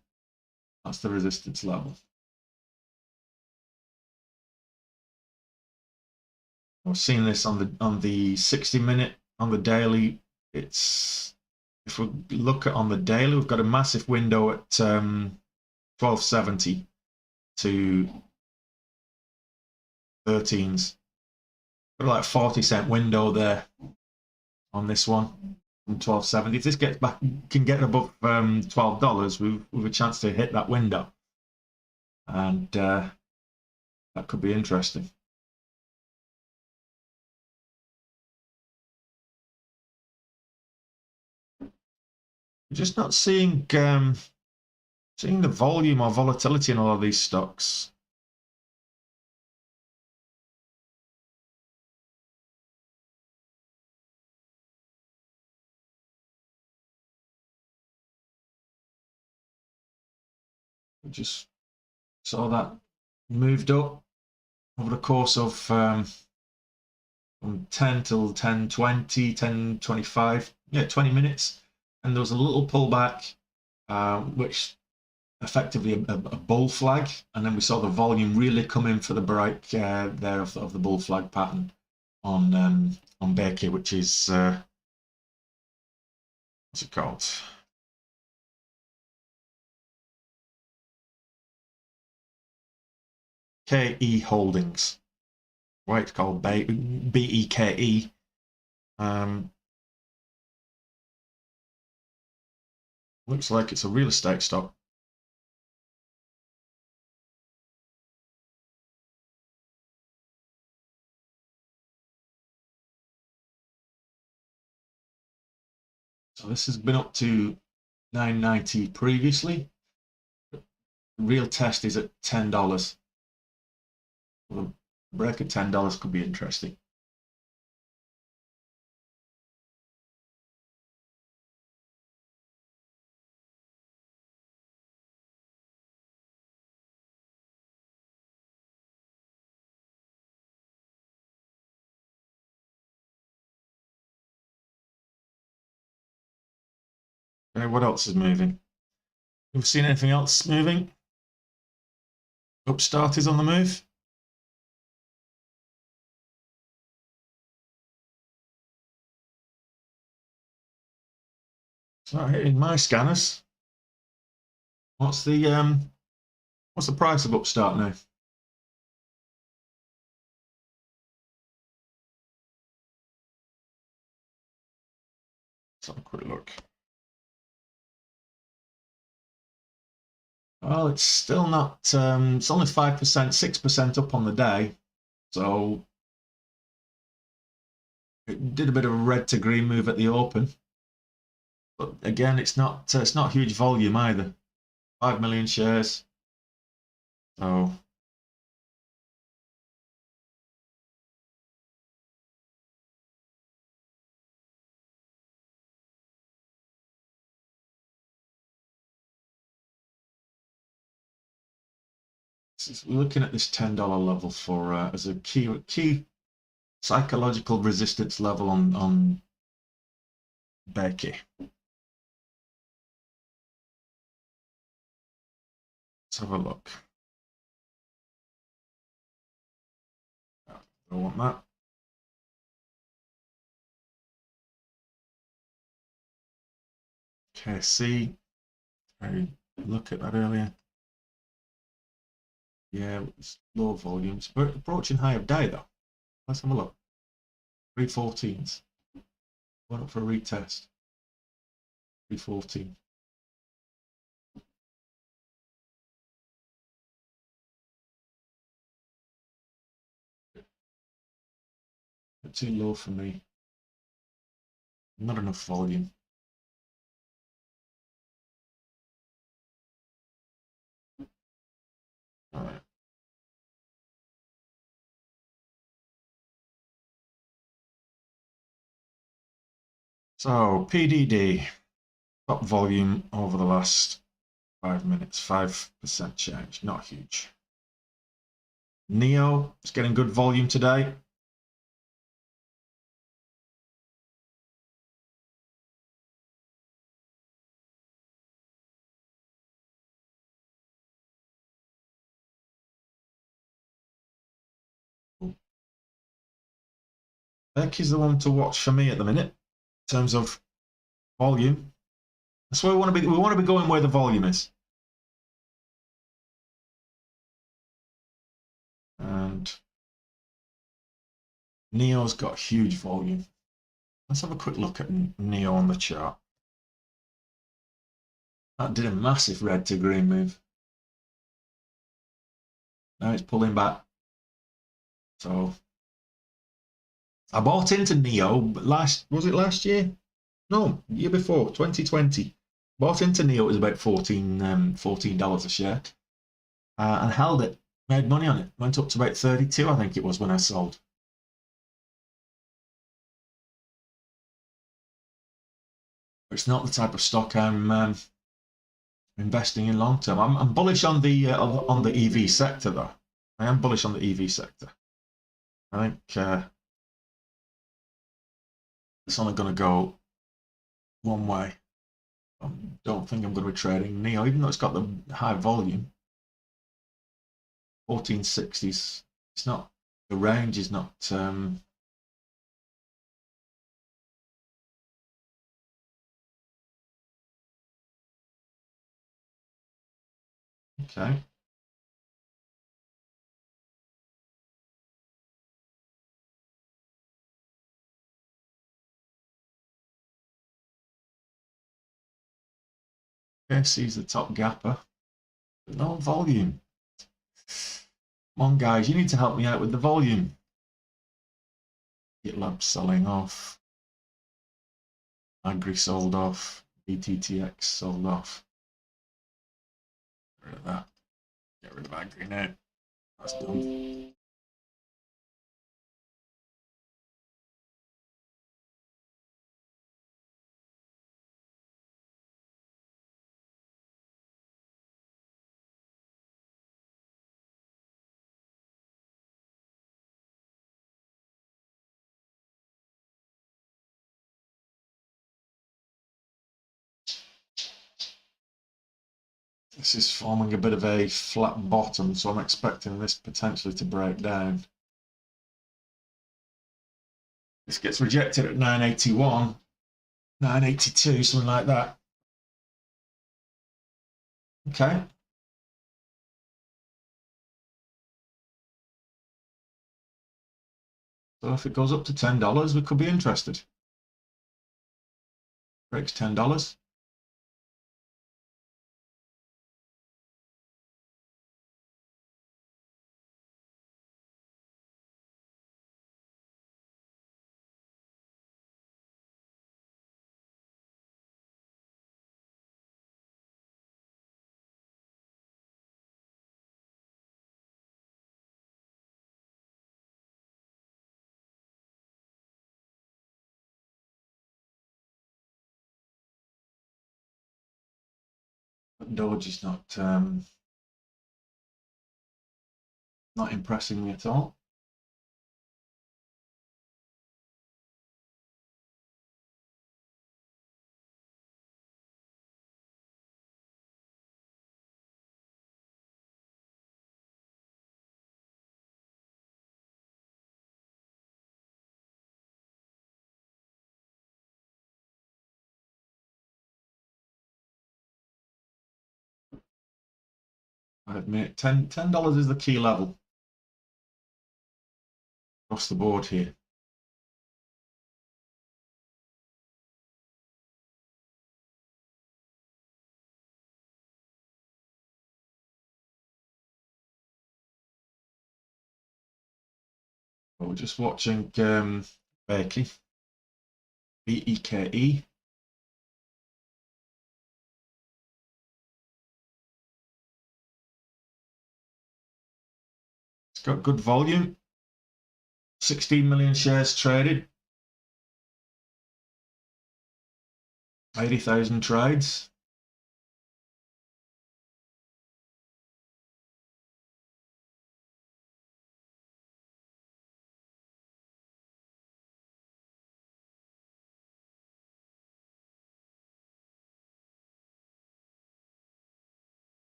That's the resistance level. I've seen this on the 60-minute, on the daily. It's, if we look at on the daily, we've got a massive window at 1270 to 13s. Got like 40-cent window there on this one from 1270. If this gets back, can get above $12, we've a chance to hit that window, and that could be interesting. Just not seeing seeing the volume or volatility in all of these stocks. We just saw that moved up over the course of from 10 till 10:20, 10:25, yeah, 20 minutes, and there was a little pullback, which effectively a bull flag, and then we saw the volume really come in for the break there of the bull flag pattern on Becky, which is what's it called? KE Holdings. Why it's called BEKE. Looks like it's a real estate stock. So this has been up to 9.90 previously. The real test is at $10. Well, the break at $10 could be interesting. Okay, what else is moving? Have you seen anything else moving? Upstart is on the move. It's not hitting my scanners. What's the price of Upstart now? Let's have a quick look. Well, it's still not. It's only 5%, 6% up on the day. So it did a bit of a red to green move at the open, but again, it's not huge volume either. 5 million shares. So we're looking at this $10 level for as a key psychological resistance level on Becky. Let's have a look. I want that. KC. I look at that earlier. Yeah, it's low volumes. We're approaching high of day though. Let's have a look. 314s. Went up for a retest. 314. Too low for me. Not enough volume. All right. So PDD, top volume over the last 5 minutes, 5% change, not huge. Neo is getting good volume today. Beck is the one to watch for me at the minute in terms of volume. That's where we want to be. We want to be going where the volume is. And Neo's got huge volume. Let's have a quick look at Neo on the chart. That did a massive red to green move. Now it's pulling back. So I bought into Neo was it last year? No, year before, 2020. Bought into Neo, it was about $14 a share. And held it, made money on it. Went up to about 32, I think it was when I sold. It's not the type of stock I'm investing in long term. I'm bullish on the EV sector though. I am bullish on the EV sector. I think it's only going to go one way. I don't think I'm going to be trading Neo, even though it's got the high volume. 1460s. It's not, the range is not. Okay. KC's the top gapper. No volume. Come on, guys, you need to help me out with the volume. GitLab selling off. Agri sold off. BTTX sold off. Get rid of that. Get rid of Agri now. That's done. This is forming a bit of a flat bottom, so I'm expecting this potentially to break down. This gets rejected at 981, 982, something like that. Okay. So if it goes up to $10, we could be interested. Breaks $10. But Doge is not impressing me at all. I admit, $10 is the key level across the board here. But we're just watching Bakey, BEKE. It's got good volume. 16 million shares traded. 80,000 trades.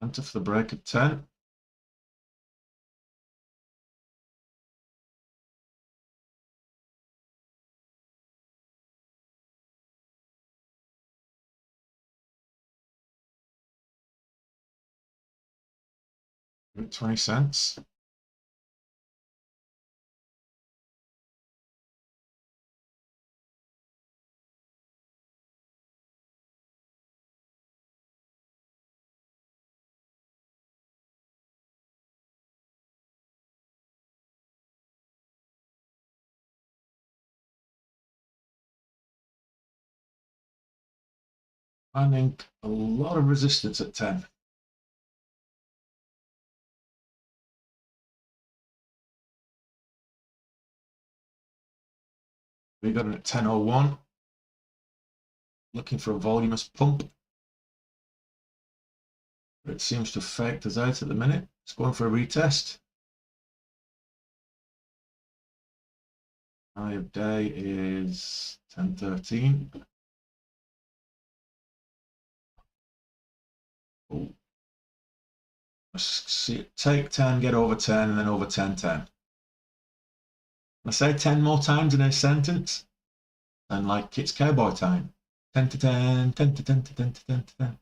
Enter for the break at 10. At 20 cents. Finding a lot of resistance at 10. We got it at 10.01. Looking for a voluminous pump. But it seems to have faked us out at the minute. It's going for a retest. High of day is 10.13. Oh. Let's see it take 10, get over 10, and then over 10.10. I say 10 more times in a sentence, and like it's cowboy time. 10 to 10, 10 to 10 to 10 to 10 to 10.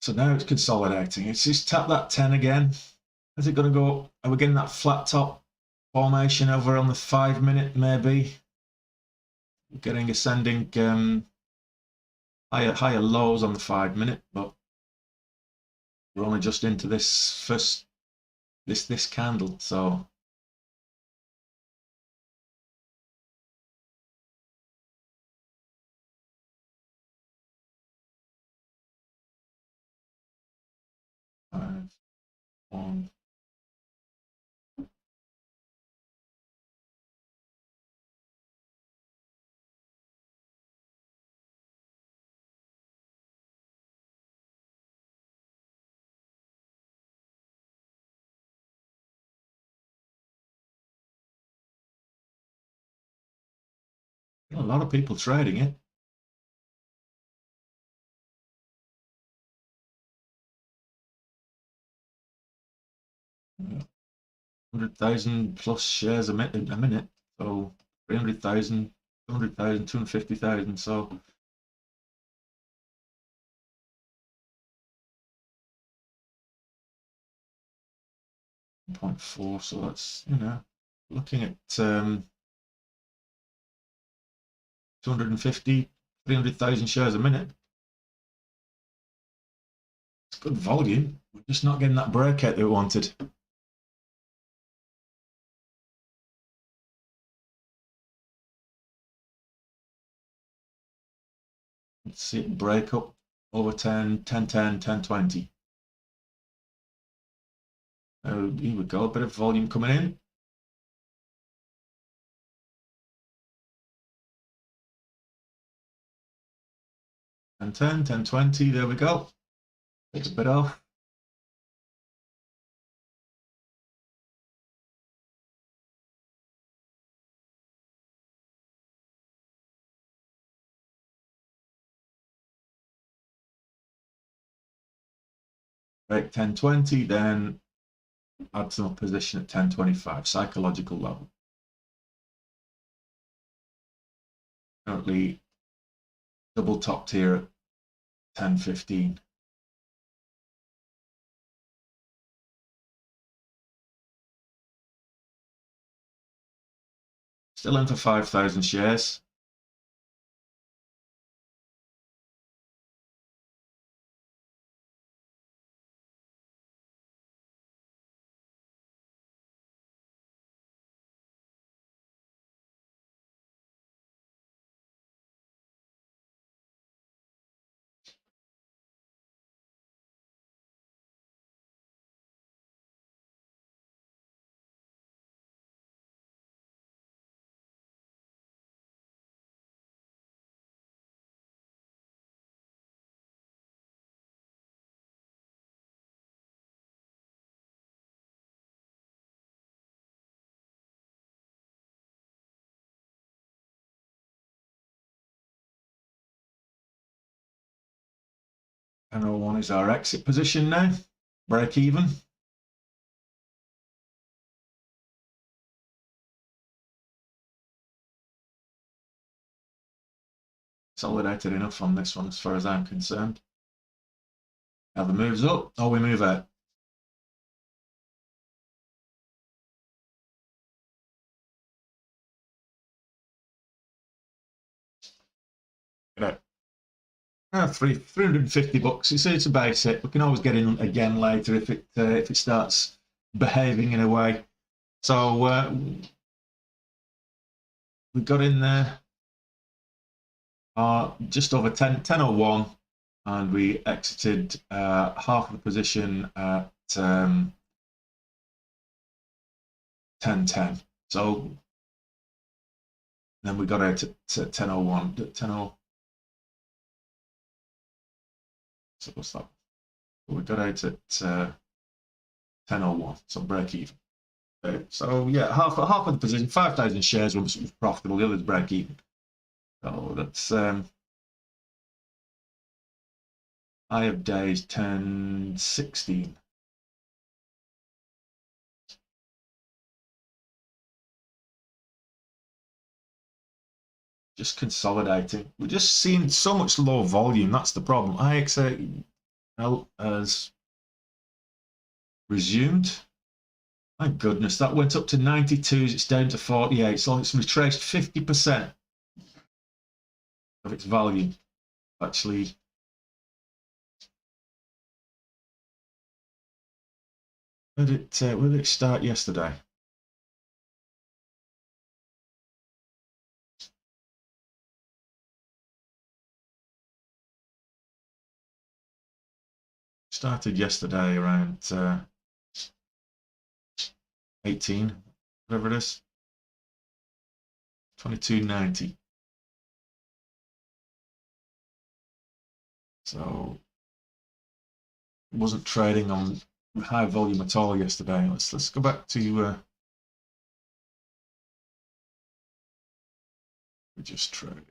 So now it's consolidating. It's just tap that 10 again. Is it going to go? Are we getting that flat top formation over on the 5 minute maybe? We're getting ascending higher lows on the 5 minute, but we're only just into this first this candle, so five, one. A lot of people trading it. Yeah. 100,000 plus shares a minute, so 300,000, 200,000, 250,000. So 0.4. So that's looking at 250, 300,000 shares a minute. It's good volume. We're just not getting that breakout that we wanted. Let's see it break up over 10, 10, 10, 10, 20. Here we go, a bit of volume coming in. And 10, 10, 20, there we go. Take a bit off. Break 10, 20, then add to my position at 10, 25, psychological level. Currently double topped here at 10, 15. Still in for 5,000 shares. And 01 is our exit position now. Break even. Consolidated enough on this one as far as I'm concerned. Now the moves up, or we move out. Right. 350 bucks. It's a basic. We can always get in again later if it starts behaving in a way. So we got in there just over 10.01, and we exited half of the position at 10.10. So then we got out at 10.01. 10.0. So what's that? We got out at 10.01. So break even. So yeah, half of the position, 5,000 shares was profitable. The others break even. So that's high of days 10.16. Just consolidating. We're just seeing so much low volume. That's the problem. IXL has resumed. My goodness, that went up to 92s. It's down to 48. So it's retraced 50% of its value. Actually, where did it start yesterday? Started yesterday around 18, whatever it is, 22.90. So it wasn't trading on high volume at all yesterday. Let's go back to we just traded.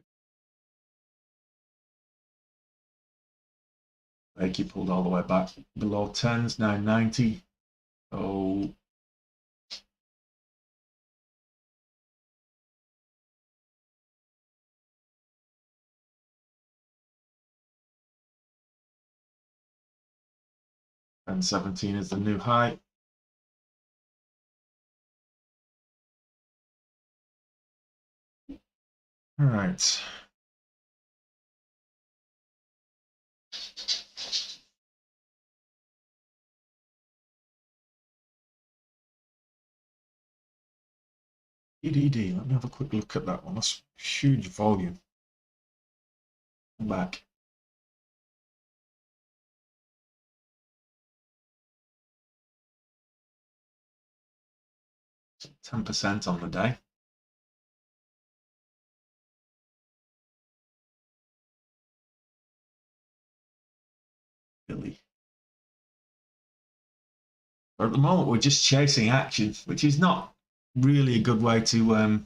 Reiki pulled all the way back below 10s, 990. So and 17 is the new high. All right. EDD, let me have a quick look at that one. That's huge volume. Back. 10% on the day. Really. But at the moment, we're just chasing action, which is not really a good way to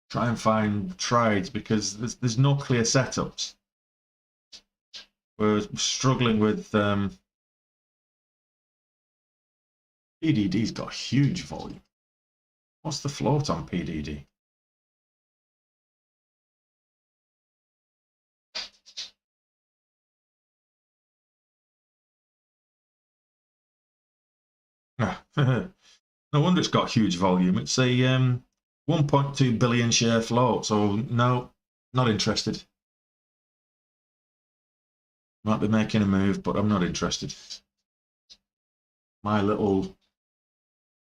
try and find trades because there's no clear setups. We're struggling with PDD's got huge volume. What's the float on PDD? No wonder it's got huge volume. It's a 1.2 billion share float, so no, not interested. Might be making a move, but I'm not interested. My little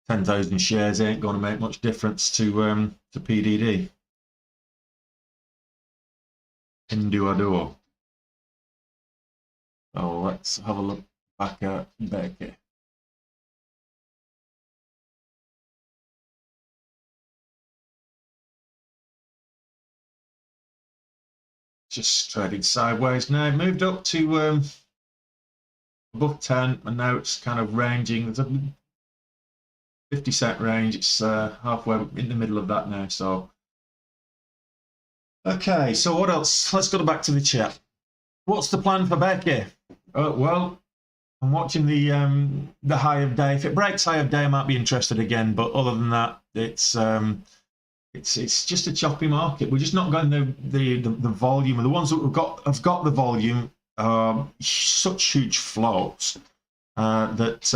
10,000 shares ain't going to make much difference to PDD. Induo. So let's have a look back at Becky. Just trading sideways now. Moved up to above 10, and now it's kind of ranging. There's a 50-cent range. It's halfway in the middle of that now. So, okay. So what else? Let's go back to the chat. What's the plan for Becky? Well, I'm watching the high of day. If it breaks high of day, I might be interested again. But other than that, it's just a choppy market. We're just not getting the volume. And the ones that have got the volume, such huge floats that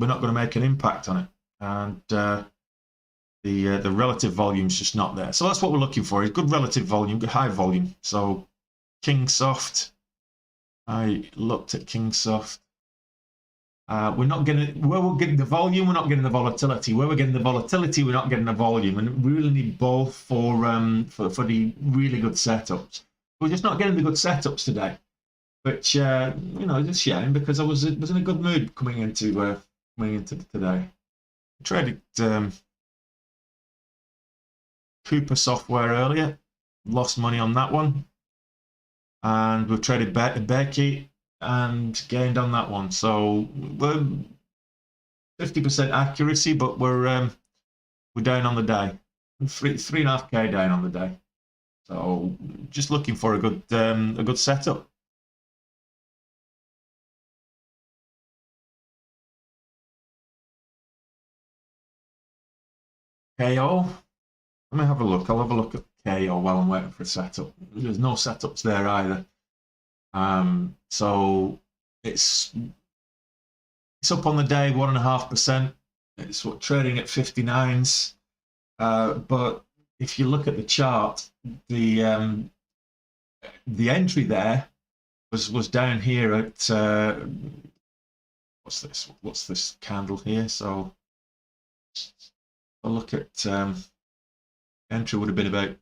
we're not going to make an impact on it. And the relative volume is just not there. So that's what we're looking for: is good relative volume, good high volume. So Kingsoft, I looked at Kingsoft. We're not getting where we're getting the volume. We're not getting the volatility. Where we're getting the volatility, we're not getting the volume, and we really need both for the really good setups. We're just not getting the good setups today, which just shame because I was in a good mood coming into today. I traded Cooper Software earlier, lost money on that one, and we've traded Becky and gained on that one. So we're 50% accuracy, but we're down on the day. 3.5K down on the day. So just looking for a good setup. KO. Let me have a look. I'll have a look at KO while I'm waiting for a setup. There's no setups there either. So it's up on the day 1.5%. It's trading at 59s. But if you look at the chart, the entry there was down here at what's this candle here? So I'll look at entry would have been about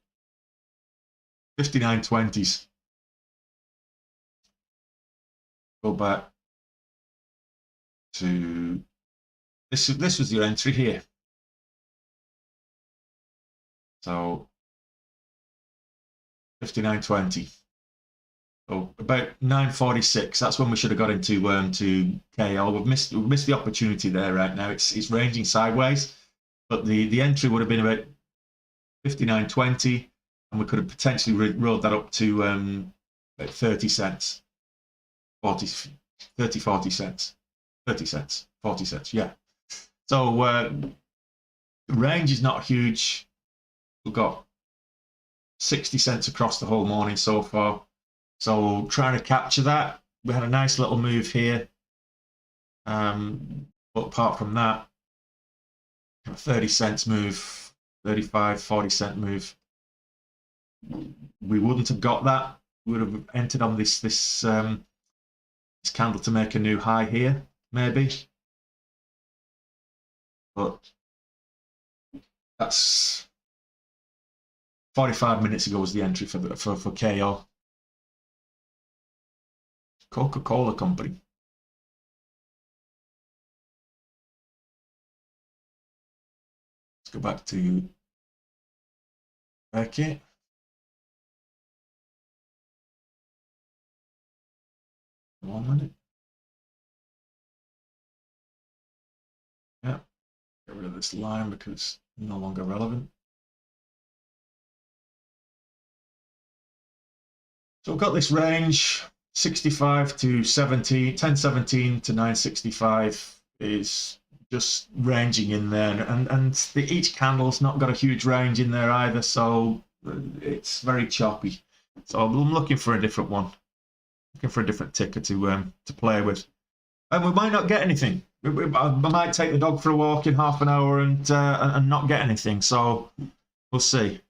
59.20s. Go back to this was your entry here. So 59.20. So about 9.46. That's when we should have got into KO. We've missed the opportunity there right now. It's ranging sideways, but the entry would have been about 59.20, and we could have potentially rolled that up to about 30 cents. 40 cents, 30 cents, 40 cents, yeah. So the range is not huge. We've got 60 cents across the whole morning so far. So trying to capture that. We had a nice little move here. But apart from that, 30 cents move, 35, 40 cent move. We wouldn't have got that. We would have entered on this candle to make a new high here, maybe. But that's 45 minutes ago was the entry for KO. Coca-Cola company. go back to Becky. One minute. Yeah, get rid of this line because it's no longer relevant. So we've got this range 65 to 17, 1017 to 965 is just ranging in there, and each candle's not got a huge range in there either, so it's very choppy. So I'm looking for a different one, looking for a different ticker to play with, and we might not get anything. I might take the dog for a walk in half an hour and not get anything. So we'll see.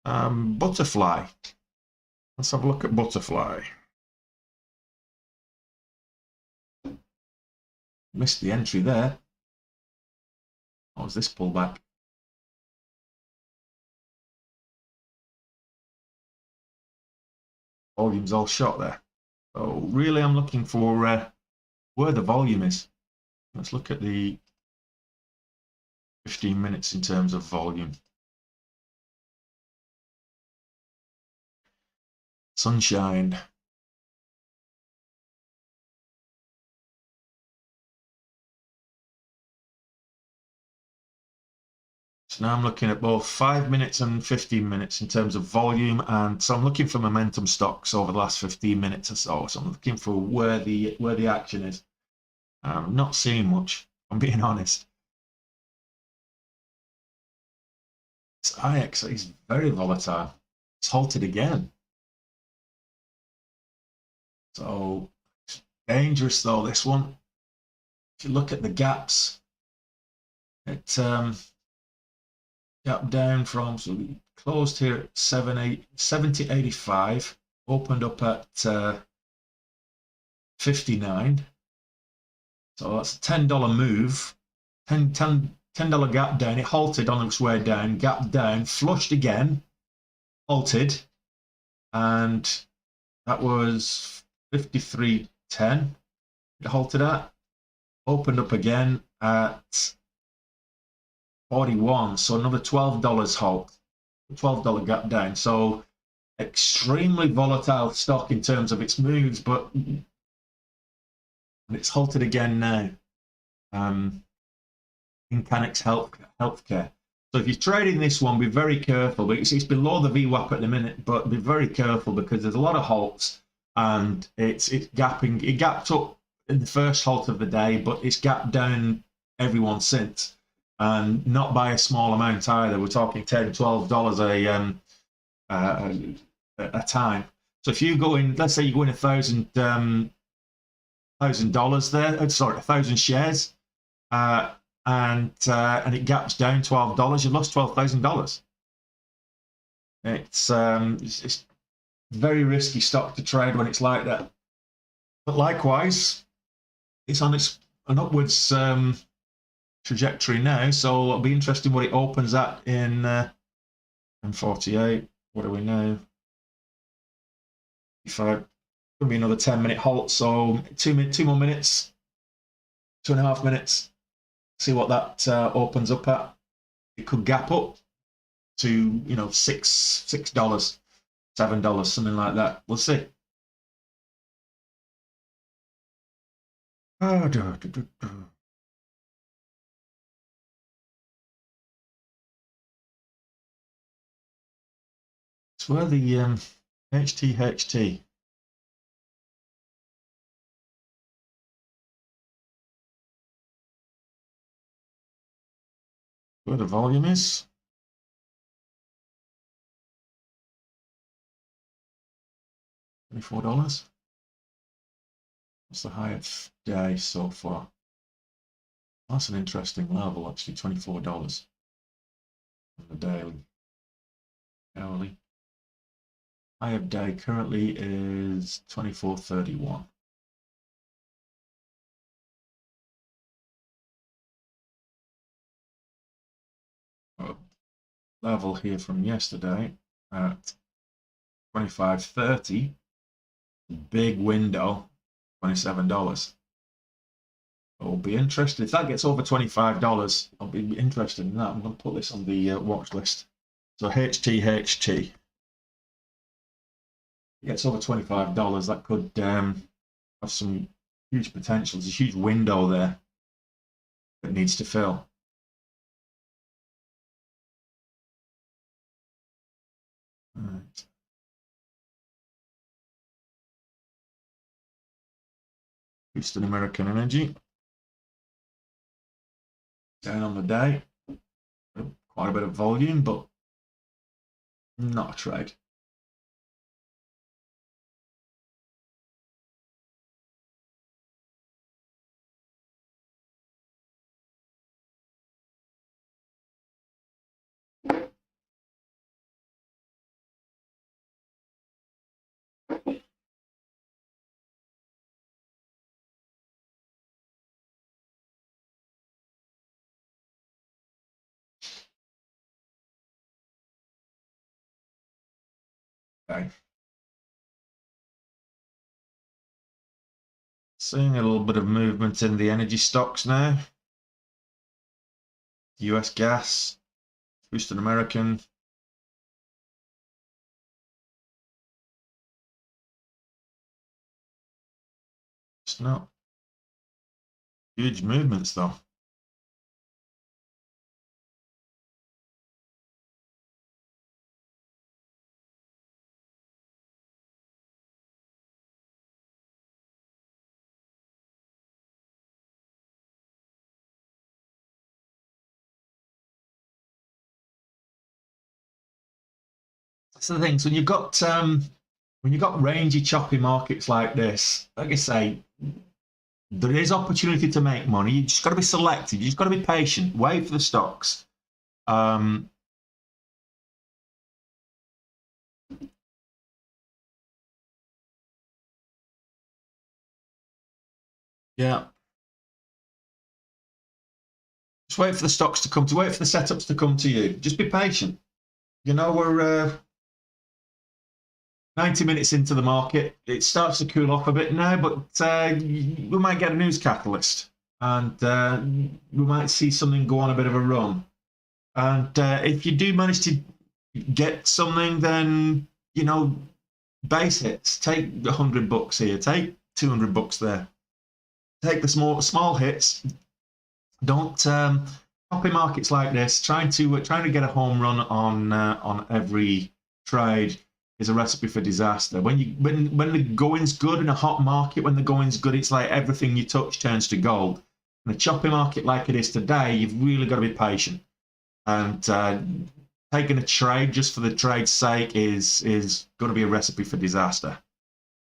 Butterfly. Let's have a look at Butterfly. Missed the entry there. What was this pullback? Volume's all shot there. So really I'm looking for where the volume is. Let's look at the 15 minutes in terms of volume. Sunshine. So now I'm looking at both 5 minutes and 15 minutes in terms of volume, and so I'm looking for momentum stocks over the last 15 minutes or so. So I'm looking for where the action is. I'm not seeing much, I'm being honest. This IX is very volatile. It's halted again. So it's dangerous though, this one. If you look at the gaps, it gap down from, so we closed here at 70.85, opened up at 59. So that's a $10 move, $10 gap down. It halted on its way down, gap down, flushed again, halted, and that was 53.10. It halted at, opened up again at 41, so another $12 halt, $12 gap down. So extremely volatile stock in terms of its moves, but it's halted again now. Incanix Healthcare. So if you're trading this one, be very careful. It's below the VWAP at the minute, but be very careful because there's a lot of halts, and it's gapping. It gapped up in the first halt of the day, but it's gapped down every one since, and not by a small amount either. We're talking $10, $12 a time. So if you go in, let's say you go in $1,000 there, sorry, 1,000 shares, and it gaps down $12, you've lost $12,000. It's very risky stock to trade when it's like that. But likewise, it's on an upwards trajectory now, so it'll be interesting what it opens at in 48. What are we now? 55. Gonna be another 10-minute halt, so 2 more minutes, 2.5 minutes. See what that opens up at. It could gap up to, you know, $6, $7, something like that. We'll see. It's where the HTHT. Where the volume is. $24. That's the highest day so far. That's an interesting level, actually. $24 on the daily. Hourly. High of day currently is 24.31. Level here from yesterday at 25.30. Big window, $27. I'll be interested. If that gets over $25, I'll be interested in that. I'm going to put this on the watch list. So HTHT. If it gets over $25, that could have some huge potential. There's a huge window there that needs to fill. Right. Houston American Energy. Down on the day. Quite a bit of volume, but not a trade. Okay. Seeing a little bit of movement in the energy stocks now. US gas, Houston American. It's not huge movements though. That's the thing. So when you've got rangy, choppy markets like this, like I say, there is opportunity to make money. You just got to be selective. You just got to be patient. Wait for the stocks. Yeah. Just wait for the stocks to come to. Wait for the setups to come to you. Just be patient. You know, we're 90 minutes into the market. It starts to cool off a bit now, but we might get a news catalyst, and we might see something go on a bit of a run. And if you do manage to get something, then you know, base hits. Take $100 here. Take $200 there. Take the small hits. Don't copy markets like this. Trying to get a home run on every trade is a recipe for disaster. When the going's good in a hot market, when the going's good, it's like everything you touch turns to gold. In a choppy market like it is today, you've really got to be patient. And taking a trade just for the trade's sake is going to be a recipe for disaster.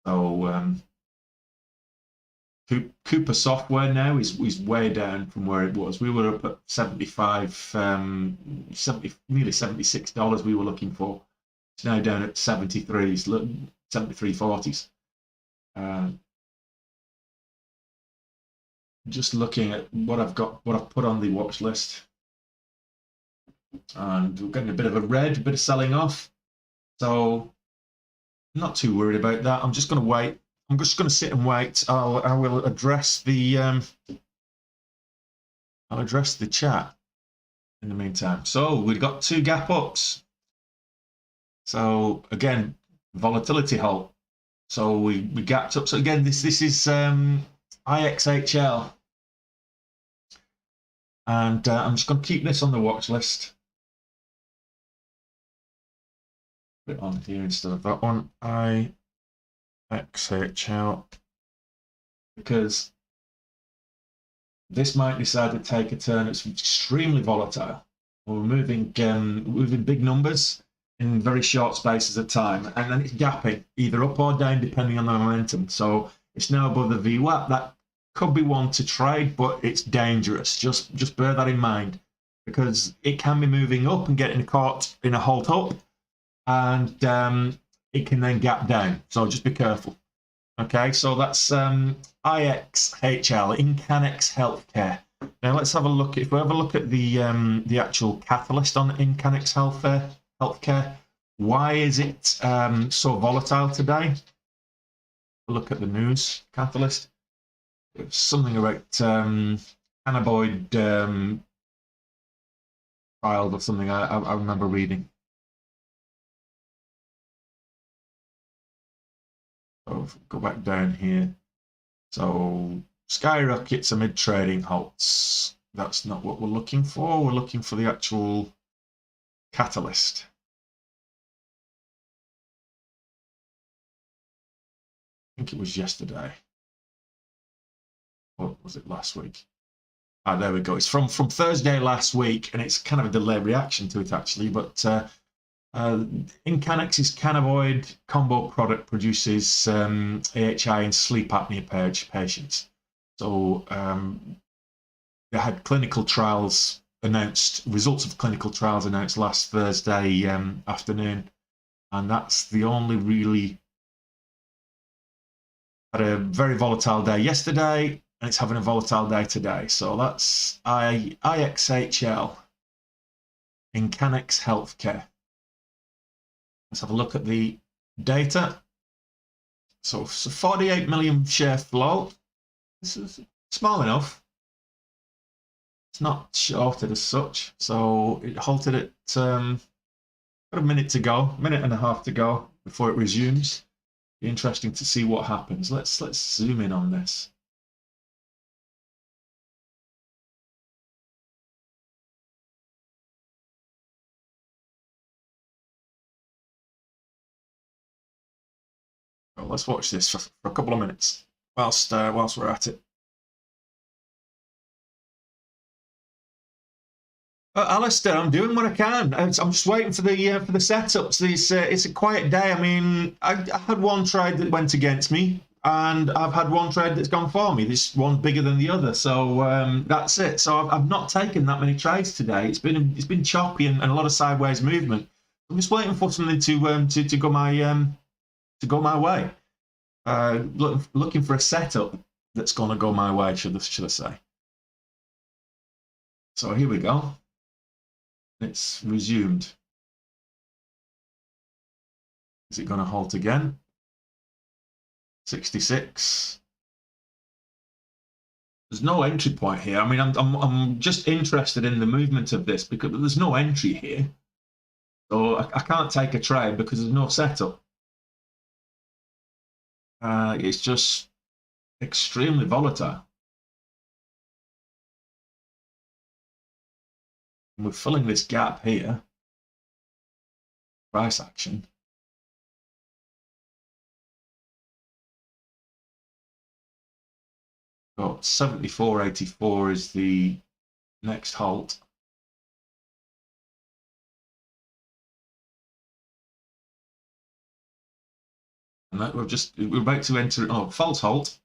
So Cooper Software now is way down from where it was. We were up at 75, 70, nearly $76 we were looking for. It's now down at 73s, 73.40s. Just looking at what I've put on the watch list. And we're getting a bit of a red, a bit of selling off. So I'm not too worried about that. I'm just going to wait. I'm just going to sit and wait. I will address the chat in the meantime. So we've got two gap ups. So again, volatility halt. So we gapped up. So again, this is IXHL, and I'm just going to keep this on the watch list. Put it on here instead of that one. IXHL, because this might decide to take a turn. It's extremely volatile. We're moving big numbers in very short spaces of time, and then it's gapping either up or down depending on the momentum. So it's now above the VWAP. That could be one to trade, but it's dangerous. Just bear that in mind, because it can be moving up and getting caught in a halt up, and it can then gap down. So just be careful. Okay, so that's IXHL, Incanex Healthcare. Now let's have a look. If we have a look at the actual catalyst on Incanex Healthcare, why is it so volatile today? Look at the news catalyst. It's something about cannabinoid trials or something. I remember reading. So go back down here. So skyrockets amid trading halts. That's not what we're looking for. We're looking for the actual catalyst. I think it was yesterday. Or was it last week? Ah, there we go. It's from Thursday last week, and it's kind of a delayed reaction to it, actually. But Incanex's cannabinoid combo product produces AHI in sleep apnea patients. So they had clinical trials announced, results of clinical trials announced last Thursday afternoon, and that's the only really. Had a very volatile day yesterday, and it's having a volatile day today. So that's IXHL, Incanex Healthcare. Let's have a look at the data. So 48 million share float. This is small enough. It's not shorted as such. So it halted at got a minute to go, minute and a half to go before it resumes. Be interesting to see what happens. Let's zoom in on this. Well, let's watch this for a couple of minutes whilst we're at it. Alistair, I'm doing what I can. I'm just waiting for the setups. It's a quiet day. I mean, I had one trade that went against me, and I've had one trade that's gone for me. This one's bigger than the other, so that's it. So I've not taken that many trades today. It's been choppy and a lot of sideways movement. I'm just waiting for something to go my way. Looking for a setup that's going to go my way, should I say? So here we go. It's resumed. Is it going to halt again? 66. There's no entry point here. I mean, I'm just interested in the movement of this because there's no entry here. So I can't take a trade because there's no setup. It's just extremely volatile. And we're filling this gap here. Price action. Got 74.84 is the next halt. And that we're about to enter. Oh, false halt.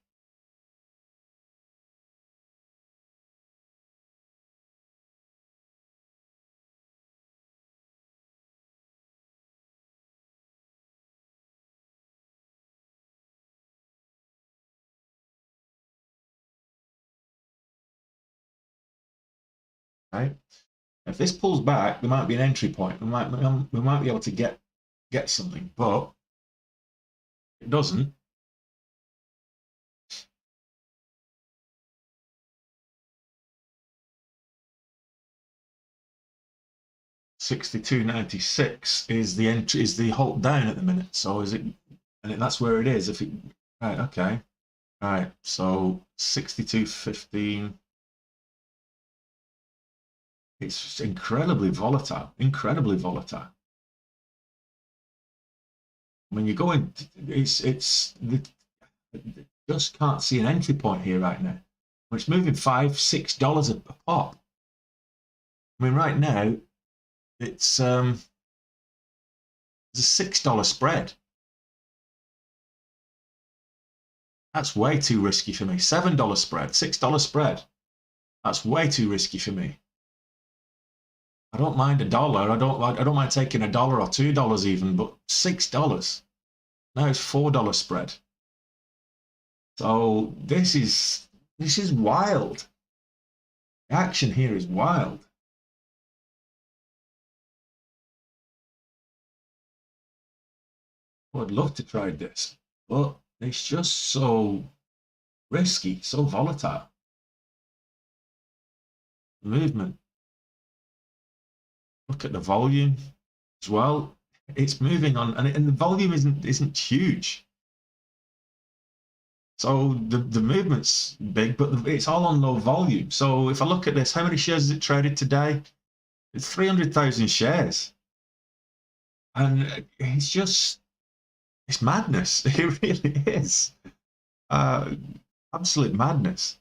Okay. If this pulls back, there might be an entry point. We might be able to get something, but it doesn't. $62.96 is the entry, is the halt down at the minute. So is it? And that's where it is. If it right, okay, right. So 62.15. It's just incredibly volatile. Incredibly volatile. I mean, you're going. Just can't see an entry point here right now. It's moving $5-6 a pop. I mean, right now it's there's a $6 spread. That's way too risky for me. $7 spread, $6 spread. That's way too risky for me. I don't mind $1. I don't mind taking $1 or $2 even, but $6. Now it's $4 spread. So this is wild. The action here is wild. I'd love to try this, but it's just so risky, so volatile. Movement. Look at the volume as well. It's moving on, and the volume isn't huge. So the movement's big, but it's all on low volume. So if I look at this, how many shares is it traded today? It's 300,000 shares. And it's madness. It really is. Absolute madness.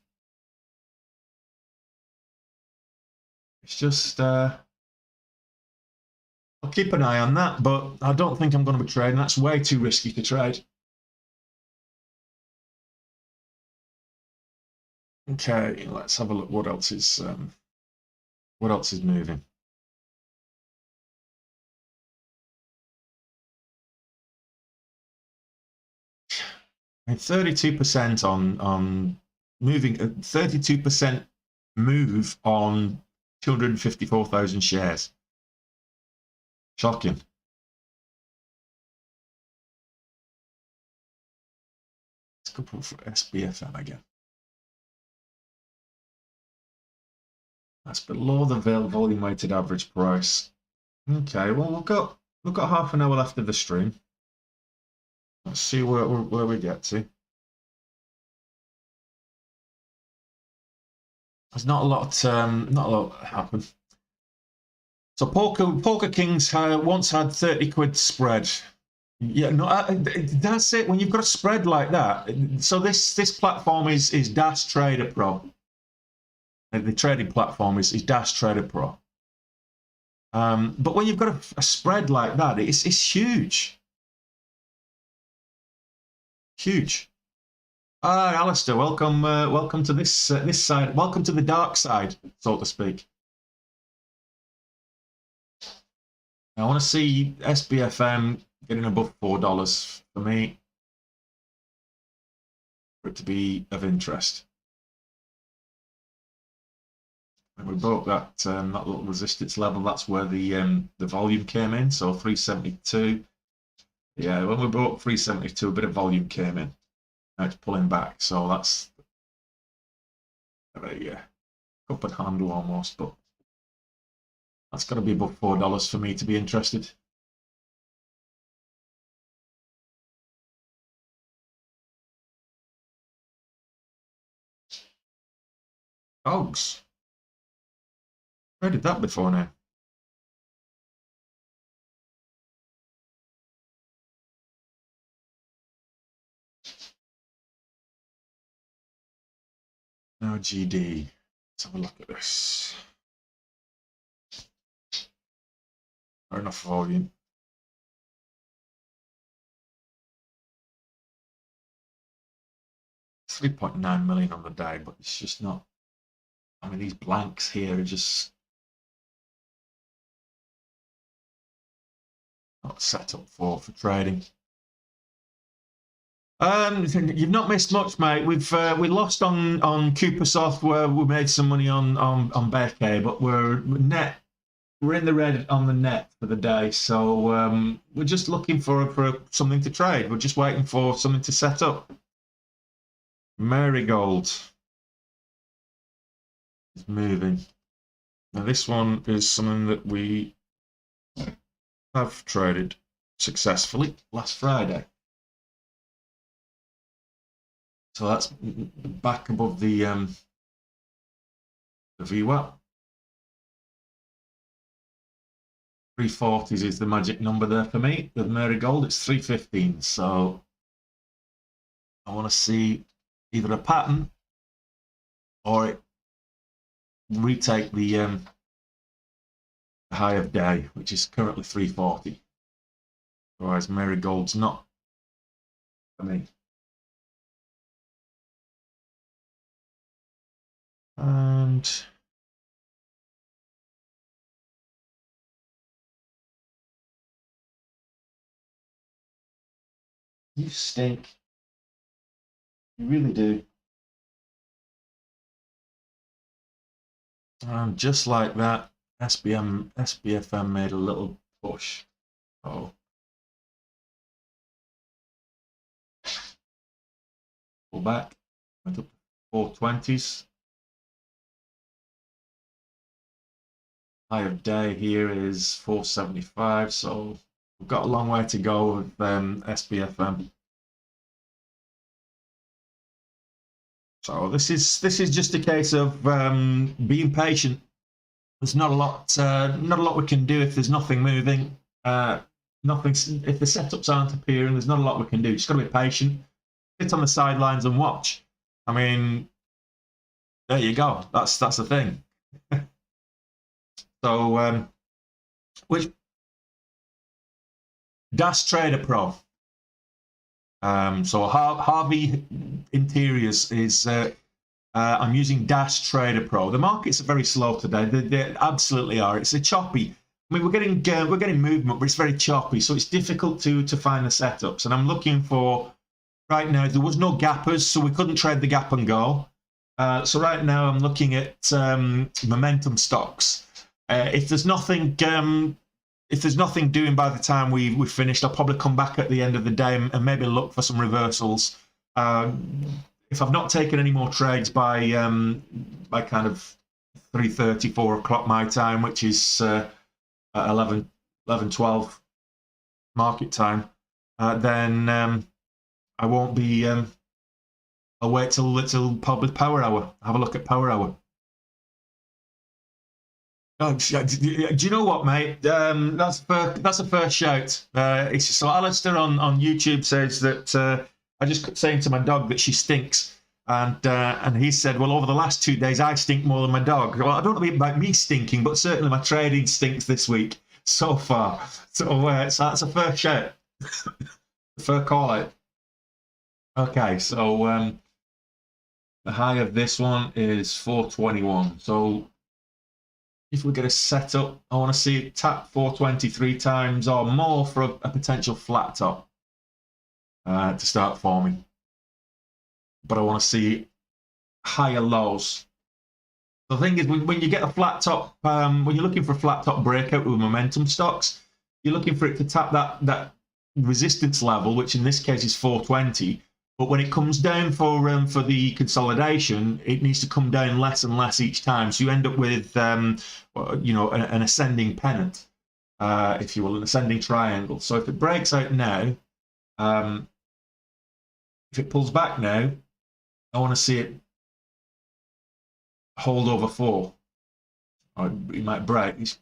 It's just, I'll keep an eye on that, but I don't think I'm going to be trading. That's way too risky to trade. Okay, let's have a look. What else is moving? I mean, 32% on moving, 32% move on 254,000 shares. Shocking. Let's go for SBFM again. That's below the volume weighted average price. Okay, well we've got half an hour left of the stream. Let's see where we get to. There's not a lot happened. So Poker Kings once had 30 quid spread. Yeah, no, that's it. When you've got a spread like that, so this platform is Daytrading Pro. The trading platform is Daytrading Pro. But when you've got a spread like that, it's huge. Huge. Alistair, welcome to this side. Welcome to the dark side, so to speak. I want to see SBFM getting above $4 for me, for it to be of interest. And we broke that little resistance level. That's where the volume came in. So 372. Yeah, when we broke 372, a bit of volume came in. Now it's pulling back. So that's a cup and handle almost, but that's got to be above $4 for me to be interested. Dogs. I did that before now. Now GD. Let's have a look at this. Not enough volume. $3.9 million on the day, but it's just not. I mean, these blanks here are just not set up for trading. You've not missed much, mate. We lost on Coopersoft, where we made some money on Bearcade, but we're in the red on the net for the day. So we're just looking for something to trade. We're just waiting for something to set up. Marigold is moving. Now this one is something that we have traded successfully last Friday. So that's back above the VWAP. 340s is the magic number there for me. With Marigold, it's 315. So I want to see either a pattern or it retake the high of day, which is currently 340. Otherwise, Marigold's not for me. And you stink. You really do. And just like that, SBFM made a little push. Oh. Pull back. Went up to 420s. High of day here is 475, so we've got a long way to go with SBFM. So this is just a case of being patient. There's not a lot we can do if there's nothing moving. Nothing if the setups aren't appearing. There's not a lot we can do. Just got to be patient. Sit on the sidelines and watch. I mean, there you go. That's the thing. So, which Daytrader Pro. So Harvey Interiors is. I'm using Daytrader Pro. The markets are very slow today. They absolutely are. It's a choppy. I mean, we're getting movement, but it's very choppy. So it's difficult to find the setups. And I'm looking for right now. There was no gappers, so we couldn't trade the gap and go. So right now I'm looking at momentum stocks. If there's nothing doing by the time we've finished, I'll probably come back at the end of the day and maybe look for some reversals. If I've not taken any more trades by kind of 3:30, 4 o'clock my time, which is 11, 12 market time, then I won't be. I'll wait till probably Power Hour. Have a look at Power Hour. Oh, do you know what, mate? That's a first shout. So Alistair on YouTube says that I just kept saying to my dog that she stinks, and he said, well, over the last 2 days I stink more than my dog. Well, I don't know about me stinking, but certainly my trading stinks this week so far. So that's a first shout, first call out. Okay, so the high of this one is 421. So if we get a setup, I want to see it tap 423 times or more for a potential flat top to start forming. But I want to see higher lows. The thing is, when you get a flat top, when you're looking for a flat top breakout with momentum stocks, you're looking for it to tap that resistance level, which in this case is 420. But when it comes down for the consolidation, it needs to come down less and less each time. So you end up with, you know, an ascending pennant, if you will, an ascending triangle. So if it breaks out now, if it pulls back now, I want to see it hold over 4. Or it might break. It's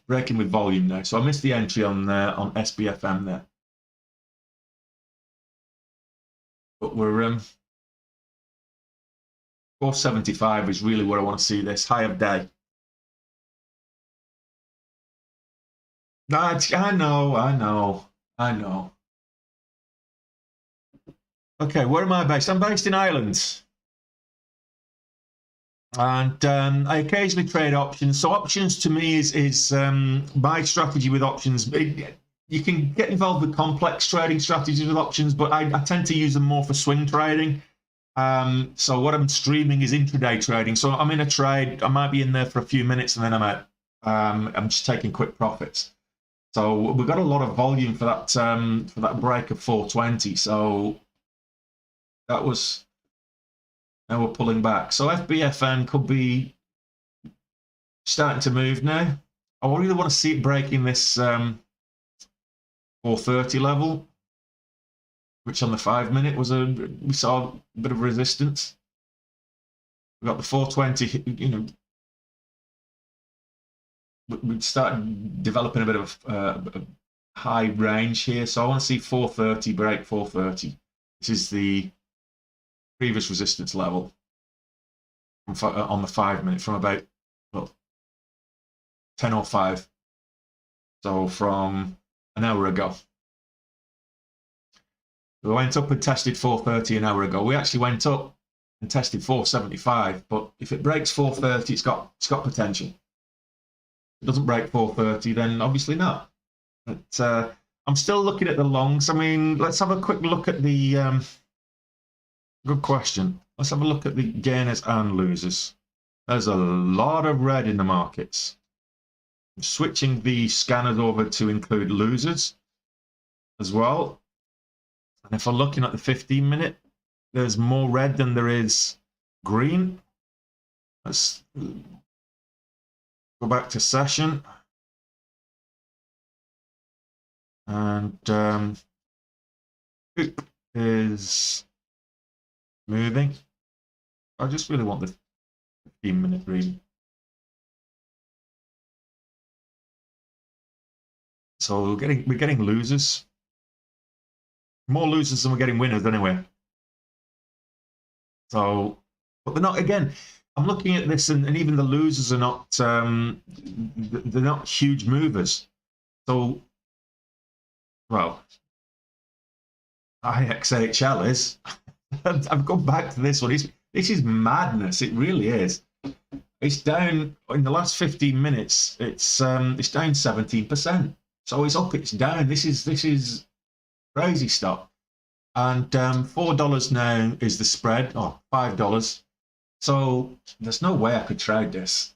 breaking with volume now. So I missed the entry on SBFM there. But we're 475 is really where I want to see this high of day. I know. Okay, where am I based? I'm based in Ireland. And I occasionally trade options. So options to me is my strategy with options. You can get involved with complex trading strategies with options, but I tend to use them more for swing trading. So what I'm streaming is intraday trading. So I'm in a trade, I might be in there for a few minutes and then I'm out. I'm just taking quick profits. So we've got a lot of volume for that break of 420. So that was, now we're pulling back. So FBFN could be starting to move now. I really want to see it breaking this 430 level, which on the 5-minute we saw a bit of resistance. We've got the 420, you know, we started developing a bit of a high range here. So I want to see 430 break 430. This is the previous resistance level on the 5-minute from about 10:05. So from an hour ago. We went up and tested 430 an hour ago. We actually went up and tested 475, but if it breaks 430, it's got potential. If it doesn't break 430, then obviously not. But I'm still looking at the longs. I mean, let's have a quick look at the good question. Let's have a look at the gainers and losers. There's a lot of red in the markets. I'm switching the scanners over to include losers as well. And if I'm looking at the 15-minute, there's more red than there is green. Let's go back to session. And Coop is moving. I just really want the 15-minute read. So we're getting losers. More losers than we're getting winners anyway. So, but they're not, again, I'm looking at this and even the losers are not, they're not huge movers. So, well, IXHL is. I've gone back to this one. This is madness. It really is. It's down in the last 15 minutes. It's down 17%. So it's up. It's down. This is crazy stuff. And $4 now is the spread. Oh, $5. So there's no way I could trade this.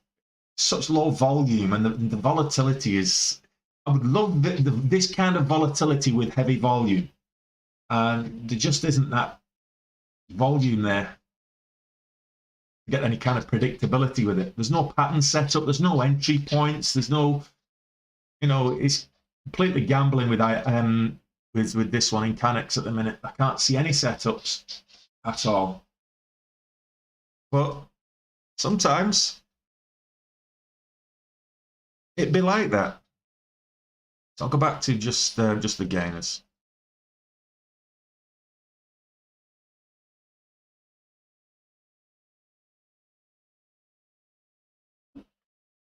Such low volume, and the volatility is. I would love this kind of volatility with heavy volume. And there just isn't that volume there to get any kind of predictability with it. There's no pattern setup. There's no entry points. There's no, it's completely gambling with this one in Canex at the minute. I can't see any setups at all. But sometimes it'd be like that. So I'll go back to just the gainers.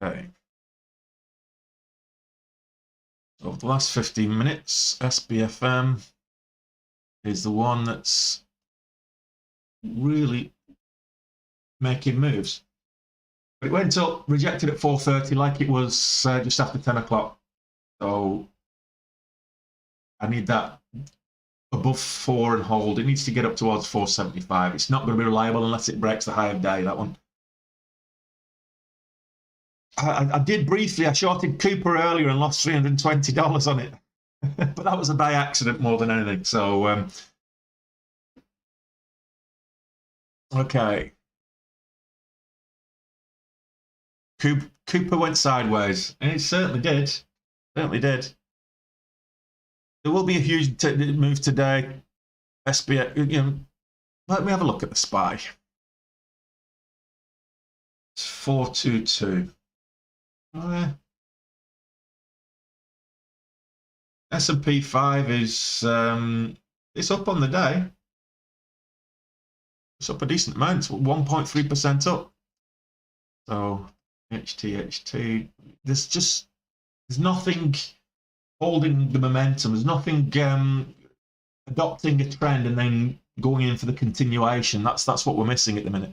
Okay. So over the last 15 minutes, SBFM is the one that's really making moves. But it went up, rejected at 4:30 like it was just after 10 o'clock. So I need that above 4 and hold. It needs to get up towards 475. It's not going to be reliable unless it breaks the high of day, that one. I did briefly, I shorted Cooper earlier and lost $320 on it. But that was by accident more than anything. So, okay. Cooper went sideways, and it certainly did. Certainly did. There will be a huge move today. SBA, let me have a look at the SPY. It's 422. S&P 5 is it's up on the day. It's up a decent amount. It's 1.3% up. So HT. There's nothing holding the momentum. There's nothing adopting a trend and then going in for the continuation. That's what we're missing at the minute.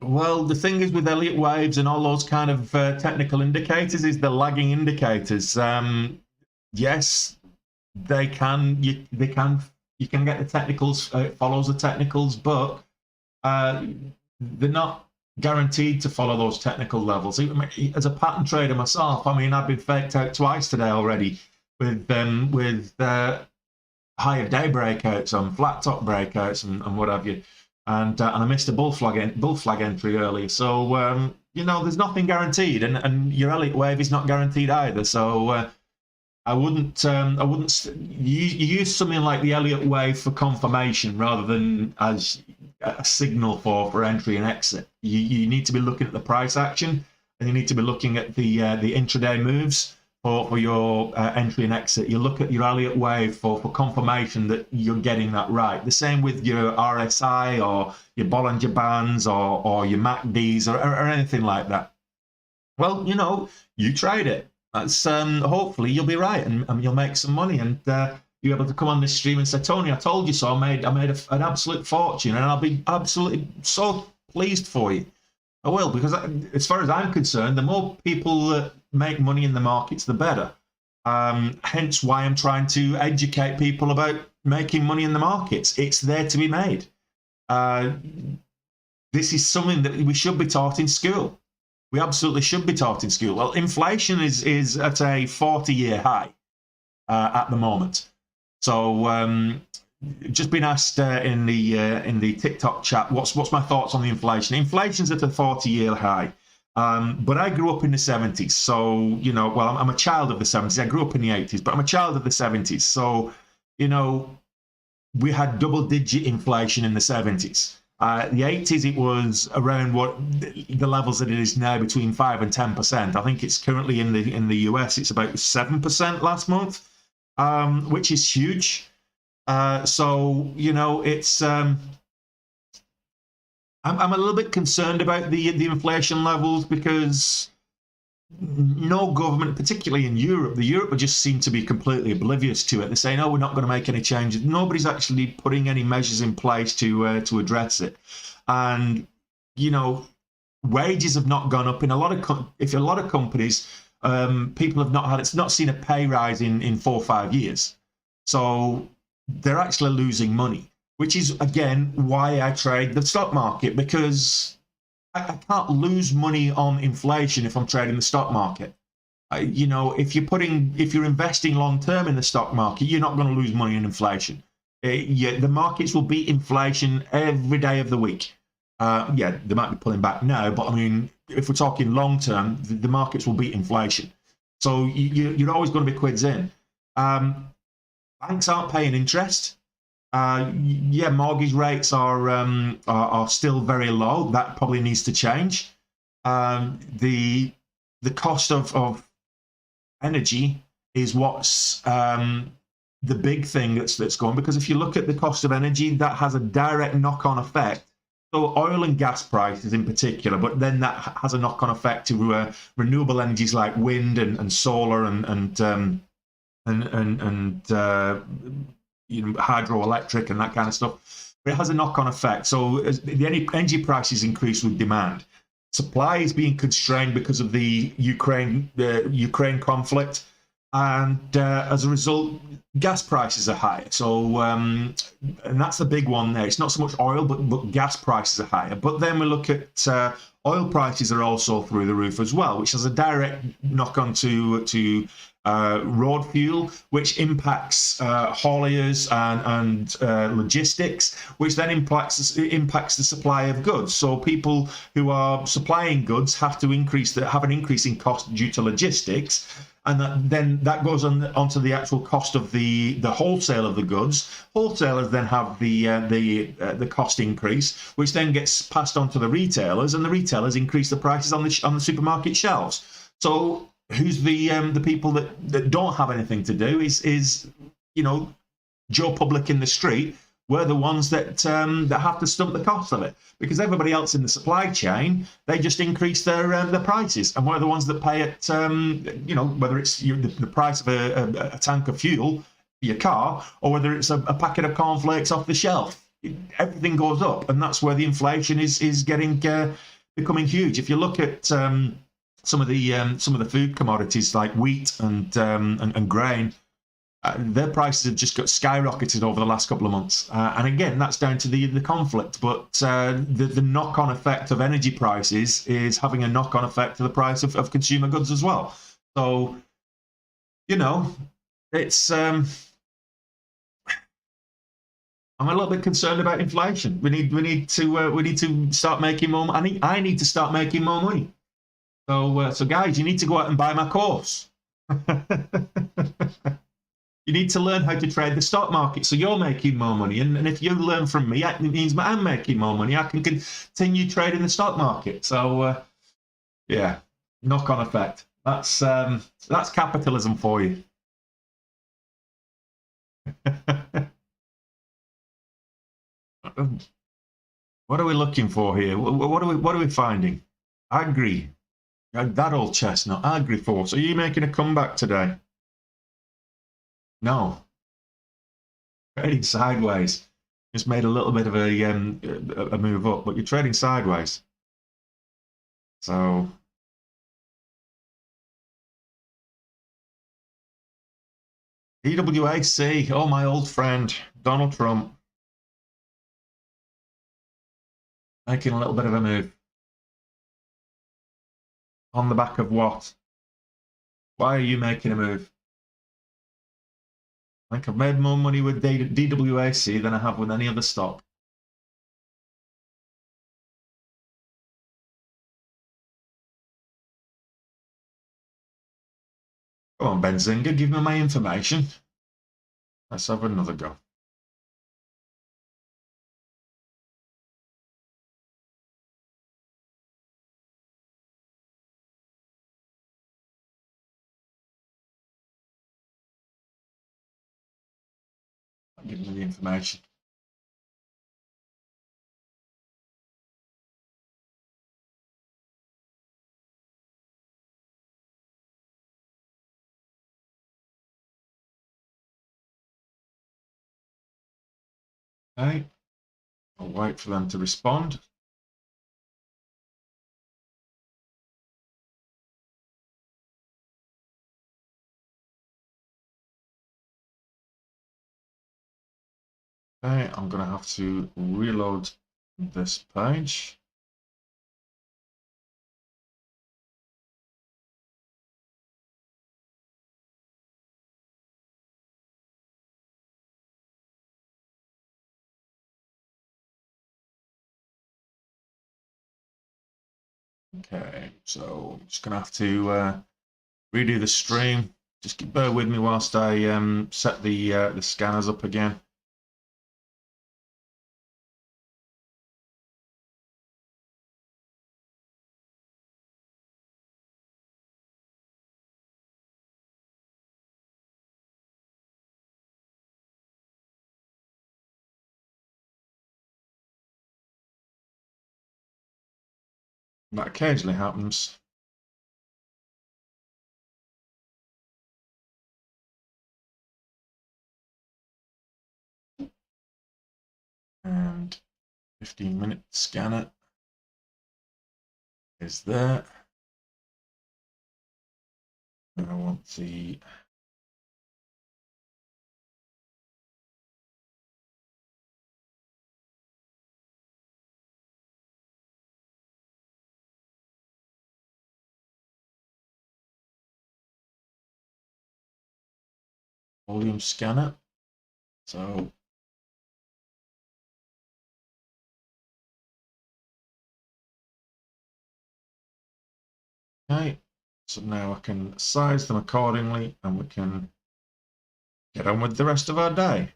Well, the thing is with Elliott waves and all those kind of technical indicators is the lagging indicators. Yes, they can. You can get the technicals. It follows the technicals, but they're not guaranteed to follow those technical levels. As a pattern trader myself, I mean, I've been faked out twice today already with higher day breakouts and flat top breakouts and what have you. And I missed a bull flag entry earlier. So there's nothing guaranteed, and your Elliott wave is not guaranteed either. So I wouldn't use something like the Elliott wave for confirmation rather than as a signal for entry and exit. You need to be looking at the price action, and you need to be looking at the intraday moves for your entry and exit. You look at your Elliott wave for confirmation that you're getting that right. The same with your RSI or your Bollinger Bands or your MACDs or anything like that. Well, you trade it. That's hopefully you'll be right and you'll make some money, and you're able to come on this stream and say, Tony, I told you so. I made an absolute fortune, and I'll be absolutely so pleased for you. I will, because as far as I'm concerned, the more people that make money in the markets, the better. Hence why I'm trying to educate people about making money in the markets. It's there to be made. This is something that we should be taught in school. We absolutely should be taught in school. Well, inflation is at a 40-year high at the moment. So just been asked in the TikTok chat, what's my thoughts on the inflation? Inflation's at a 40-year high. But I grew up in the 70s, so well, I'm a child of the 70s. I grew up in the 80s, but I'm a child of the 70s. So we had double-digit inflation in the 70s. The 80s, it was around what the levels that it is now, between 5 and 10%. I think it's currently in the US, it's about 7% last month, which is huge. So it's I'm a little bit concerned about the inflation levels, because no government, particularly in Europe, Europe just seem to be completely oblivious to it. They're saying, "Oh, we're not going to make any changes." Nobody's actually putting any measures in place to address it. And wages have not gone up in a lot of companies. People have not seen a pay rise in 4 or 5 years, so they're actually losing money. Which is again why I trade the stock market, because I can't lose money on inflation if I'm trading the stock market. If you're investing long term in the stock market, you're not going to lose money on inflation. The markets will beat inflation every day of the week. They might be pulling back now, but I mean, if we're talking long term, the markets will beat inflation. So you're always going to be quids in. Banks aren't paying interest. Mortgage rates are still very low. That probably needs to change. The cost of energy is what's the big thing that's going, because if you look at the cost of energy, that has a direct knock-on effect. So oil and gas prices in particular, but then that has a knock-on effect to renewable energies like wind and solar and hydroelectric and that kind of stuff. But it has a knock-on effect. So as the energy prices increase with demand, supply is being constrained because of the Ukraine conflict, and as a result, gas prices are higher. So and that's the big one there. It's not so much oil, but gas prices are higher. But then we look at oil prices are also through the roof as well, which has a direct knock-on to road fuel, which impacts hauliers and logistics, which then impacts the supply of goods. So people who are supplying goods have an increase in cost due to logistics, and then that goes onto the actual cost of the wholesale of the goods. Wholesalers then have the cost increase, which then gets passed on to the retailers, and the retailers increase the prices on the supermarket shelves. So who's the people that don't have anything to do is Joe Public in the street. We're the ones that have to stump the cost of it, because everybody else in the supply chain, they just increase their prices, and we're the ones that pay it. Whether it's the price of a tank of fuel for your car, or whether it's a packet of cornflakes off the shelf, everything goes up, and that's where the inflation is becoming huge. If you look at some of the food commodities like wheat and grain, their prices have just got skyrocketed over the last couple of months, and again, that's down to the conflict. But the knock-on effect of energy prices is having a knock-on effect to the price of consumer goods as well. So it's I'm a little bit concerned about inflation. We need to start making more money. I need to start making more money. So guys, you need to go out and buy my course. You need to learn how to trade the stock market, so you're making more money. And if you learn from me, it means I'm making more money. I can continue trading the stock market. So knock-on effect. That's capitalism for you. What are we looking for here? What are we finding? Agri. That old chestnut, Agri Force. Are you making a comeback today? No. Trading sideways. Just made a little bit of a move up, but you're trading sideways. So EWAC, oh, my old friend Donald Trump, making a little bit of a move. On the back of what? Why are you making a move? I think I've made more money with DWAC than I have with any other stock. Go on, Benzinga, give me my information. Let's have another go. Give me the information. Okay, I'll wait for them to respond. Okay, I'm going to have to reload this page. Okay, so I'm just going to have to redo the stream. Just bear with me whilst I set the scanners up again. That occasionally happens. And 15-minute scanner is there. And I want the volume scanner. So okay, so now I can size them accordingly and we can get on with the rest of our day.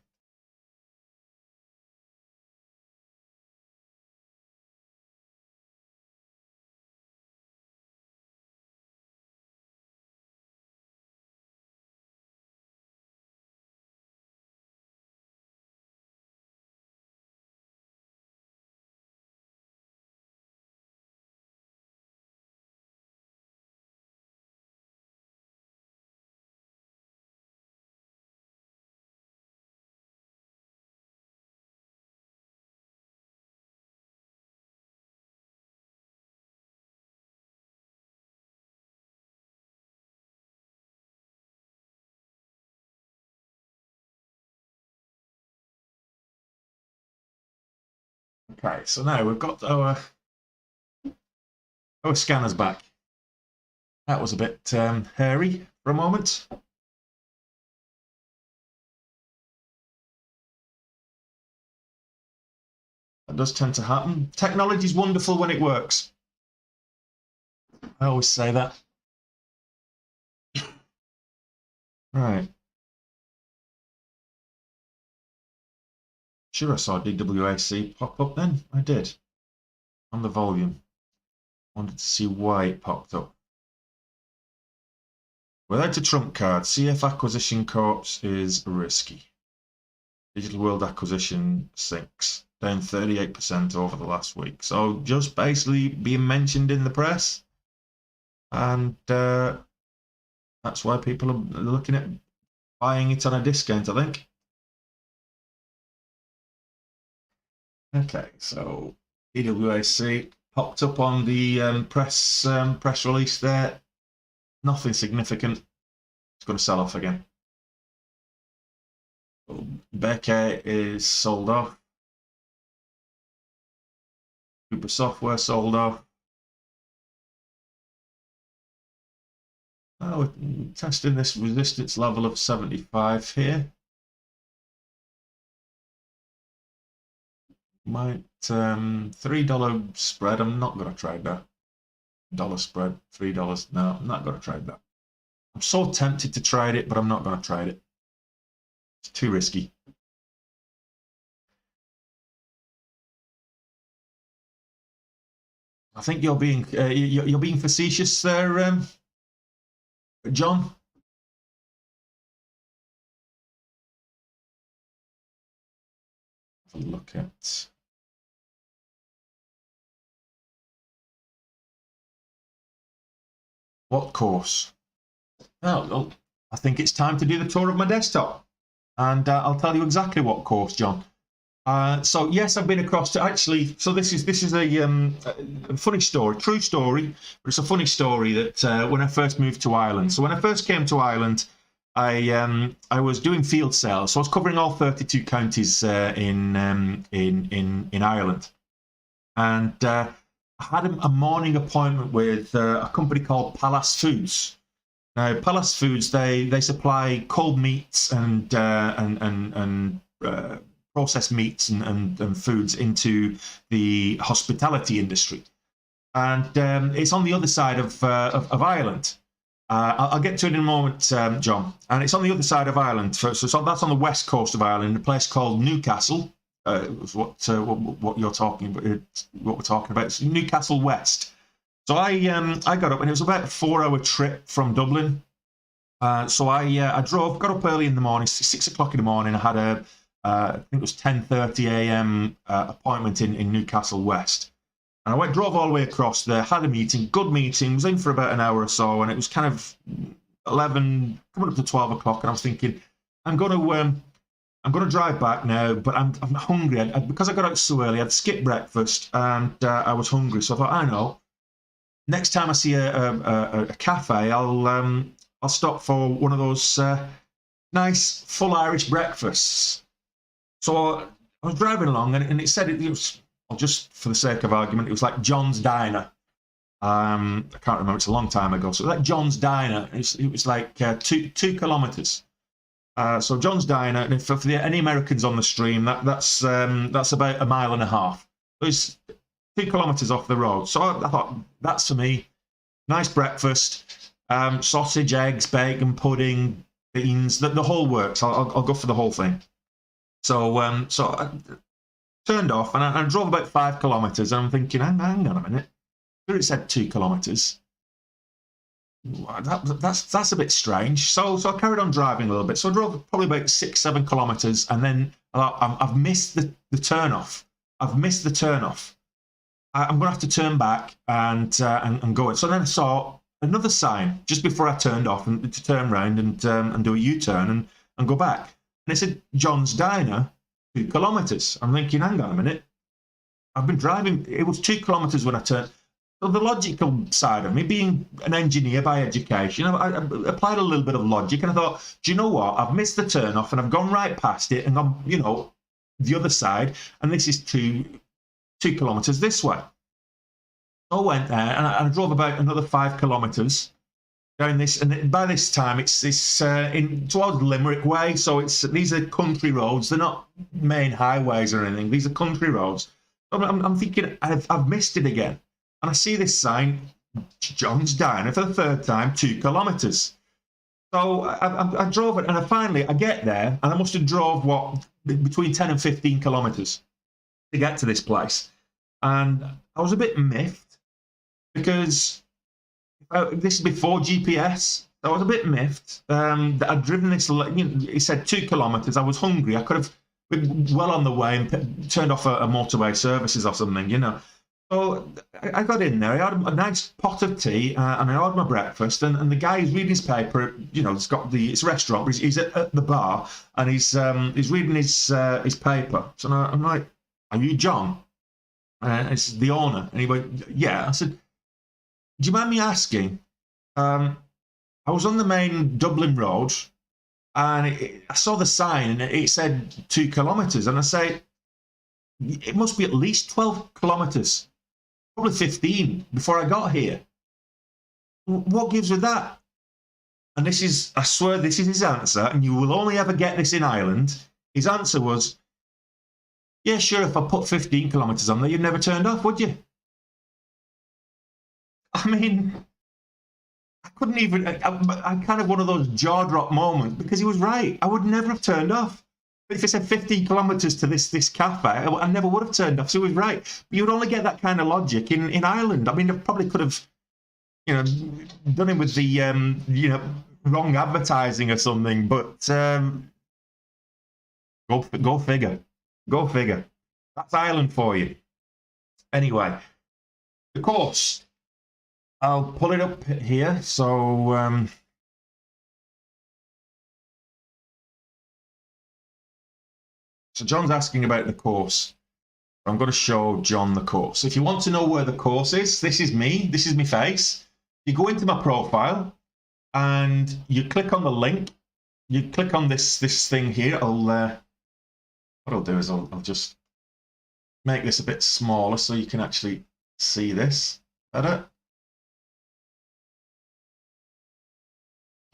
Okay, so now we've got our scanners back. That was a bit hairy for a moment. That does tend to happen. Technology is wonderful when it works. I always say that. Right. Sure, I saw DWAC pop up then. I did. On the volume. Wanted to see why it popped up. Without a trump card, CF Acquisition Corps is risky. Digital World Acquisition sinks, down 38% over the last week. So just basically being mentioned in the press. And that's why people are looking at buying it on a discount, I think. Okay, so DWAC popped up on the press release there. Nothing significant. It's going to sell off again. Becky is sold off. Cooper Software sold off. Oh, we're testing this resistance level of 75 here. Might $3 spread. I'm not going to trade that. Dollar spread, $3. No, I'm not going to trade that. I'm so tempted to trade it, but I'm not going to trade it. It's too risky. I think you're being facetious there, John. Have a look at. What course? Well, I think it's time to do the tour of my desktop, and I'll tell you exactly what course, John. So yes, I've been across to actually. So this is a funny story, true story, but it's a funny story that when I first moved to Ireland. So when I first came to Ireland, I was doing field sales. So I was covering all 32 counties in Ireland, and I had a morning appointment with a company called Palace Foods. Now, Palace Foods, they supply cold meats and processed meats and foods into the hospitality industry, and it's on the other side of Ireland. I'll get to it in a moment, John. And it's on the other side of Ireland. So that's on the west coast of Ireland, a place called Newcastle. What you're talking about, what we're talking about. It's Newcastle West. So I got up, and it was about a 4-hour trip from Dublin. So I drove, got up early in the morning, 6 o'clock in the morning. I had I think it was 10:30 a.m. Appointment in Newcastle West. And I drove all the way across there, had a meeting, good meeting, was in for about an hour or so, and it was kind of 11, coming up to 12 o'clock, and I was thinking, I'm going to drive back now, but I'm hungry. Because I got out so early, I'd skipped breakfast, and I was hungry. So I thought, I know, next time I see a cafe, I'll stop for one of those nice full Irish breakfasts. So I was driving along, and it said it was, well, just for the sake of argument, it was like John's Diner. I can't remember, it's a long time ago. So like John's Diner, it was like 2 kilometers. So John's Diner, and for any Americans on the stream, that's about 1.5 miles. So it's 2 kilometers off the road. So I thought, that's for me. Nice breakfast, sausage, eggs, bacon, pudding, beans, the whole works. I'll go for the whole thing. So I turned off, and I drove about 5 kilometers, and I'm thinking, hang on a minute. Sure, it said 2 kilometers. That's a bit strange. So I carried on driving a little bit. So I drove probably about 6-7 kilometers, and then I've missed the turnoff. I've missed the turnoff. I'm going to have to turn back and go. So then I saw another sign just before I turned off and to turn around and do a U-turn and go back. And it said John's Diner, 2 kilometers. I'm thinking, hang on a minute. I've been driving. It was 2 kilometers when I turned. So the logical side of me, being an engineer by education, I applied a little bit of logic, and I thought, do you know what? I've missed the turnoff, and I've gone right past it, and I'm, the other side, and this is 2 kilometers this way. So I went there, and I drove about another 5 kilometers down this, and by this time it's in towards Limerick way. So these are country roads; they're not main highways or anything. These are country roads. I'm thinking I've missed it again. And I see this sign, John's Diner, for the 3rd time, 2 kilometers. So I drove it, and I get there, and I must have drove, between 10 and 15 kilometers to get to this place. And I was a bit miffed, because this is before GPS. I was a bit miffed that I'd driven this, it said 2 kilometers. I was hungry. I could have been well on the way and turned off a motorway services or something, So I got in there. I had a nice pot of tea, and I ordered my breakfast. And the guy is reading his paper. It's a restaurant, but he's at the bar, and he's reading his paper. So I'm like, "Are you John?" It's the owner, and he went, "Yeah." I said, "Do you mind me asking?" I was on the main Dublin road, and I saw the sign, and it said 2 kilometers, and I say, "It must be at least 12 kilometers." Probably 15 before I got here. What gives with that? And I swear this is his answer, and you will only ever get this in Ireland. His answer was, Yeah, sure, if I put 15 kilometers on there, you'd never turned off, would you? I mean, I couldn't even, I kind of one of those jaw drop moments because he was right. I would never have turned off. But if I said 15 kilometers to this cafe, I never would have turned off. So he was right. But you would only get that kind of logic in Ireland. I mean, I probably could have, you know, done it with the, you know, wrong advertising or something. But go figure. Go figure. That's Ireland for you. Anyway, the course. I'll pull it up here. So John's asking about the course. I'm going to show John the course. If you want to know where the course is, this is me. This is my face. You go into my profile and you click on the link. You click on this thing here. What I'll do is I'll just make this a bit smaller so you can actually see this better.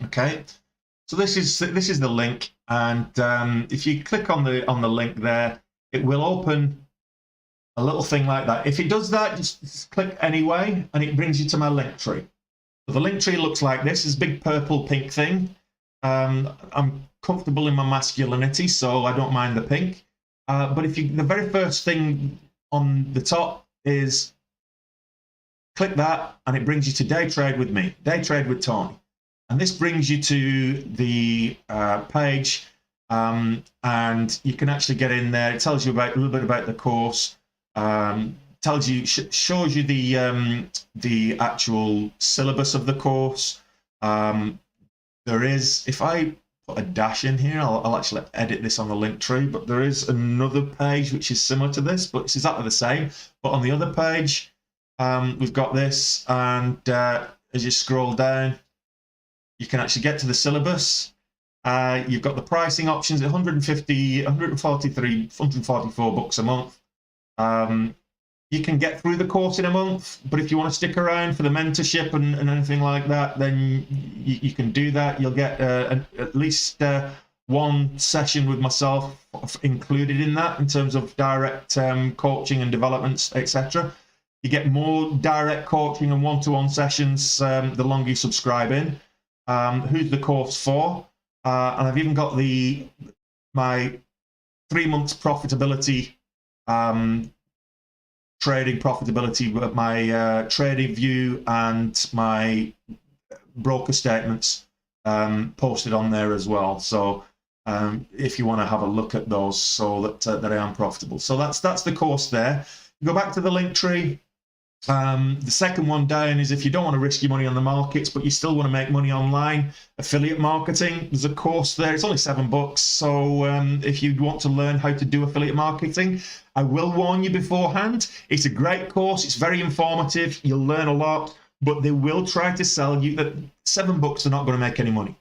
Okay, so this is the link, and if you click on the link there, it will open a little thing like that. If it does that, just click anyway, and it brings you to my link tree. So the link tree looks like this. This big purple pink thing. I'm comfortable in my masculinity, so I don't mind the pink. But if you, the very first thing on the top is click that, and it brings you to Day Trade with me, Day Trade with Tony. And this brings you to the page, and you can actually get in there. It tells you about a little bit about the course, tells you, shows you the actual syllabus of the course. There is, if I put a dash in here, I'll actually edit this on the link tree, but there is another page which is similar to this, but it's exactly the same. But on the other page, we've got this, and as you scroll down, you can actually get to the syllabus. You've got the pricing options, 150, 143, 144 bucks a month. You can get through the course in a month, but if you want to stick around for the mentorship and anything like that, then you can do that. You'll get at least one session with myself included in that in terms of direct coaching and developments, etc. You get more direct coaching and one-to-one sessions the longer you subscribe in. Who's the course for? And I've even got my 3 months profitability, trading profitability, my trading view and my broker statements posted on there as well. So if you want to have a look at those, so that I am profitable. So that's the course there. You go back to the link tree. The second one down is if you don't want to risk your money on the markets, but you still want to make money online, affiliate marketing. There's a course there. It's only $7. So if you want to learn how to do affiliate marketing, I will warn you beforehand. It's a great course. It's very informative. You'll learn a lot, but they will try to sell you that $7 are not going to make any money.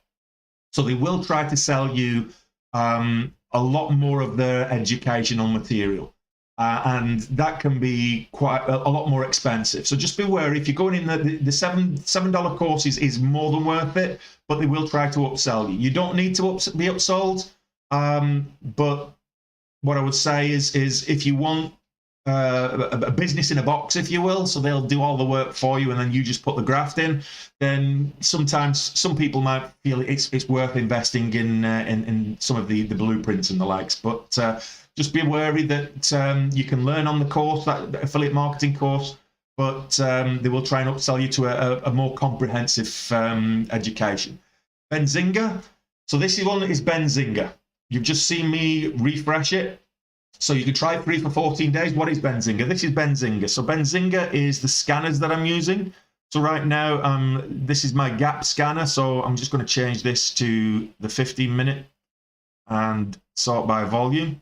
So they will try to sell you a lot more of their educational material. And that can be quite a lot more expensive. So just be wary. If you're going in the $7 course is more than worth it, but they will try to upsell you. You don't need to be upsold, but what I would say is if you want a business in a box, if you will, so they'll do all the work for you and then you just put the graft in, then sometimes some people might feel it's worth investing in some of the blueprints and the likes, but just be wary that you can learn on the course, that affiliate marketing course, but they will try and upsell you to a more comprehensive education. Benzinga. So this one is Benzinga. You've just seen me refresh it. So you can try it free for 14 days. What is Benzinga? This is Benzinga. So Benzinga is the scanners that I'm using. So right now, this is my gap scanner. So I'm just going to change this to the 15-minute and sort by volume.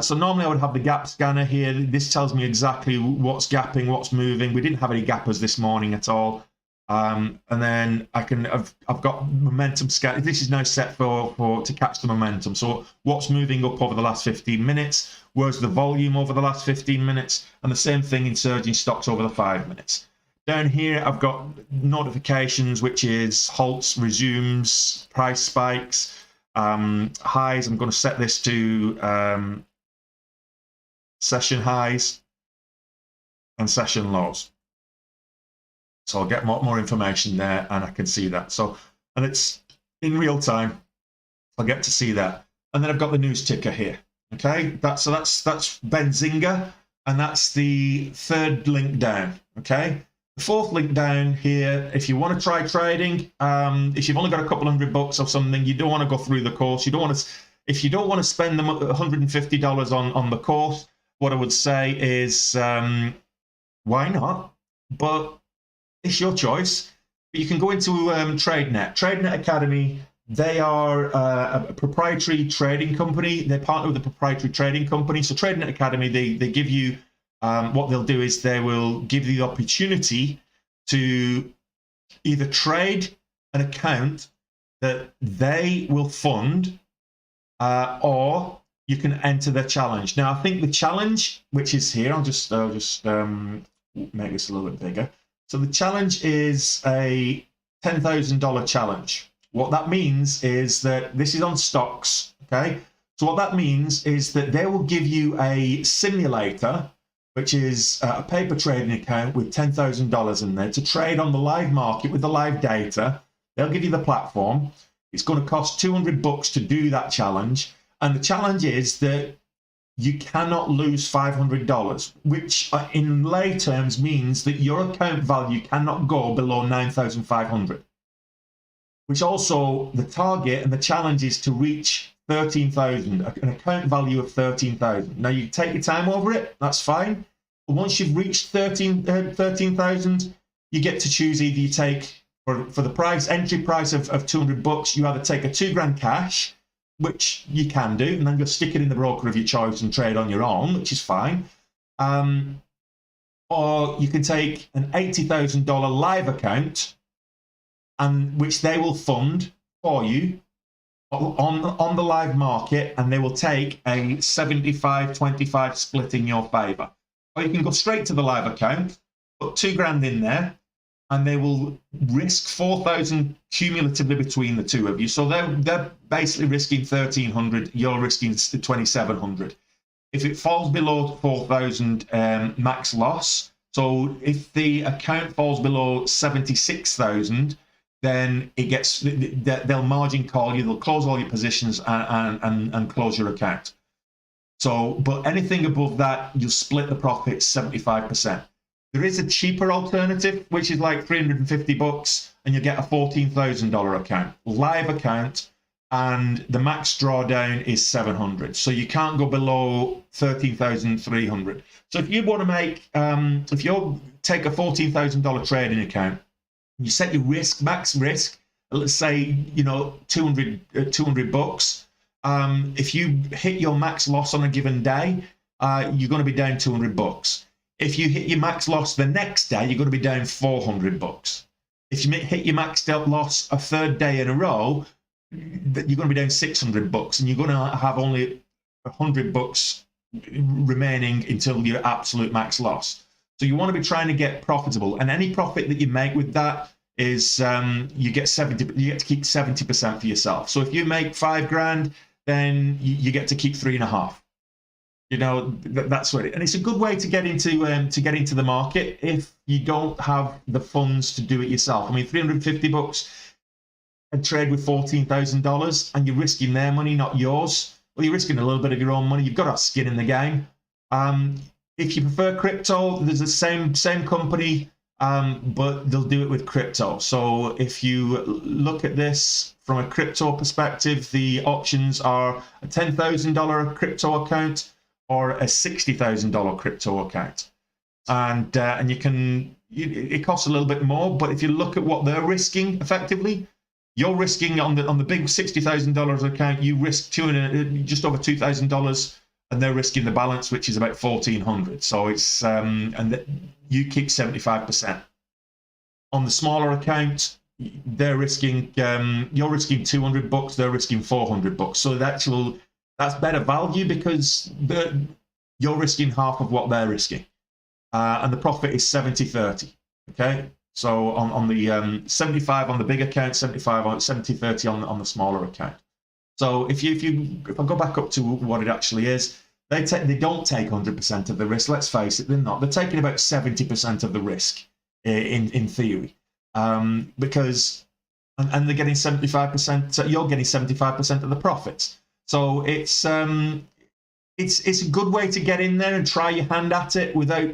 So normally I would have the gap scanner here. This tells me exactly what's gapping, what's moving. We didn't have any gappers this morning at all. And then I've got momentum scan. This is now set to catch the momentum. So what's moving up over the last 15 minutes? Where's the volume over the last 15 minutes? And the same thing in surging stocks over the 5 minutes. Down here, I've got notifications, which is halts, resumes, price spikes, highs. I'm going to set this to session highs, and session lows. So I'll get more information there, and I can see that. So, and it's in real time. I'll get to see that. And then I've got the news ticker here. Okay, that's Benzinga, and that's the third link down. Okay, the fourth link down here, if you want to try trading, if you've only got a couple $100 or something, you don't want to go through the course. You don't want to, if you don't want to spend the $150 on the course, what I would say is, why not? But it's your choice. But you can go into TradeNet. TradeNet Academy. They are a proprietary trading company. They partner with a proprietary trading company. So TradeNet Academy, they give you, what they'll do is they will give you the opportunity to either trade an account that they will fund, or you can enter the challenge. Now, I think the challenge, which is here, I'll just make this a little bit bigger. So the challenge is a $10,000 challenge. What that means is that this is on stocks, okay? So what that means is that they will give you a simulator, which is a paper trading account with $10,000 in there to trade on the live market with the live data. They'll give you the platform. It's going to cost $200 to do that challenge. And the challenge is that you cannot lose $500, which in lay terms means that your account value cannot go below $9,500. Which also the target and the challenge is to reach 13,000, an account value of 13,000. Now you take your time over it, that's fine. But once you've reached 13,000, you get to choose either you take for the price, entry price of $200, you either take a $2,000 cash, which you can do, and then you'll stick it in the broker of your choice and trade on your own, which is fine. Or you can take an $80,000 live account, and which they will fund for you on the live market, and they will take a 75-25 split in your favor. Or you can go straight to the live account, put $2,000 in there, and they will risk 4,000 cumulatively between the two of you. So they're basically risking 1,300, you're risking 2,700. If it falls below 4,000 max loss, so if the account falls below 76,000, then it gets, they'll margin call you, they'll close all your positions and close your account. So, but anything above that, you'll split the profits 75%. There is a cheaper alternative, which is like $350, and you get a $14,000 account, live account, and the max drawdown is 700. So you can't go below 13,300. So if you want to make, if you take a $14,000 trading account, you set your risk, max risk, let's say, you know, $200. If you hit your max loss on a given day, you're going to be down $200. If you hit your max loss the next day, you're going to be down $400. If you hit your maxed out loss a third day in a row, you're going to be down $600, and you're going to have only $100 remaining until your absolute max loss. So you want to be trying to get profitable, and any profit that you make with that is you get to keep 70% for yourself. So if you make $5,000, then you get to keep 3.5. You know, that's what it, and it's a good way to get into the market if you don't have the funds to do it yourself. I mean, $350 and trade with $14,000, and you're risking their money, not yours. Well, you're risking a little bit of your own money. You've got to have skin in the game. If you prefer crypto, there's the same company, but they'll do it with crypto. So if you look at this from a crypto perspective, the options are a $10,000 crypto account or a $60,000 crypto account, and you can. It costs a little bit more, but if you look at what they're risking, effectively, you're risking on the big $60,000 account, you risk just over $2,000. And they're risking the balance, which is about $1,400. So it's you keep 75%. On the smaller account, they're risking you're risking $200, they're risking $400. So that's better value because you're risking half of what they're risking, and the profit is 70-30. Okay, so on the 75 on the big account, 70-30 on the smaller account. So if I go back up to what it actually is, They don't take 100% of the risk. Let's face it, they're not. They're taking about 70% of the risk in theory, because and they're getting 75%. You're getting 75% of the profits. So it's a good way to get in there and try your hand at it without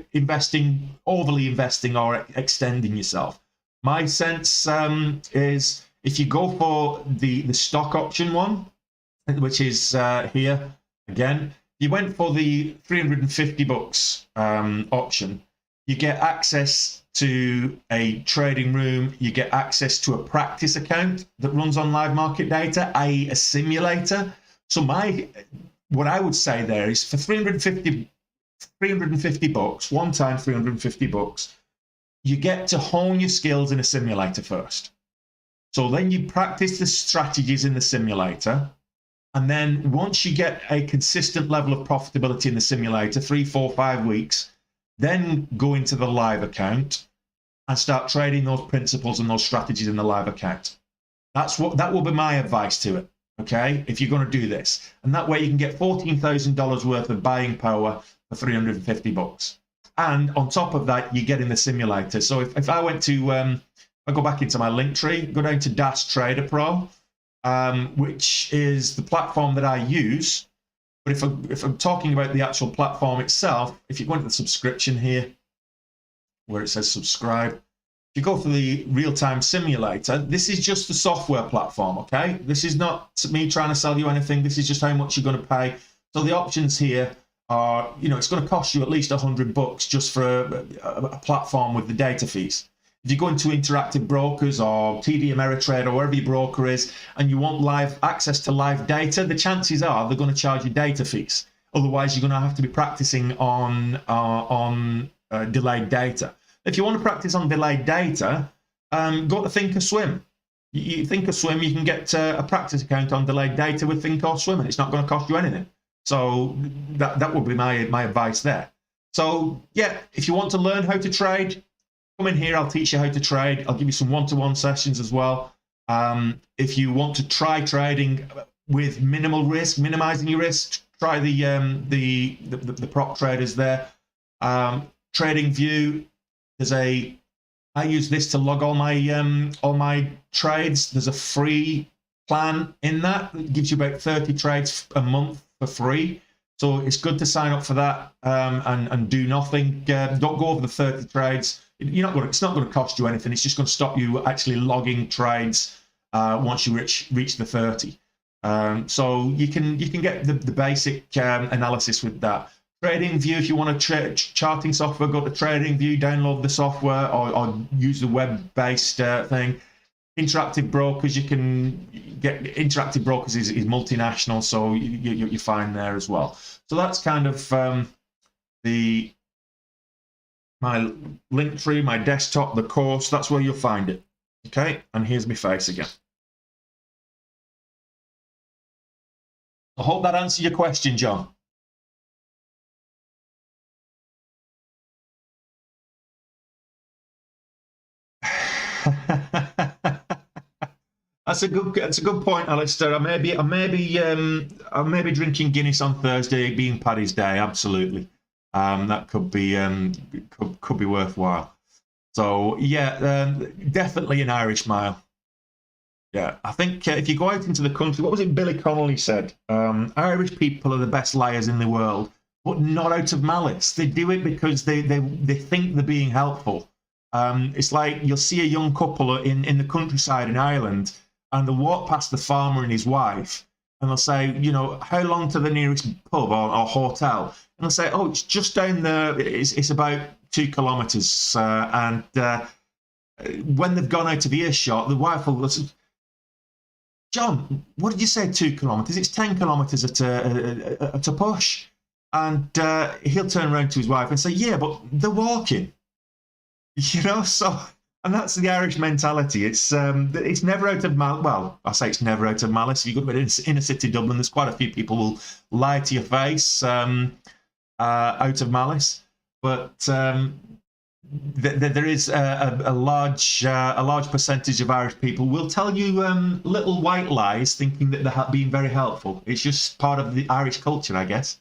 overly investing or extending yourself. My sense is if you go for the stock option one, which is here again, you went for the $350 option, you get access to a trading room, you get access to a practice account that runs on live market data, i.e. a simulator. So what I would say there is for $350 one time $350, you get to hone your skills in a simulator first. So then you practice the strategies in the simulator. And then once you get a consistent level of profitability in the simulator, 3, 4, 5 weeks, then go into the live account and start trading those principles and those strategies in the live account. That will be my advice to it. Okay, if you're going to do this, and that way you can get $14,000 worth of buying power for $350, and on top of that, you get in the simulator. So if I went to, I go back into my link tree, go down to Daytrading Pro, which is the platform that I use. But if I'm talking about the actual platform itself, if you go into the subscription here, where it says subscribe, if you go for the real-time simulator, this is just the software platform, okay? This is not me trying to sell you anything. This is just how much you're going to pay. So the options here are, it's going to cost you at least $100 just for a platform with the data fees. If you go into Interactive Brokers or TD Ameritrade or wherever your broker is, and you want live access to live data, the chances are they're going to charge you data fees. Otherwise, you're going to have to be practicing on delayed data. If you want to practice on delayed data, go to Thinkorswim. Thinkorswim, you can get a practice account on delayed data with Thinkorswim, and it's not going to cost you anything. So that would be my advice there. So yeah, if you want to learn how to trade, come in here. I'll teach you how to trade. I'll give you some one-to-one sessions as well. If you want to try trading with minimal risk, minimizing your risk, try the prop traders there. Trading View. I use this to log all my trades. There's a free plan in that. It gives you about 30 trades a month for free. So it's good to sign up for that and do nothing. Don't go over the 30 trades. It's not going to cost you anything. It's just going to stop you actually logging trades once you reach the 30. So you can get the basic analysis with that. Trading View, if you want a charting software, go to Trading View, download the software, or use the web-based thing. Interactive Brokers, you can get Interactive Brokers is multinational, so you're fine there as well. So that's kind of my link tree, my desktop, the course. That's where you'll find it. Okay, and here's my face again. I hope that answered your question, John. That's a good point, Alistair. I may be drinking Guinness on Thursday, being Paddy's Day. Absolutely, that could be worthwhile. So yeah, definitely an Irish mile. Yeah, I think if you go out into the country, what was it Billy Connolly said? Irish people are the best liars in the world, but not out of malice. They do it because they think they're being helpful. It's like you'll see a young couple in the countryside in Ireland, and they'll walk past the farmer and his wife, and they'll say, how long to the nearest pub or hotel? And they'll say, oh, it's just down there. It's about 2 kilometres. And when they've gone out of earshot, the wife will say, John, what did you say, 2 kilometres? It's 10 kilometres at a push. And he'll turn around to his wife and say, yeah, but they're walking. So, and that's the Irish mentality. It's never out of malice. Well, I say it's never out of malice. You go to inner city Dublin, there's quite a few people who will lie to your face out of malice, but there is a large percentage of Irish people will tell you little white lies, thinking that they're being very helpful. It's just part of the Irish culture, I guess.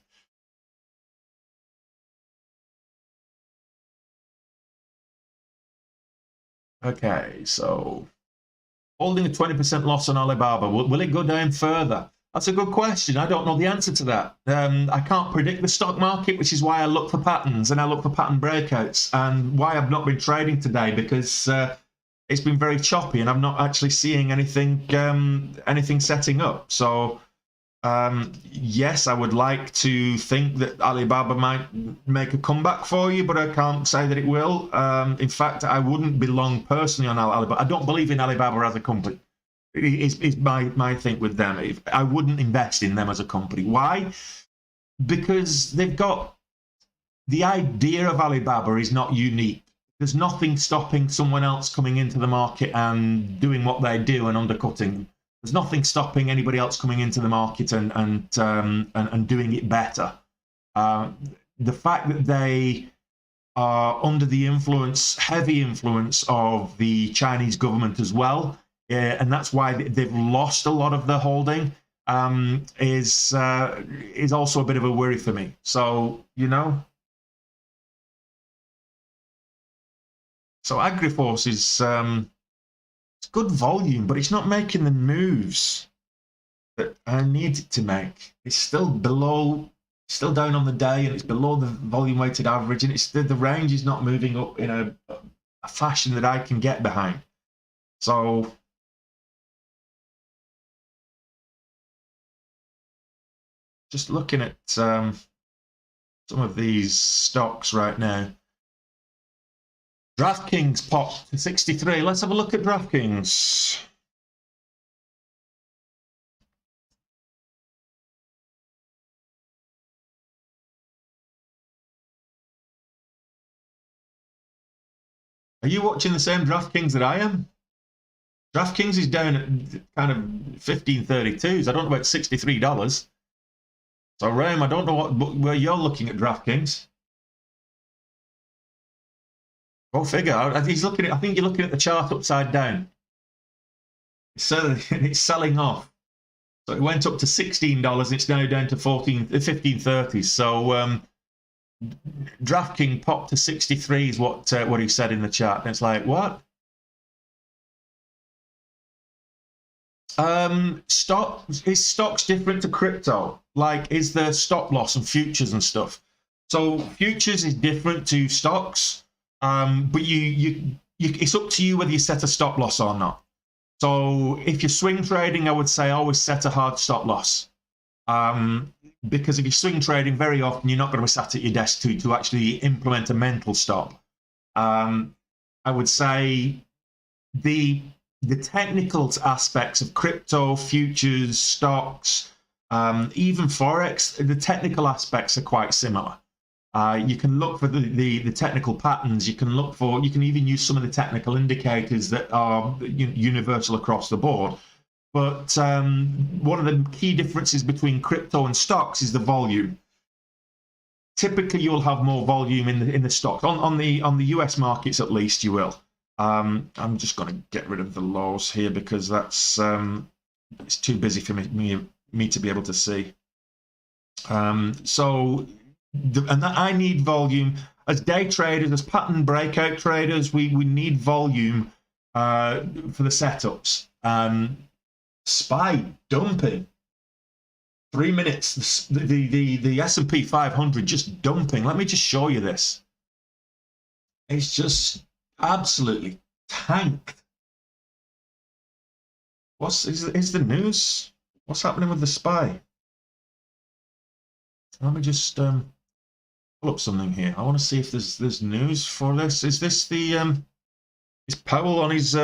Okay, so holding a 20% loss on Alibaba, will it go down further? That's a good question. I don't know the answer to that. I can't predict the stock market, which is why I look for patterns and I look for pattern breakouts, and why I've not been trading today, because it's been very choppy and I'm not actually seeing anything setting up. So yes, I would like to think that Alibaba might make a comeback for you, but I can't say that it will. In fact, I wouldn't be long personally on Alibaba. I don't believe in Alibaba as a company. Is my thing with them. I wouldn't invest in them as a company. Why? Because they've got, the idea of Alibaba is not unique. There's nothing stopping someone else coming into the market and doing what they do and undercutting. There's nothing stopping anybody else coming into the market and doing it better. The fact that they are under the influence, heavy influence of the Chinese government as well, and that's why they've lost a lot of their holding, is also a bit of a worry for me. So, you know, so Agriforce is it's good volume, but it's not making the moves that I need it to make. It's still below, still down on the day, and it's below the volume weighted average, and it's the range is not moving up in a fashion that I can get behind. So just looking at some of these stocks right now. DraftKings popped to 63. Let's have a look at DraftKings. Are you watching the same DraftKings that I am? DraftKings is down at kind of 15.32s. I don't know about $63. So, Ram, I don't know where you're looking at DraftKings. Go figure. He's looking at, I think you're looking at the chart upside down. It's selling off. So it went up to $16. It's now down to 15.30. So DraftKings popped to 63 is what he said in the chat. And it's like, what? Is stocks different to crypto? Like, is there stop loss and futures and stuff? So futures is different to stocks, but it's up to you whether you set a stop loss or not. So if you're swing trading, I would say always set a hard stop loss. Because if you're swing trading, very often you're not going to be sat at your desk to actually implement a mental stop. I would say the technical aspects of crypto, futures, stocks, even Forex, the technical aspects are quite similar. You can look for the technical patterns. You can even use some of the technical indicators that are universal across the board. But one of the key differences between crypto and stocks is the volume. Typically, you'll have more volume in the stocks. On the US markets, at least, you will. I'm just going to get rid of the lows here because that's it's too busy for me to be able to see. And that I need volume as day traders, as pattern breakout traders. We need volume for the setups. SPY dumping. 3 minutes. The S&P 500 just dumping. Let me just show you this. It's just absolutely tanked. Is the news? What's happening with the SPY? Let me just pull up something here. I want to see if there's news for this. Is this the is Powell on his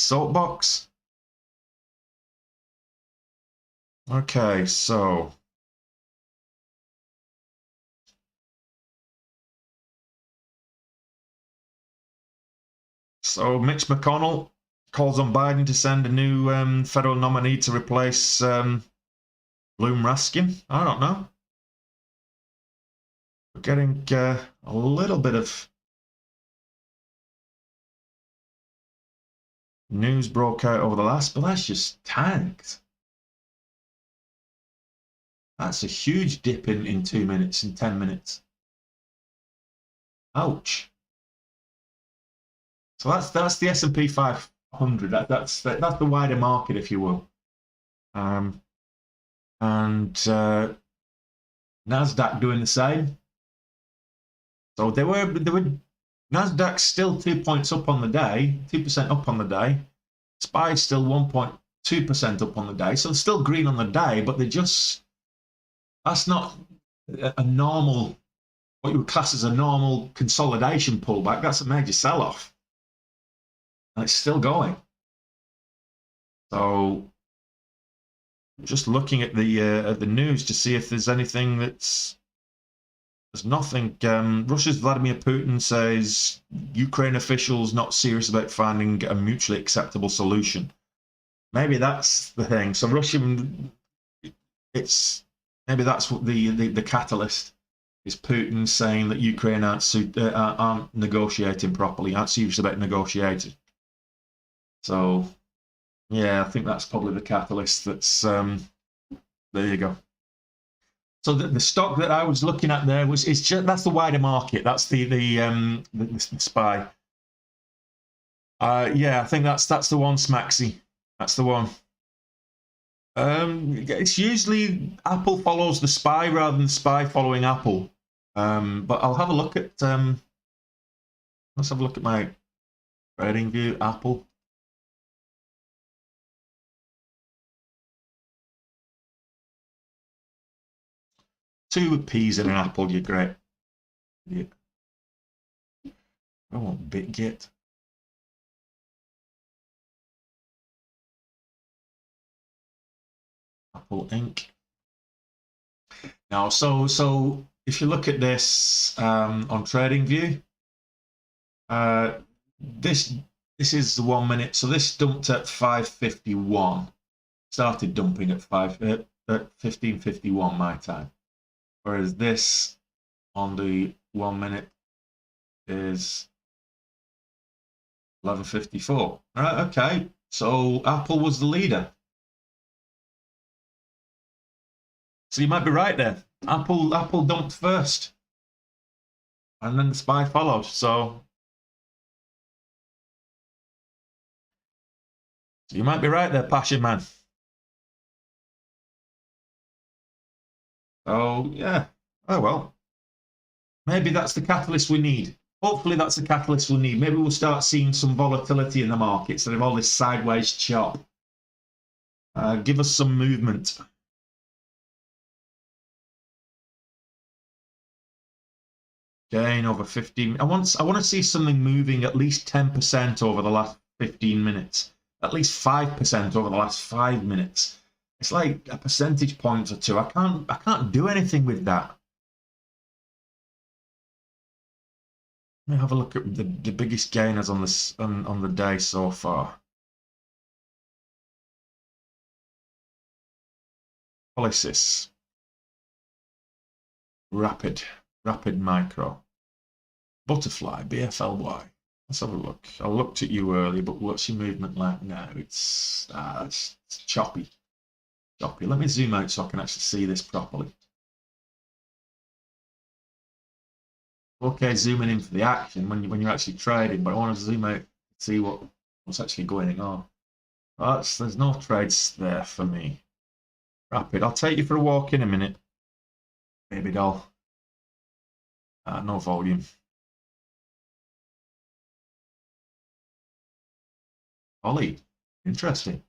soapbox? Okay, so Mitch McConnell calls on Biden to send a new federal nominee to replace Bloom Raskin. I don't know. We're getting a little bit of news broke out over the last, but that's just tanked. That's a huge dip in 2 minutes, in 10 minutes. Ouch. So that's the S&P 500. That's the wider market, if you will. And Nasdaq doing the same. So they were Nasdaq still 2 points up on the day, 2% up on the day. SPY still 1.2% up on the day. So they're still green on the day, but that's not a normal, what you would class as a normal consolidation pullback. That's a major sell-off. And it's still going. So just looking at the news to see if there's anything there's nothing. Russia's Vladimir Putin says Ukraine officials not serious about finding a mutually acceptable solution. Maybe that's the thing. So Russian, maybe that's what the catalyst is. Putin saying that Ukraine aren't negotiating properly, aren't serious about negotiating. So yeah, I think that's probably the catalyst. That's there you go. So the stock that I was looking at there that's the wider market. That's the SPY. Yeah, I think that's the one, Smaxy. That's the one. It's usually Apple follows the SPY rather than SPY following Apple. But I'll have a look at. Let's have a look at my trading view. Apple. Two peas in an apple, you're great. Yeah. I want BitGet. Apple Inc. Now, so if you look at this on TradingView, this is the 1 minute. So this dumped at 5:51. Started dumping at 15:51 my time. Whereas this on the 1 minute is 11:54. Right, okay. So Apple was the leader. So you might be right there. Apple dumped first, and then the SPY followed. So you might be right there, Passion Man. Oh yeah. Oh well. Maybe that's the catalyst we need. Hopefully that's the catalyst we'll need. Maybe we'll start seeing some volatility in the market instead of all this sideways chop. Give us some movement. Gain over 15. I want to see something moving at least 10% over the last 15 minutes. At least 5% over the last 5 minutes. It's like a percentage point or two. I can't do anything with that. Let me have a look at the biggest gainers on this on the day so far. Polysys. Rapid Micro. Butterfly, BFLY. Let's have a look. I looked at you earlier, but what's your movement like now? It's choppy. Choppy. Let me zoom out so I can actually see this properly. Okay, zooming in for the action when you're actually trading, but I want to zoom out to see what's actually going on. There's no trades there for me. Rapid. I'll take you for a walk in a minute, baby doll. No volume. Ollie. Interesting.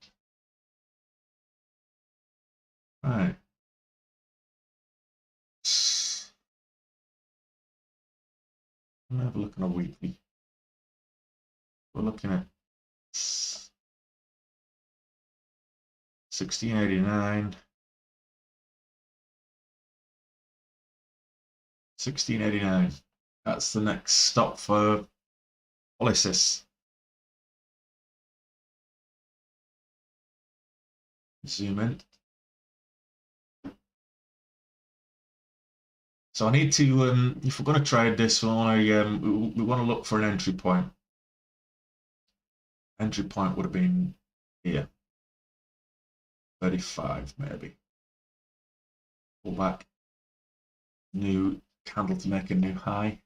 Right. Let me have a look on a weekly. We're looking at 1689. 1689. That's the next stop for Polysys. Zoom in. So I need to, if we're going to trade this, we want to look for an entry point. Entry point would have been here. 35 maybe. Pull back. New candle to make a new high.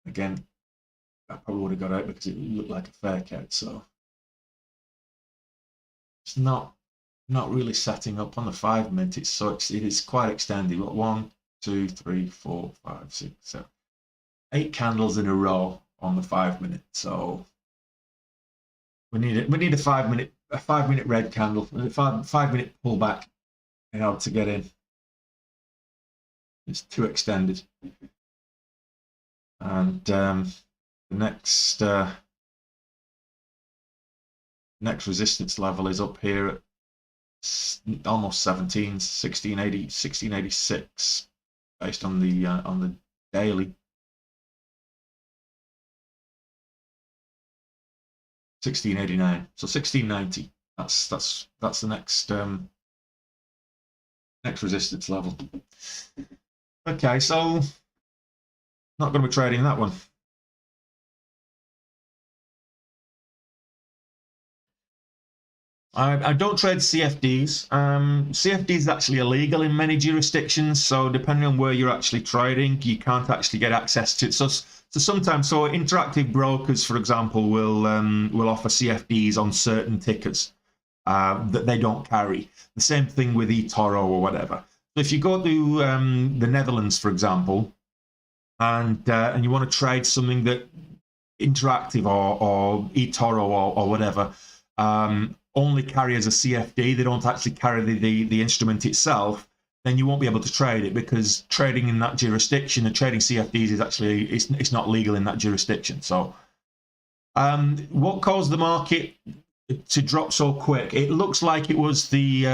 Again, I probably would have got out because it looked like a fake out. So it's not really setting up on the 5 minute. It is quite extended. We've got 1, 2, 3, 4, 5, 6, 7, 8 candles in a row on the 5 minute. So we need a 5 minute red candle, a 5 minute pullback in order to get in. It's too extended. And the next resistance level is up here at almost 1686 based on the daily. 1689, so 1690. That's the next resistance level. Okay, so not going to be trading that one. I don't trade CFDs. CFDs is actually illegal in many jurisdictions, so depending on where you're actually trading, you can't actually get access to it. So sometimes, interactive brokers, for example, will offer CFDs on certain tickers that they don't carry. The same thing with eToro or whatever. So if you go to the Netherlands, for example, and you want to trade something that interactive or eToro or whatever, only carry as a CFD, they don't actually carry the instrument itself, then you won't be able to trade it, because trading in that jurisdiction and trading CFDs is actually it's not legal in that jurisdiction. So what caused the market to drop so quick? It looks like it was the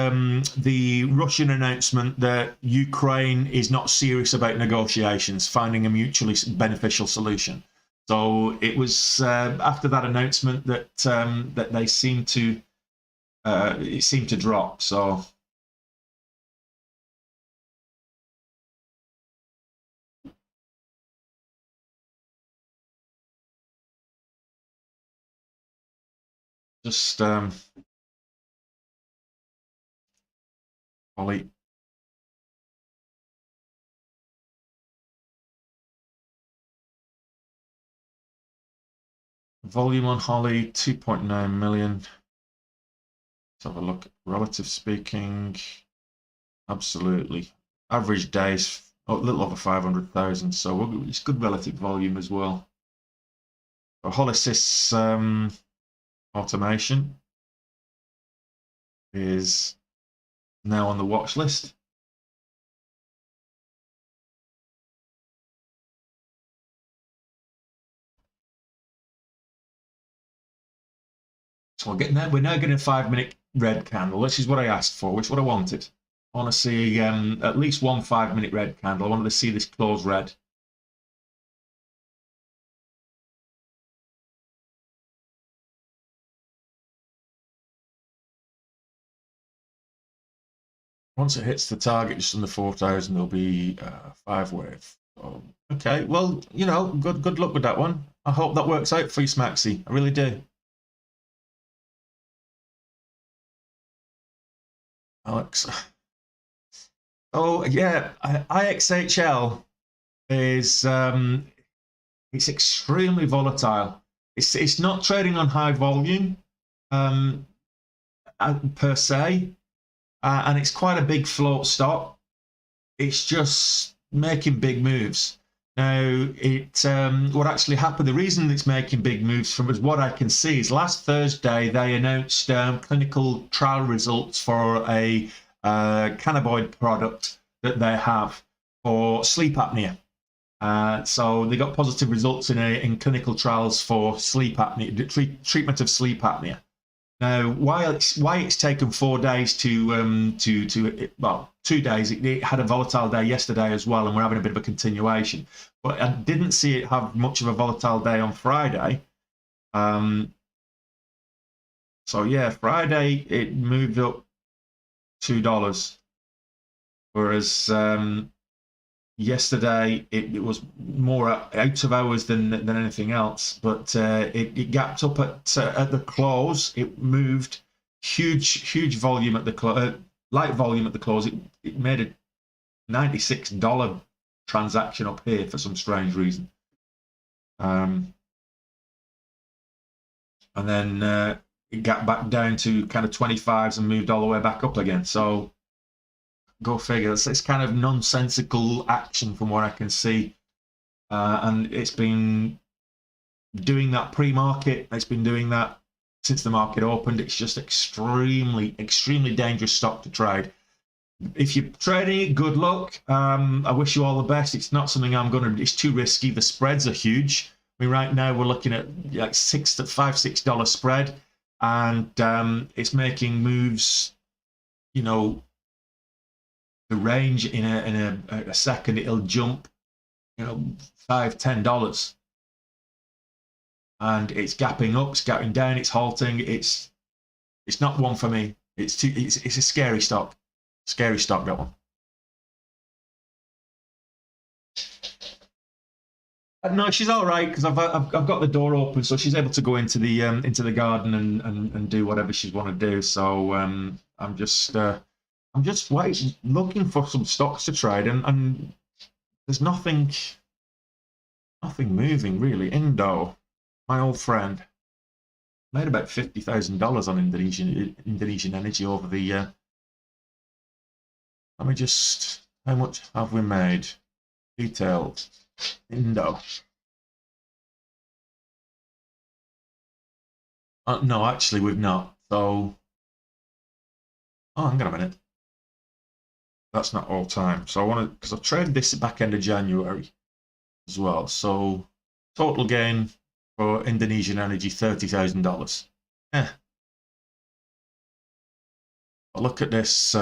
Russian announcement that Ukraine is not serious about negotiations, finding a mutually beneficial solution. So it was after that announcement that that they seemed to it seemed to drop. So just Holly. Volume on Holly, 2.9 million. Let's have a look. Relative speaking, absolutely. Average days, a little over 500,000. So it's good relative volume as well. So Holysys automation is now on the watch list. So we're now getting a 5 minute red candle. This is what I asked for, which is what I wanted. I want to see at least one 5 minute red candle. I wanted to see this close red. Once it hits the target just under 4,000, there'll be 5 wave. Oh, okay, well, you know, good luck with that one. I hope that works out for you, Smaxy. I really do. Alex. Oh yeah, IXHL is it's extremely volatile. It's not trading on high volume per se, and it's quite a big float stock. It's just making big moves. Now, what actually happened, the reason it's making big moves from what I can see is last Thursday they announced clinical trial results for a cannabinoid product that they have for sleep apnea. So they got positive results in clinical trials for sleep apnea, treatment of sleep apnea. Now, why it's taken 4 days well, 2 days. It had a volatile day yesterday as well, and we're having a bit of a continuation. But I didn't see it have much of a volatile day on Friday. So yeah, Friday it moved up $2, whereas yesterday it was more out of hours than anything else. But it gapped up at the close. It moved huge volume at the light volume at the close. It made a $96 transaction up here for some strange reason. and then it got back down to kind of 25s and moved all the way back up again. So go figure. It's kind of nonsensical action from what I can see, and it's been doing that pre-market. It's been doing that since the market opened. It's just extremely dangerous stock to trade. If you're trading it, good luck. I wish you all the best. It's not something I'm going to. It's too risky. The spreads are huge. I mean, right now we're looking at like $5-6 spread, and it's making moves. You know, the range in a second, it'll jump. You know, $5-10, and it's gapping up, it's gapping down, it's halting. It's not one for me. It's a scary stock. Scary stock, that one. No, she's all right because I've got the door open, so she's able to go into the garden and do whatever she's want to do. So I'm just waiting, looking for some stocks to trade, and there's nothing moving really. Indo, my old friend, made about $50,000 on Indonesian energy over the year. Let me just, how much have we made? Detailed. Indo. No, actually, we've not. So, oh, hang on a minute. That's not all time. So I want to, because I traded this at back end of January as well. So total gain for Indonesian energy, $30,000. Yeah. I'll look at this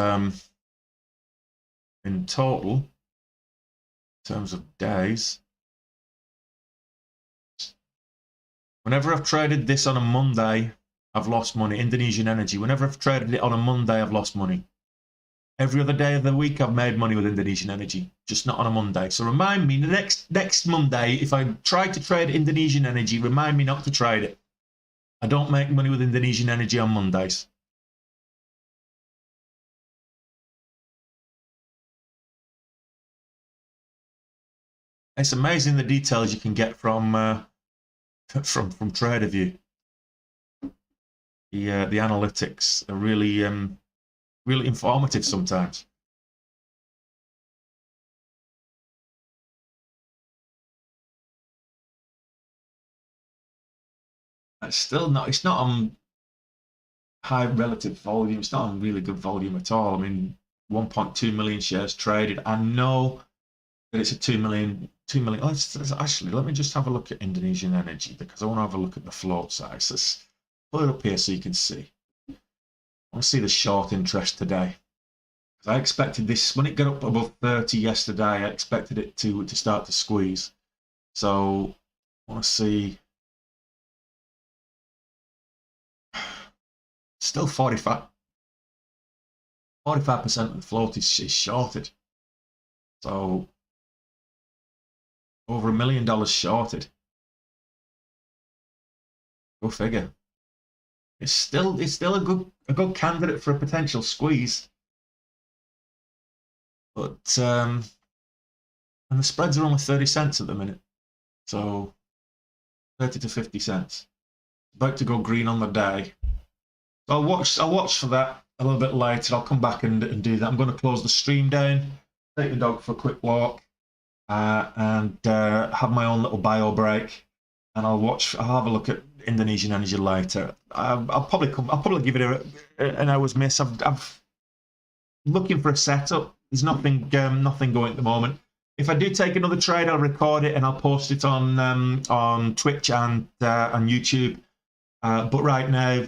in total, in terms of days. Whenever I've traded this on a Monday, I've lost money. Indonesian energy. Whenever I've traded it on a Monday, I've lost money. Every other day of the week, I've made money with Indonesian energy, just not on a Monday. So remind me, the next Monday, if I try to trade Indonesian energy, remind me not to trade it. I don't make money with Indonesian energy on Mondays. It's amazing the details you can get from TraderView. The analytics are really really informative sometimes. It's not on high relative volume. It's not on really good volume at all. I mean, 1.2 million shares traded. I know that it's a 2 million. Actually, let me just have a look at Indonesian energy because I want to have a look at the float size. Let's pull it up here so you can see. I want to see the short interest today. I expected this, when it got up above 30 yesterday, I expected it to start to squeeze. So I want to see. Still 45% of the float is shorted. So over $1 million shorted. Go figure. It's still a good candidate for a potential squeeze. But and the spreads are only 30 cents at the minute. So 30 to 50 cents. About to go green on the day. So I'll watch for that a little bit later. I'll come back and do that. I'm going to close the stream down, take the dog for a quick walk, and have my own little bio break. And I'll have a look at Indonesian energy later. I'll probably give it an hour's miss. I'm looking for a setup. There's nothing going at the moment. If I do take another trade, I'll record it and I'll post it on Twitch and on YouTube. But right now,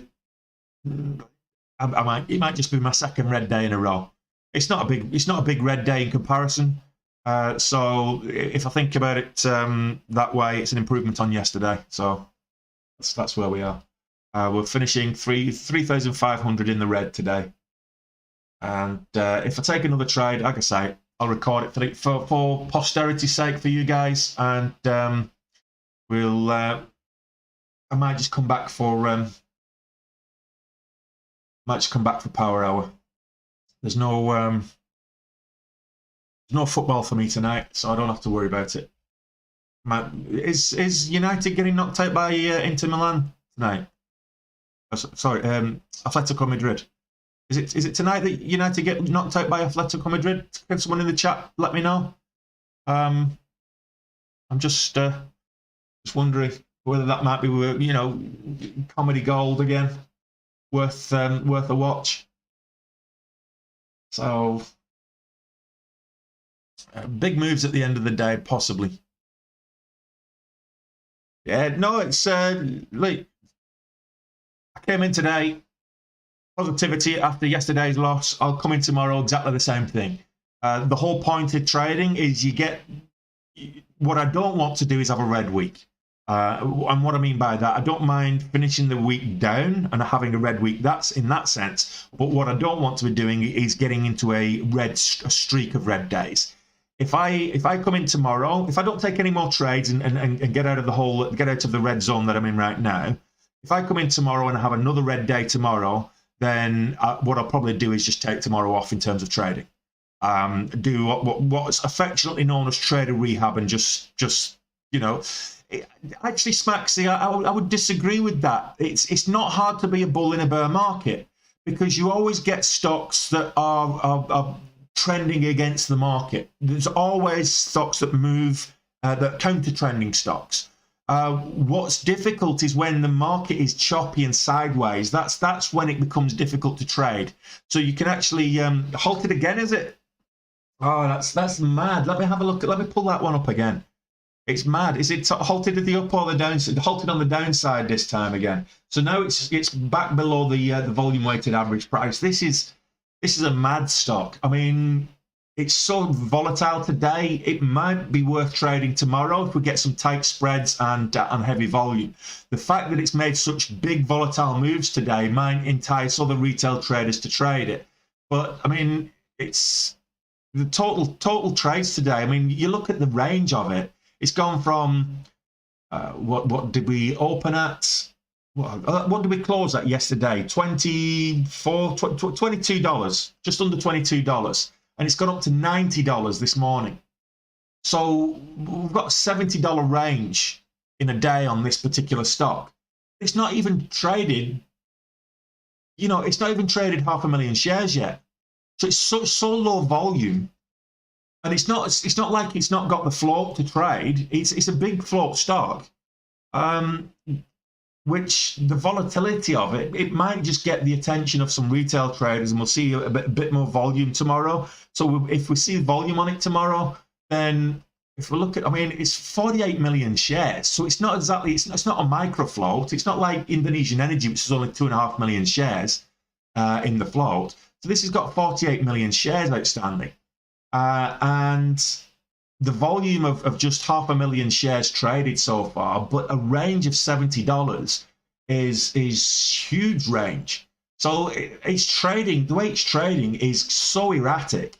it might just be my second red day in a row. It's not a big red day in comparison. So if I think about it that way, it's an improvement on yesterday. So that's where we are. We're finishing 3,500 in the red today. And if I take another trade, like I say, I'll record it for posterity's sake for you guys, and I might just come back for Power Hour. There's no football for me tonight, so I don't have to worry about it. Is United getting knocked out by Inter Milan tonight? Oh, sorry, Atletico Madrid. Is it tonight that United get knocked out by Atletico Madrid? Can someone in the chat let me know? I'm just wondering whether that might be, you know, comedy gold again, worth a watch. So big moves at the end of the day, possibly. Yeah, no, it's like I came in today, positivity after yesterday's loss. I'll come in tomorrow, exactly the same thing. The whole point of trading is what I don't want to do is have a red week. And what I mean by that, I don't mind finishing the week down and having a red week. That's in that sense. But what I don't want to be doing is getting into a streak of red days. If I come in tomorrow, if I don't take any more trades and get out of the red zone that I'm in right now, if I come in tomorrow and have another red day tomorrow, then what I'll probably do is just take tomorrow off in terms of trading. Do what's affectionately known as trader rehab, and just you know, it actually smacks the. I would disagree with that. It's not hard to be a bull in a bear market, because you always get stocks that are trending against the market. There's always stocks that move, that counter trending stocks. What's difficult is when the market is choppy and sideways. That's when it becomes difficult to trade. So you can actually halt it again, is it? Oh, that's mad. Let me have a look. Let me pull that one up again. It's mad. Is it halted at the up or the downside? Halted on the downside this time again. So now it's back below the volume weighted average price. This is a mad stock. I mean, it's so volatile today. It might be worth trading tomorrow if we get some tight spreads and heavy volume. The fact that it's made such big volatile moves today might entice other retail traders to trade it. But I mean, it's the total trades today. I mean, you look at the range of it. It's gone from what did we open at? What did we close at yesterday? $22, just under $22, and it's gone up to $90 this morning. So we've got a $70 range in a day on this particular stock. It's not even traded. You know, it's not even traded 500,000 shares yet. So it's so low volume, and it's not like it's not got the float to trade. It's a big float stock. Which the volatility of it might just get the attention of some retail traders, and we'll see a bit more volume tomorrow. So if we see volume on it tomorrow, then if we look at, I mean, it's 48 million shares. So it's not exactly, it's not a micro float. It's not like Indonesian Energy, which is only 2.5 million shares in the float. So this has got 48 million shares outstanding. And the volume of just 500,000 shares traded so far, but a range of $70 is huge range. So it's trading, the way it's trading is so erratic.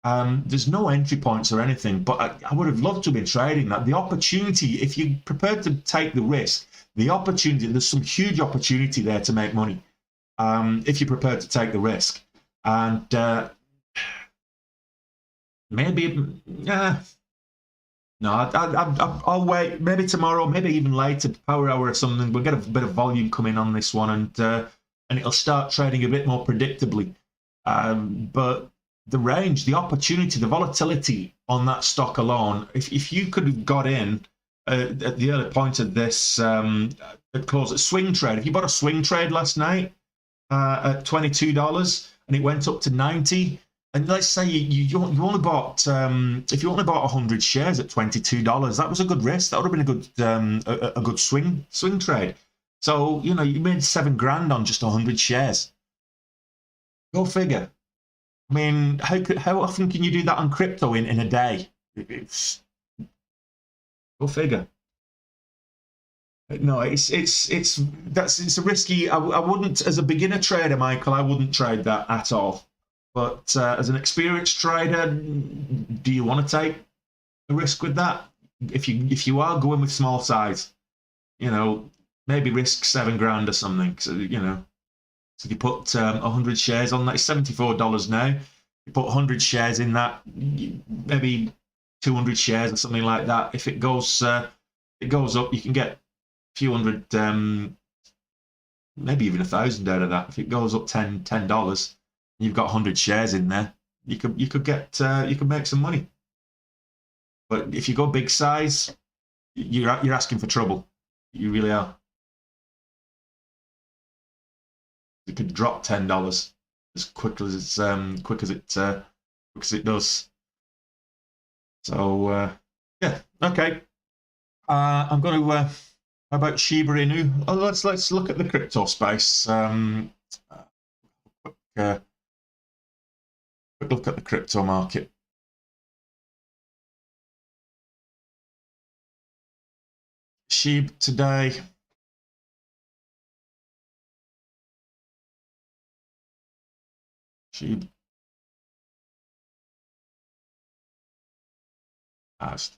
There's no entry points or anything, but I would have loved to have been trading that. The opportunity, if you're prepared to take the risk, the opportunity, there's some huge opportunity there to make money if you're prepared to take the risk. And maybe, no, I'll wait. Maybe tomorrow, maybe even later, power hour or something. We'll get a bit of volume coming on this one, and it'll start trading a bit more predictably. But the range, the opportunity, the volatility on that stock alone, if you could have got in at the early point of this close at swing trade, if you bought a swing trade last night at $22 and it went up to 90. And let's say you only bought, if you only bought 100 shares at $22, that was a good risk. That would have been a good swing trade. So you know, you made $7,000 on just 100 shares. Go figure. I mean, how often can you do that on crypto in a day? Go figure. No, it's a risky. I wouldn't, as a beginner trader, Michael, I wouldn't trade that at all. But as an experienced trader, do you want to take a risk with that? If you are going with small size, you know, maybe risk $7,000 or something. So you know, so if you put 100 shares on that, it's $74 now. You put 100 shares in that, maybe 200 shares or something like that. If it goes up, you can get a few hundred, maybe even 1,000 out of that. If it goes up $10, you've got 100 shares in there. You could make some money. But if you go big size, you're asking for trouble. You really are. It could drop $10 as quick as it does. So yeah, okay. I'm going to. How about Shiba Inu? Oh, let's look at the crypto space. Quick look at the crypto market. Shiba today. Shiba. There's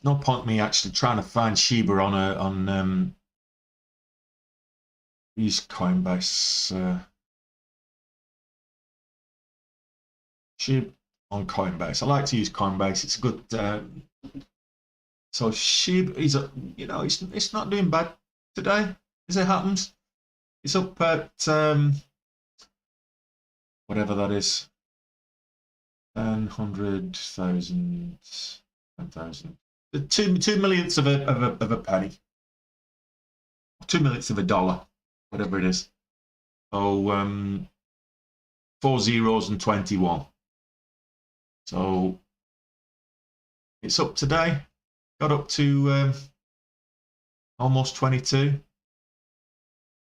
no point me actually trying to find Shiba on use Coinbase. Shiba on Coinbase. I like to use Coinbase. It's a good. So Shiba is it's not doing bad today as it happens. It's up at whatever that is, 100,000, 10,000, 2 millionths of a penny, 2 millionths of a dollar, whatever it is. So 4 zeros and 21. So it's up today. Got up to almost 22.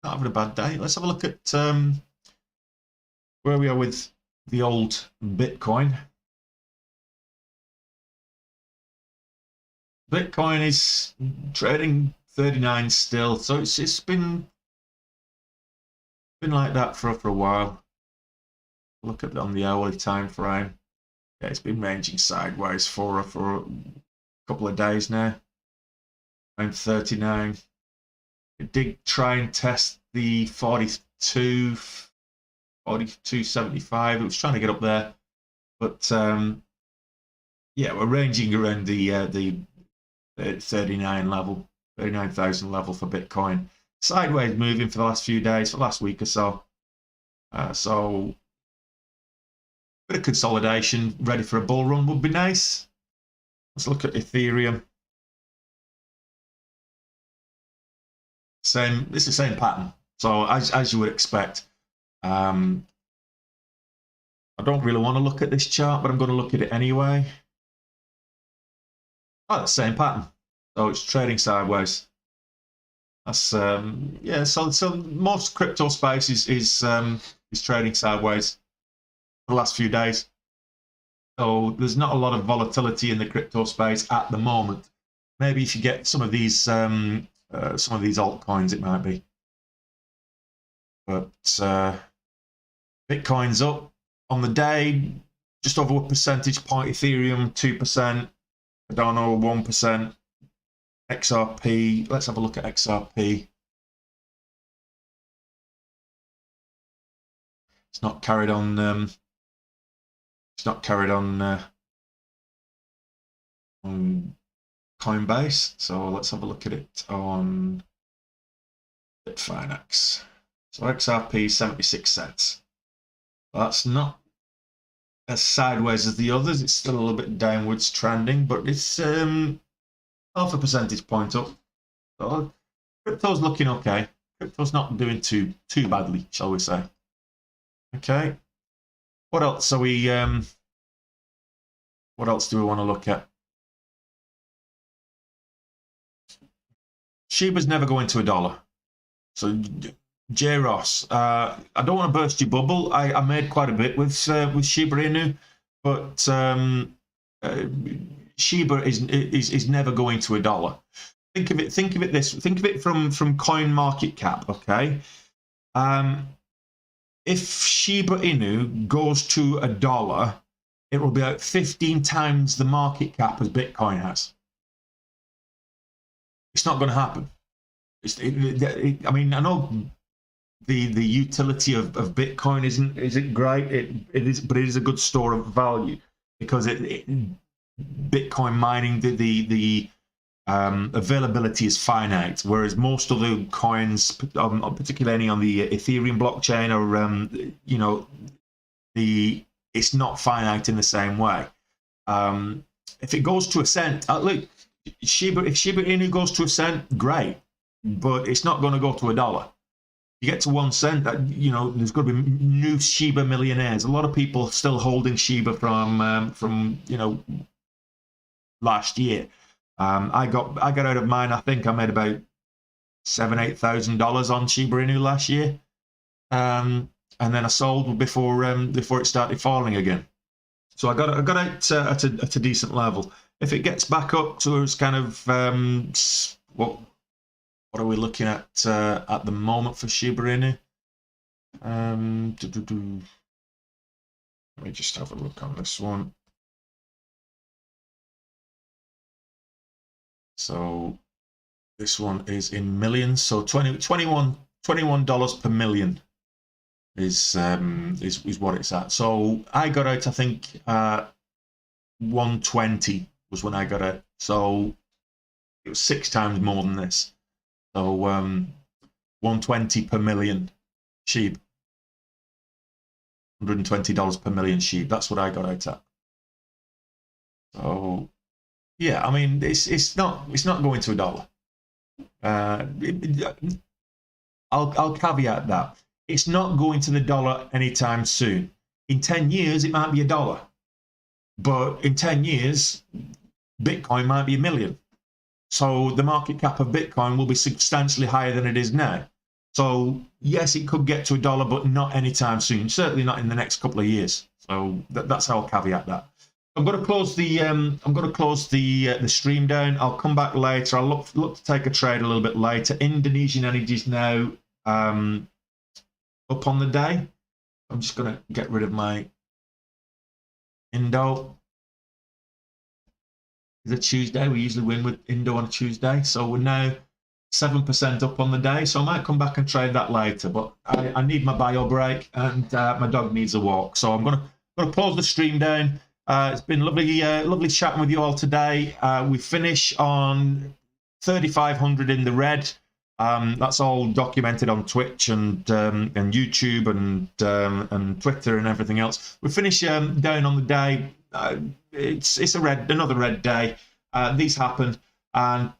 Not having a bad day. Let's have a look at where we are with the old Bitcoin. Bitcoin is trading 39 still, so it's been like that for a while. Look at it on the hourly time frame. Yeah, it's been ranging sideways for a couple of days now. Around 39. It did try and test the 42.75. It was trying to get up there, but yeah, we're ranging around the 39 level, 39,000 level for Bitcoin. Sideways moving for the last few days, for the last week or so. So bit of consolidation, ready for a bull run would be nice. Let's look at Ethereum. It's the same pattern. So as you would expect. I don't really want to look at this chart, but I'm going to look at it anyway. Oh, the same pattern. So it's trading sideways. That's yeah. So most crypto space is trading sideways for the last few days. So there's not a lot of volatility in the crypto space at the moment. Maybe if you get some of these altcoins, it might be. But Bitcoin's up on the day, just over a percentage point. Ethereum 2%, Cardano 1%, XRP. Let's have a look at XRP. It's not carried on. It's not carried on Coinbase. So let's have a look at it on Bitfinex. So XRP 76 cents. That's not as sideways as the others. It's still a little bit downwards trending, but it's half a percentage point up. So crypto's looking okay. Crypto's not doing too badly, shall we say? Okay. What else are we? What else do we want to look at? Shiba's never going to $1. So J Ross, I don't want to burst your bubble. I made quite a bit with Shiba Inu, but Shiba is never going to $1. Think of it from coin market cap. Okay, if Shiba Inu goes to $1, it will be about 15 times the market cap as Bitcoin has. It's not going to happen. I mean, I know the utility of Bitcoin isn't great. It is, but it is a good store of value because Bitcoin mining, the availability is finite, whereas most other coins, particularly on the Ethereum blockchain, or it's not finite in the same way. If it goes to a cent, look, if Shiba Inu goes to a cent, great, but it's not going to go to $1. You get to 1 cent, there's got to be new Shiba millionaires. A lot of people still holding Shiba from last year. I got out of mine. I think I made about $7,000-8,000 on Shiba Inu last year, and then I sold before it started falling again. So I got out at a decent level. If it gets back up to us kind of what are we looking at the moment for Shiba Inu? Let me just have a look on this one. So this one is in millions. So $21 per million is what it's at. So I got out, I think 120 was when I got out. So it was 6 times more than this. So 120 per million sheep. $120 per million sheep. That's what I got out at. So yeah, I mean it's not going to $1. I'll caveat that. It's not going to the $1 anytime soon. In 10 years, it might be $1. But in 10 years, Bitcoin might be $1 million. So the market cap of Bitcoin will be substantially higher than it is now. So yes, it could get to $1, but not anytime soon. Certainly not in the next couple of years. So that's how I'll caveat that. I'm going to close the stream down. I'll come back later. I'll look to take a trade a little bit later. Indonesian energy is now up on the day. I'm just going to get rid of my Indo. It's a Tuesday. We usually win with Indo on a Tuesday. So we're now 7% up on the day. So I might come back and trade that later. But I need my bio break, and my dog needs a walk. So I'm going to close the stream down. It's been lovely chatting with you all today. We finish on 3,500 in the red. That's all documented on Twitch and YouTube and Twitter and everything else. We finish down on the day. It's another red day. These happen, and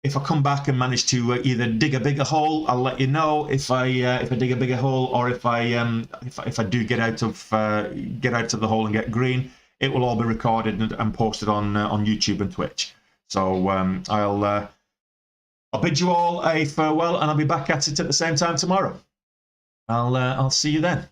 if I come back and manage to either dig a bigger hole, I'll let you know if I dig a bigger hole, or if I do get out of the hole and get green. It will all be recorded and posted on YouTube and Twitch. So I'll bid you all a farewell, and I'll be back at it at the same time tomorrow. I'll see you then.